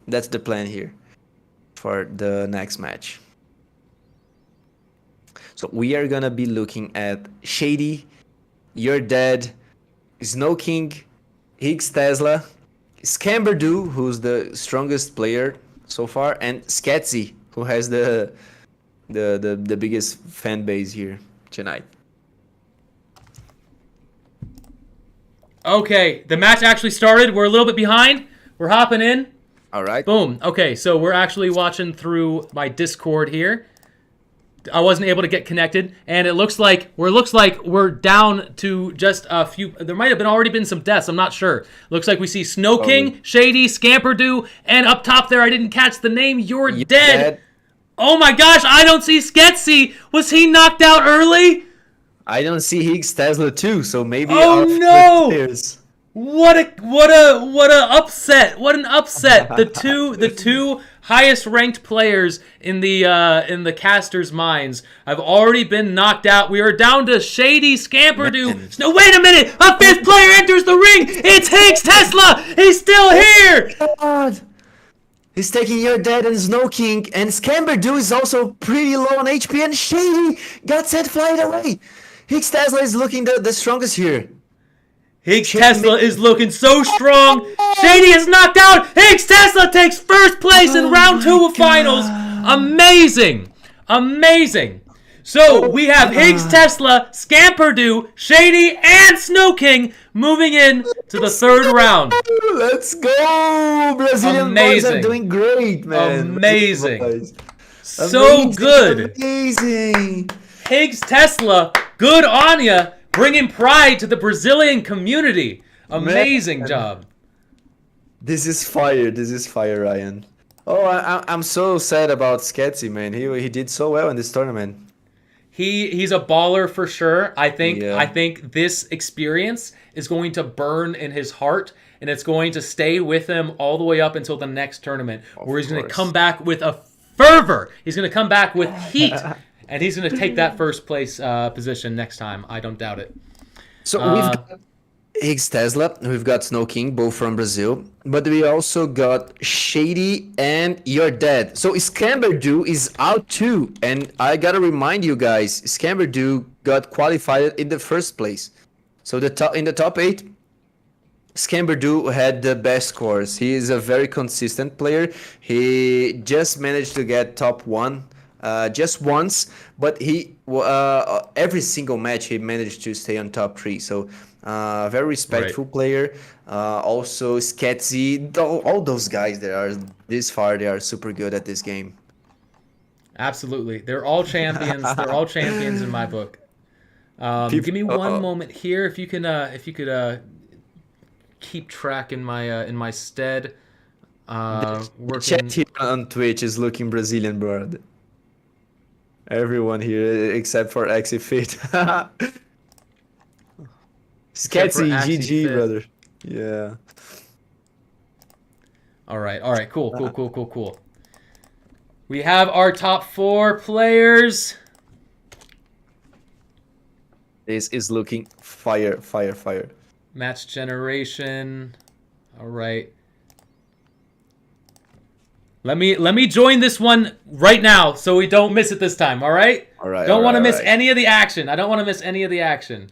that's the plan here for the next match. So we are gonna be looking at Shady, You're Dead, SnowKing, Higgs Tesla, Scamperdue, who's the strongest player so far, and Sketsy, who has the biggest fan base here tonight. Okay, the match actually started. We're a little bit behind. We're hopping in. All right. Boom. Okay, so we're actually watching through my Discord here. I wasn't able to get connected, and it looks like we're down to just a few. There might have already been some deaths. I'm not sure. Looks like we see SnowKing, Shady, Scamperdue, and up top there, I didn't catch the name. You're dead. Oh my gosh, I don't see Sketsy. Was he knocked out early? I don't see Higgs Tesla too, so maybe. Oh no! What a upset! What an upset! The two highest ranked players in the casters' minds have already been knocked out. We are down to Shady, Scamperdue. No, wait a minute! A fifth player enters the ring. It's Higgs Tesla. He's still here. God. He's taking your dead and SnowKing, and Scamperdue is also pretty low on HP, and Shady got sent flying away. Higgs Tesla is looking the strongest here. Higgs Tesla is looking so strong. Shady is knocked out. Higgs Tesla takes first place in round 2 of finals. Amazing. Amazing. So we have Higgs Tesla, Scamperdue, Shady, and SnowKing moving in to the third round. Let's go! Brazilian boys are doing great, man. Amazing. So good. Amazing. Higgs Tesla, good on ya. Bringing pride to the Brazilian community. Amazing job. This is fire. This is fire, Ryan. Oh, I'm so sad about Sketsy, man. He did so well in this tournament. He's a baller for sure. I think this experience is going to burn in his heart, and it's going to stay with him all the way up until the next tournament, where he's going to come back with a fervor. He's going to come back with heat. And he's going to take that first place position next time. I don't doubt it. So we've got Higgs Tesla, we've got SnowKing, both from Brazil, but we also got Shady and You're Dead. So Scamperdue is out too, and I gotta remind you guys, Scamperdue got qualified in the first place. So in the top 8, Scamperdue had the best scores. He is a very consistent player. He just managed to get top 1. Just once, but he every single match he managed to stay on top 3. So very respectful player. Also Sketsy, all those guys that are this far, they are super good at this game. Absolutely, they're all champions. They're all champions in my book. Give me one moment here, if you could keep track in my stead. The chat here on Twitch is looking Brazilian, bro. Everyone here except for Axie Fit. Sketsy, GG, brother. Yeah. All right. Cool. We have our top 4 players. This is looking fire. Match generation. All right. Let me join this one right now so we don't miss it this time, all right? All right. Don't want to miss any of the action. I don't want to miss any of the action.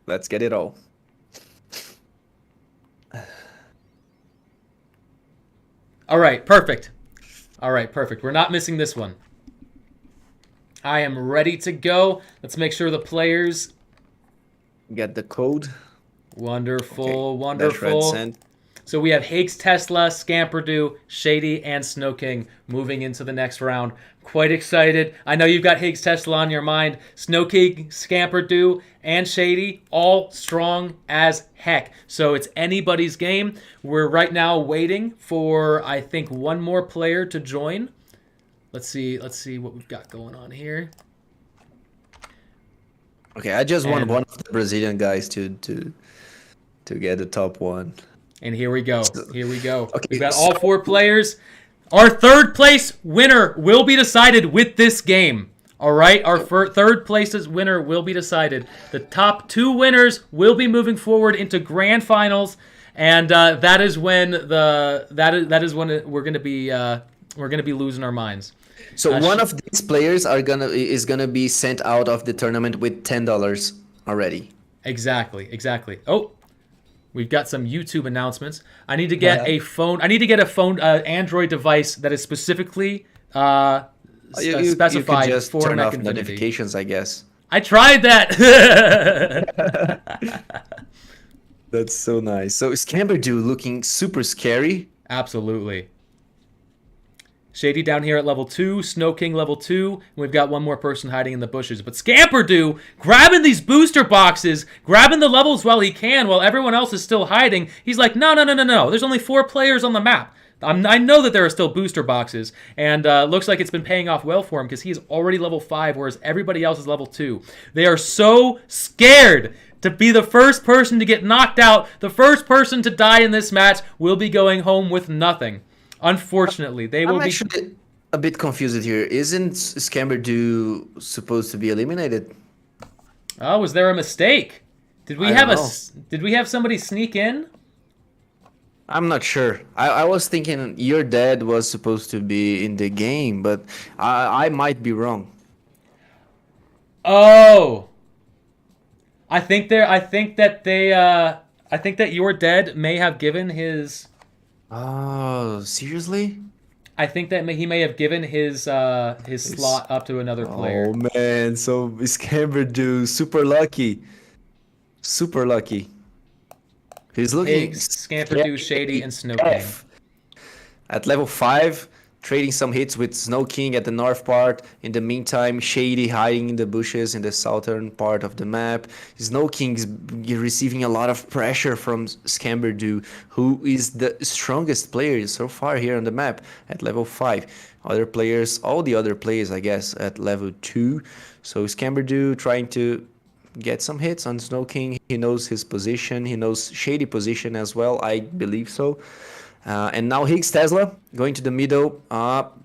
Let's get it all. All right, perfect. We're not missing this one. I am ready to go. Let's make sure the players get the code. Wonderful. That's red sent. So we have Higgs Tesla, Scamperdue, Shady, and SnowKing moving into the next round. Quite excited. I know you've got Higgs Tesla on your mind. SnowKing, Scamperdue, and Shady, all strong as heck. So it's anybody's game. We're right now waiting for, I think, one more player to join. Let's see what we've got going on here. Okay, I just want one of the Brazilian guys to get the top 1. And here we go. Okay, We've got all 4 players. Our third place winner will be decided with this game. All right, our third place's winner will be decided. The top 2 winners will be moving forward into grand finals, and that is when we're gonna be losing our minds. So one of these players is gonna be sent out of the tournament with $10 already. Exactly. Oh. We've got some YouTube announcements. I need to get a phone. I need to get a phone, Android device that is specifically specified you can just for turn Mech off Infinity. notifications, I guess. I tried that. That's so nice. So Scamperdue looking super scary. Absolutely. Shady down here at level 2, SnowKing level 2, and we've got one more person hiding in the bushes. But Scamperdue grabbing these booster boxes, grabbing the levels while he can, while everyone else is still hiding. He's like, no. There's only 4 players on the map. I know that there are still booster boxes, and looks like it's been paying off well for him because he's already level 5, whereas everybody else is level 2. They are so scared to be the first person to get knocked out. The first person to die in this match will be going home with nothing. Unfortunately, they will I'm be... actually a bit confused here. Isn't Scamperdue supposed to be eliminated? Oh, was there a mistake? Did we have somebody sneak in? I'm not sure. I was thinking your dad was supposed to be in the game, but I might be wrong. Oh, I think that your dad may have given his. Oh, seriously? I think that he may have given his slot up to another player. Oh man, so Scamperdue super lucky. Super lucky. He's looking Higgs, Scamperdue, Shady, and SnowKing. At level 5, trading some hits with SnowKing at the north part. In the meantime, Shady hiding in the bushes in the southern part of the map. SnowKing's receiving a lot of pressure from Scamperdue, who is the strongest player so far here on the map at level 5. Other players, all the other players, I guess, at level 2. So Scamperdue trying to get some hits on SnowKing. He knows his position. He knows Shady position as well. I believe so. And now Higgs Tesla going to the middle.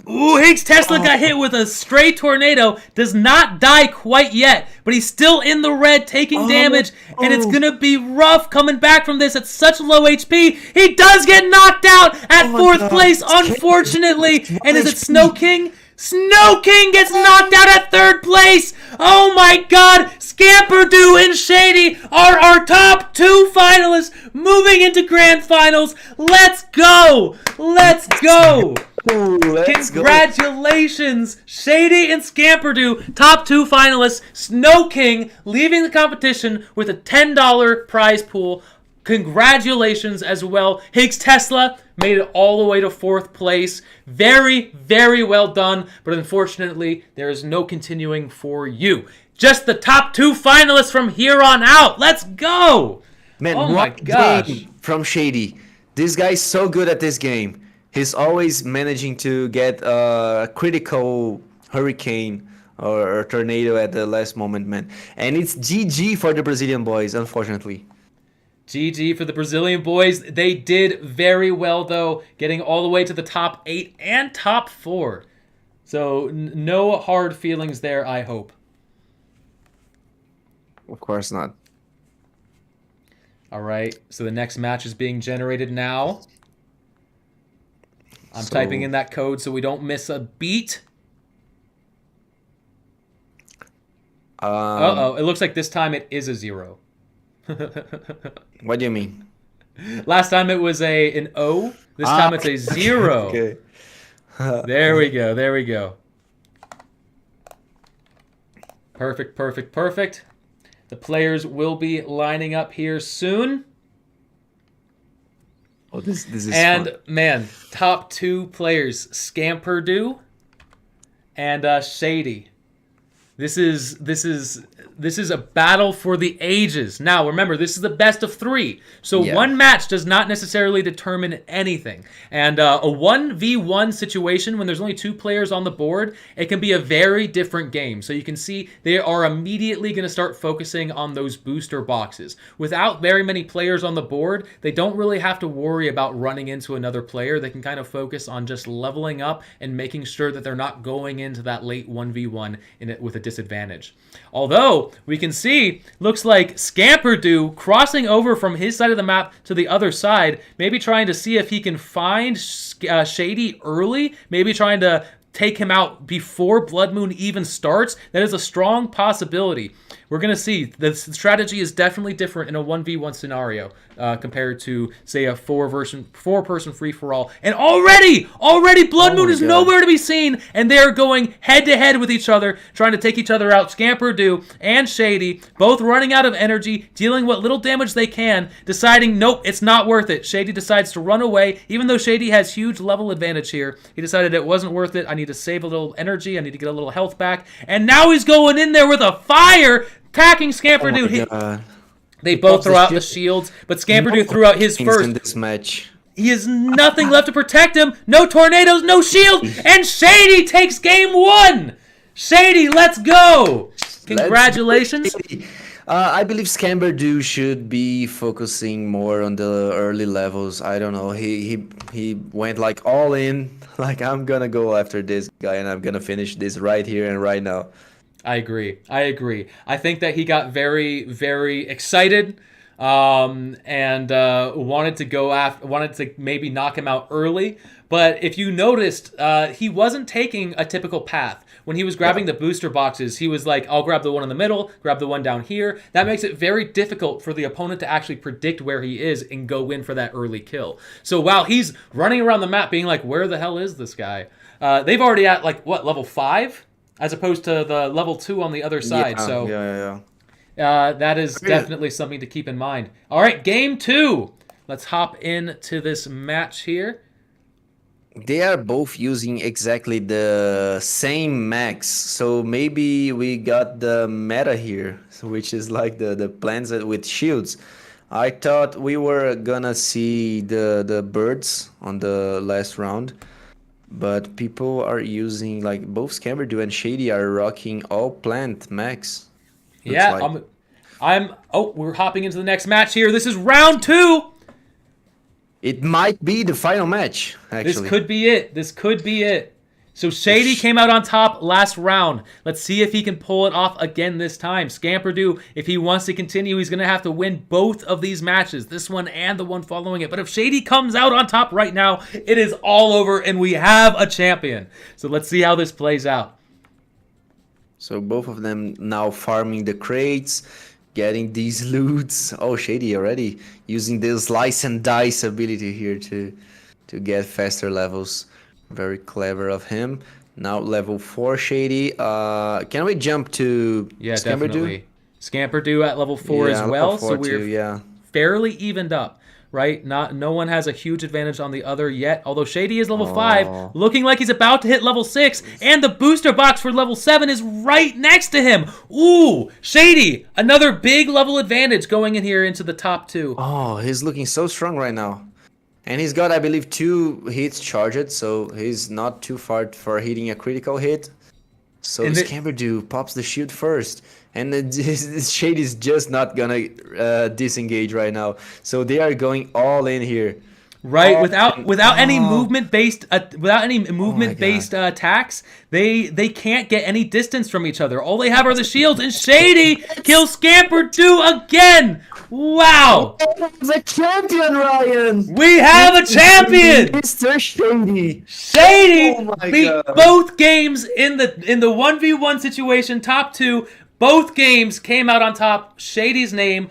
Ooh, Higgs Tesla got hit with a stray tornado. Does not die quite yet, but he's still in the red, taking damage, and it's gonna be rough coming back from this at such low HP. He does get knocked out at 4th place, unfortunately. And is it SnowKing? SnowKing gets knocked out at 3rd place. Oh my god, Scamperdue and Shady are our top 2 finalists moving into grand finals. Let's go. Let's go. Ooh, let's Congratulations, Shady and Scamperdue, top 2 finalists. SnowKing leaving the competition with a $10 prize pool. Congratulations as well. Higgs Tesla made it all the way to 4th place. Very, very well done. But unfortunately, there is no continuing for you. Just the top 2 finalists from here on out. Let's go. Man, oh my gosh. From Shady. This guy's so good at this game. He's always managing to get a critical hurricane or tornado at the last moment, man. And it's GG for the Brazilian boys, unfortunately. GG for the Brazilian boys. They did very well, though, getting all the way to the top 8 and top 4. So no hard feelings there, I hope. Of course not. All right, so the next match is being generated now. I'm typing in that code so we don't miss a beat. Uh-oh, it looks like this time it is a 0. What do you mean? Last time it was an O. This time it's a 0. Okay. There we go. There we go. Perfect, perfect, perfect. The players will be lining up here soon. Oh, this is and fun. Man, top 2 players, Scamperdue and Shady. This is a battle for the ages. Now, remember, this is the best of 3. So one match does not necessarily determine anything. And a 1v1 situation, when there's only 2 players on the board, it can be a very different game. So you can see they are immediately going to start focusing on those booster boxes. Without very many players on the board, they don't really have to worry about running into another player. They can kind of focus on just leveling up and making sure that they're not going into that late 1v1 with a disadvantage. Although, we can see, looks like Scamperdue crossing over from his side of the map to the other side, maybe trying to see if he can find Shady early, maybe trying to take him out before Blood Moon even starts, that is a strong possibility. We're going to see. The strategy is definitely different in a 1v1 scenario compared to, say, a four-person free-for-all. And already Blood Moon is nowhere to be seen, and they're going head-to-head with each other, trying to take each other out. Scamperdue and Shady, both running out of energy, dealing what little damage they can, deciding, nope, it's not worth it. Shady decides to run away, even though Shady has huge level advantage here. He decided it wasn't worth it. I need to save a little energy. I need to get a little health back. And now he's going in there with a fire, attacking Scamperdue. They both throw out the shields, but Scamperdue threw out his first. In this match. He has nothing left to protect him. No tornadoes, no shield, and Shady takes game 1. Shady, let's go! Congratulations. I believe Scamperdue should be focusing more on the early levels. I don't know. He went like all in. Like, I'm gonna go after this guy and I'm gonna finish this right here and right now. I agree. I think that he got very, very excited and wanted to maybe knock him out early. But if you noticed, he wasn't taking a typical path. When he was grabbing the booster boxes, he was like, I'll grab the one in the middle, grab the one down here. That makes it very difficult for the opponent to actually predict where he is and go in for that early kill. So while he's running around the map being like, where the hell is this guy? They've already at like, what, level 5? As opposed to the level 2 on the other side. That is definitely something to keep in mind. All right, game 2. Let's hop into this match here. They are both using exactly the same mechs, so maybe we got the meta here, which is like the plans with shields. I thought we were gonna see the birds on the last round, but people are using, like, both Scamperdue and Shady are rocking all plant mechs. Yeah, like. We're hopping into the next match here. This is round 2. It might be the final match, actually. This could be it. So Shady came out on top last round. Let's see if he can pull it off again this time. Scamperdue, if he wants to continue, he's going to have to win both of these matches, this one and the one following it. But if Shady comes out on top right now, it is all over and we have a champion. So let's see how this plays out. So both of them now farming the crates, getting these loots. Oh, Shady already using the slice and dice ability here to get faster levels. Very clever of him. Now level 4 Shady. Can we jump to Scamperdue? Definitely. Scamperdue at level 4 as well. So we're fairly evened up, right? No one has a huge advantage on the other yet. Although Shady is level 5, looking like he's about to hit level 6, and the booster box for level 7 is right next to him. Ooh, Shady, another big level advantage going in here into the top 2. Oh, he's looking so strong right now. And he's got, I believe, 2 hits charged, so he's not too far for hitting a critical hit. So Scamperdue pops the shield first, and Shady's just not gonna disengage right now. So they are going all in here. Right, without any movement based attacks, they can't get any distance from each other. All they have are the shields, and Shady kills Scamperdue again. Wow! The champion, Ryan. We have a champion, Mr. Shady. Shady beat both games in the 1v1 situation, top 2. Both games came out on top. Shady's name.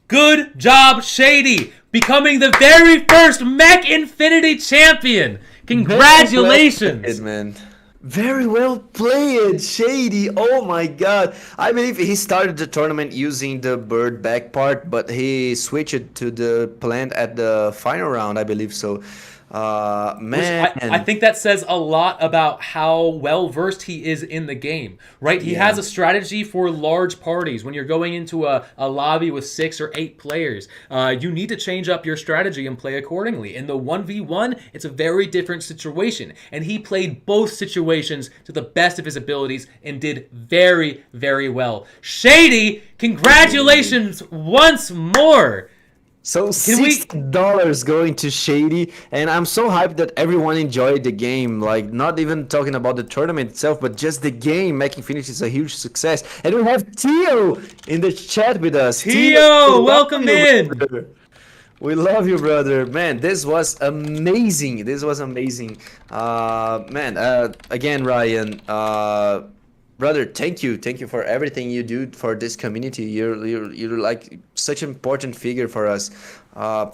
Good job, Shady, becoming the very first Mech Infinity champion. Congratulations, man. Very well played, Shady. Oh my god. I believe he started the tournament using the bird back part, but he switched to the plant at the final round, I believe so. Man. I think that says a lot about how well versed he is in the game, right? He has a strategy for large parties. When you're going into a lobby with 6 or 8 players, you need to change up your strategy and play accordingly. In the 1v1, it's a very different situation, and he played both situations to the best of his abilities and did very, very well. Shady, congratulations once more. So $60 going to Shady, and I'm so hyped that everyone enjoyed the game. Like, not even talking about the tournament itself, but just the game. Mech Infinity is a huge success, and we have Tio in the chat with us. Tio, welcome in. We love you, brother. Man, this was amazing. This was amazing. Man, again, Ryan, brother, thank you. Thank you for everything you do for this community. You're like such an important figure for us,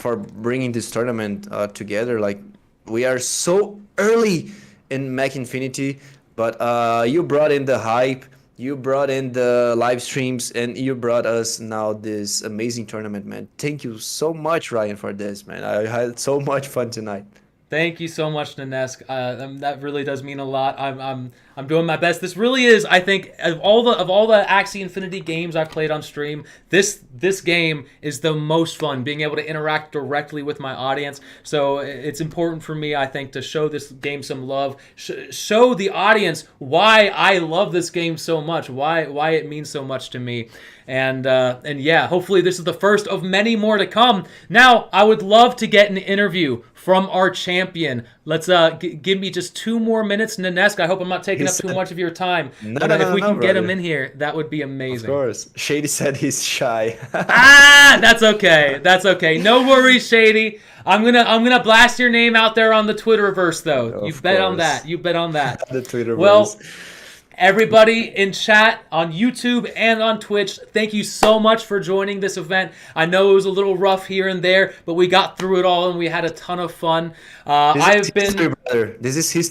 for bringing this tournament together. Like, we are so early in Mech Infinity, but you brought in the hype. You brought in the live streams and you brought us now this amazing tournament, man. Thank you so much, Ryan, for this, man. I had so much fun tonight. Thank you so much, Nanesk. That really does mean a lot. I'm doing my best. This really is, I think, of all the Axie Infinity games I've played on stream, this game is the most fun. Being able to interact directly with my audience, so it's important for me, I think, to show this game some love, show the audience why I love this game so much, why it means so much to me. And yeah, hopefully this is the first of many more to come. Now, I would love to get an interview from our champion. Let's give me just 2 more minutes, Nanesk. I hope I'm not taking up too much of your time. But if we can get him in here, that would be amazing. Of course. Shady said he's shy. That's okay. That's okay. No worries, Shady. I'm gonna blast your name out there on the Twitterverse, though. You bet on that. You bet on that. The Twitterverse. Well, everybody in chat on YouTube and on Twitch, thank you so much for joining this event. I know it was a little rough here and there, but we got through it all and we had a ton of fun. This is history, brother. This is history.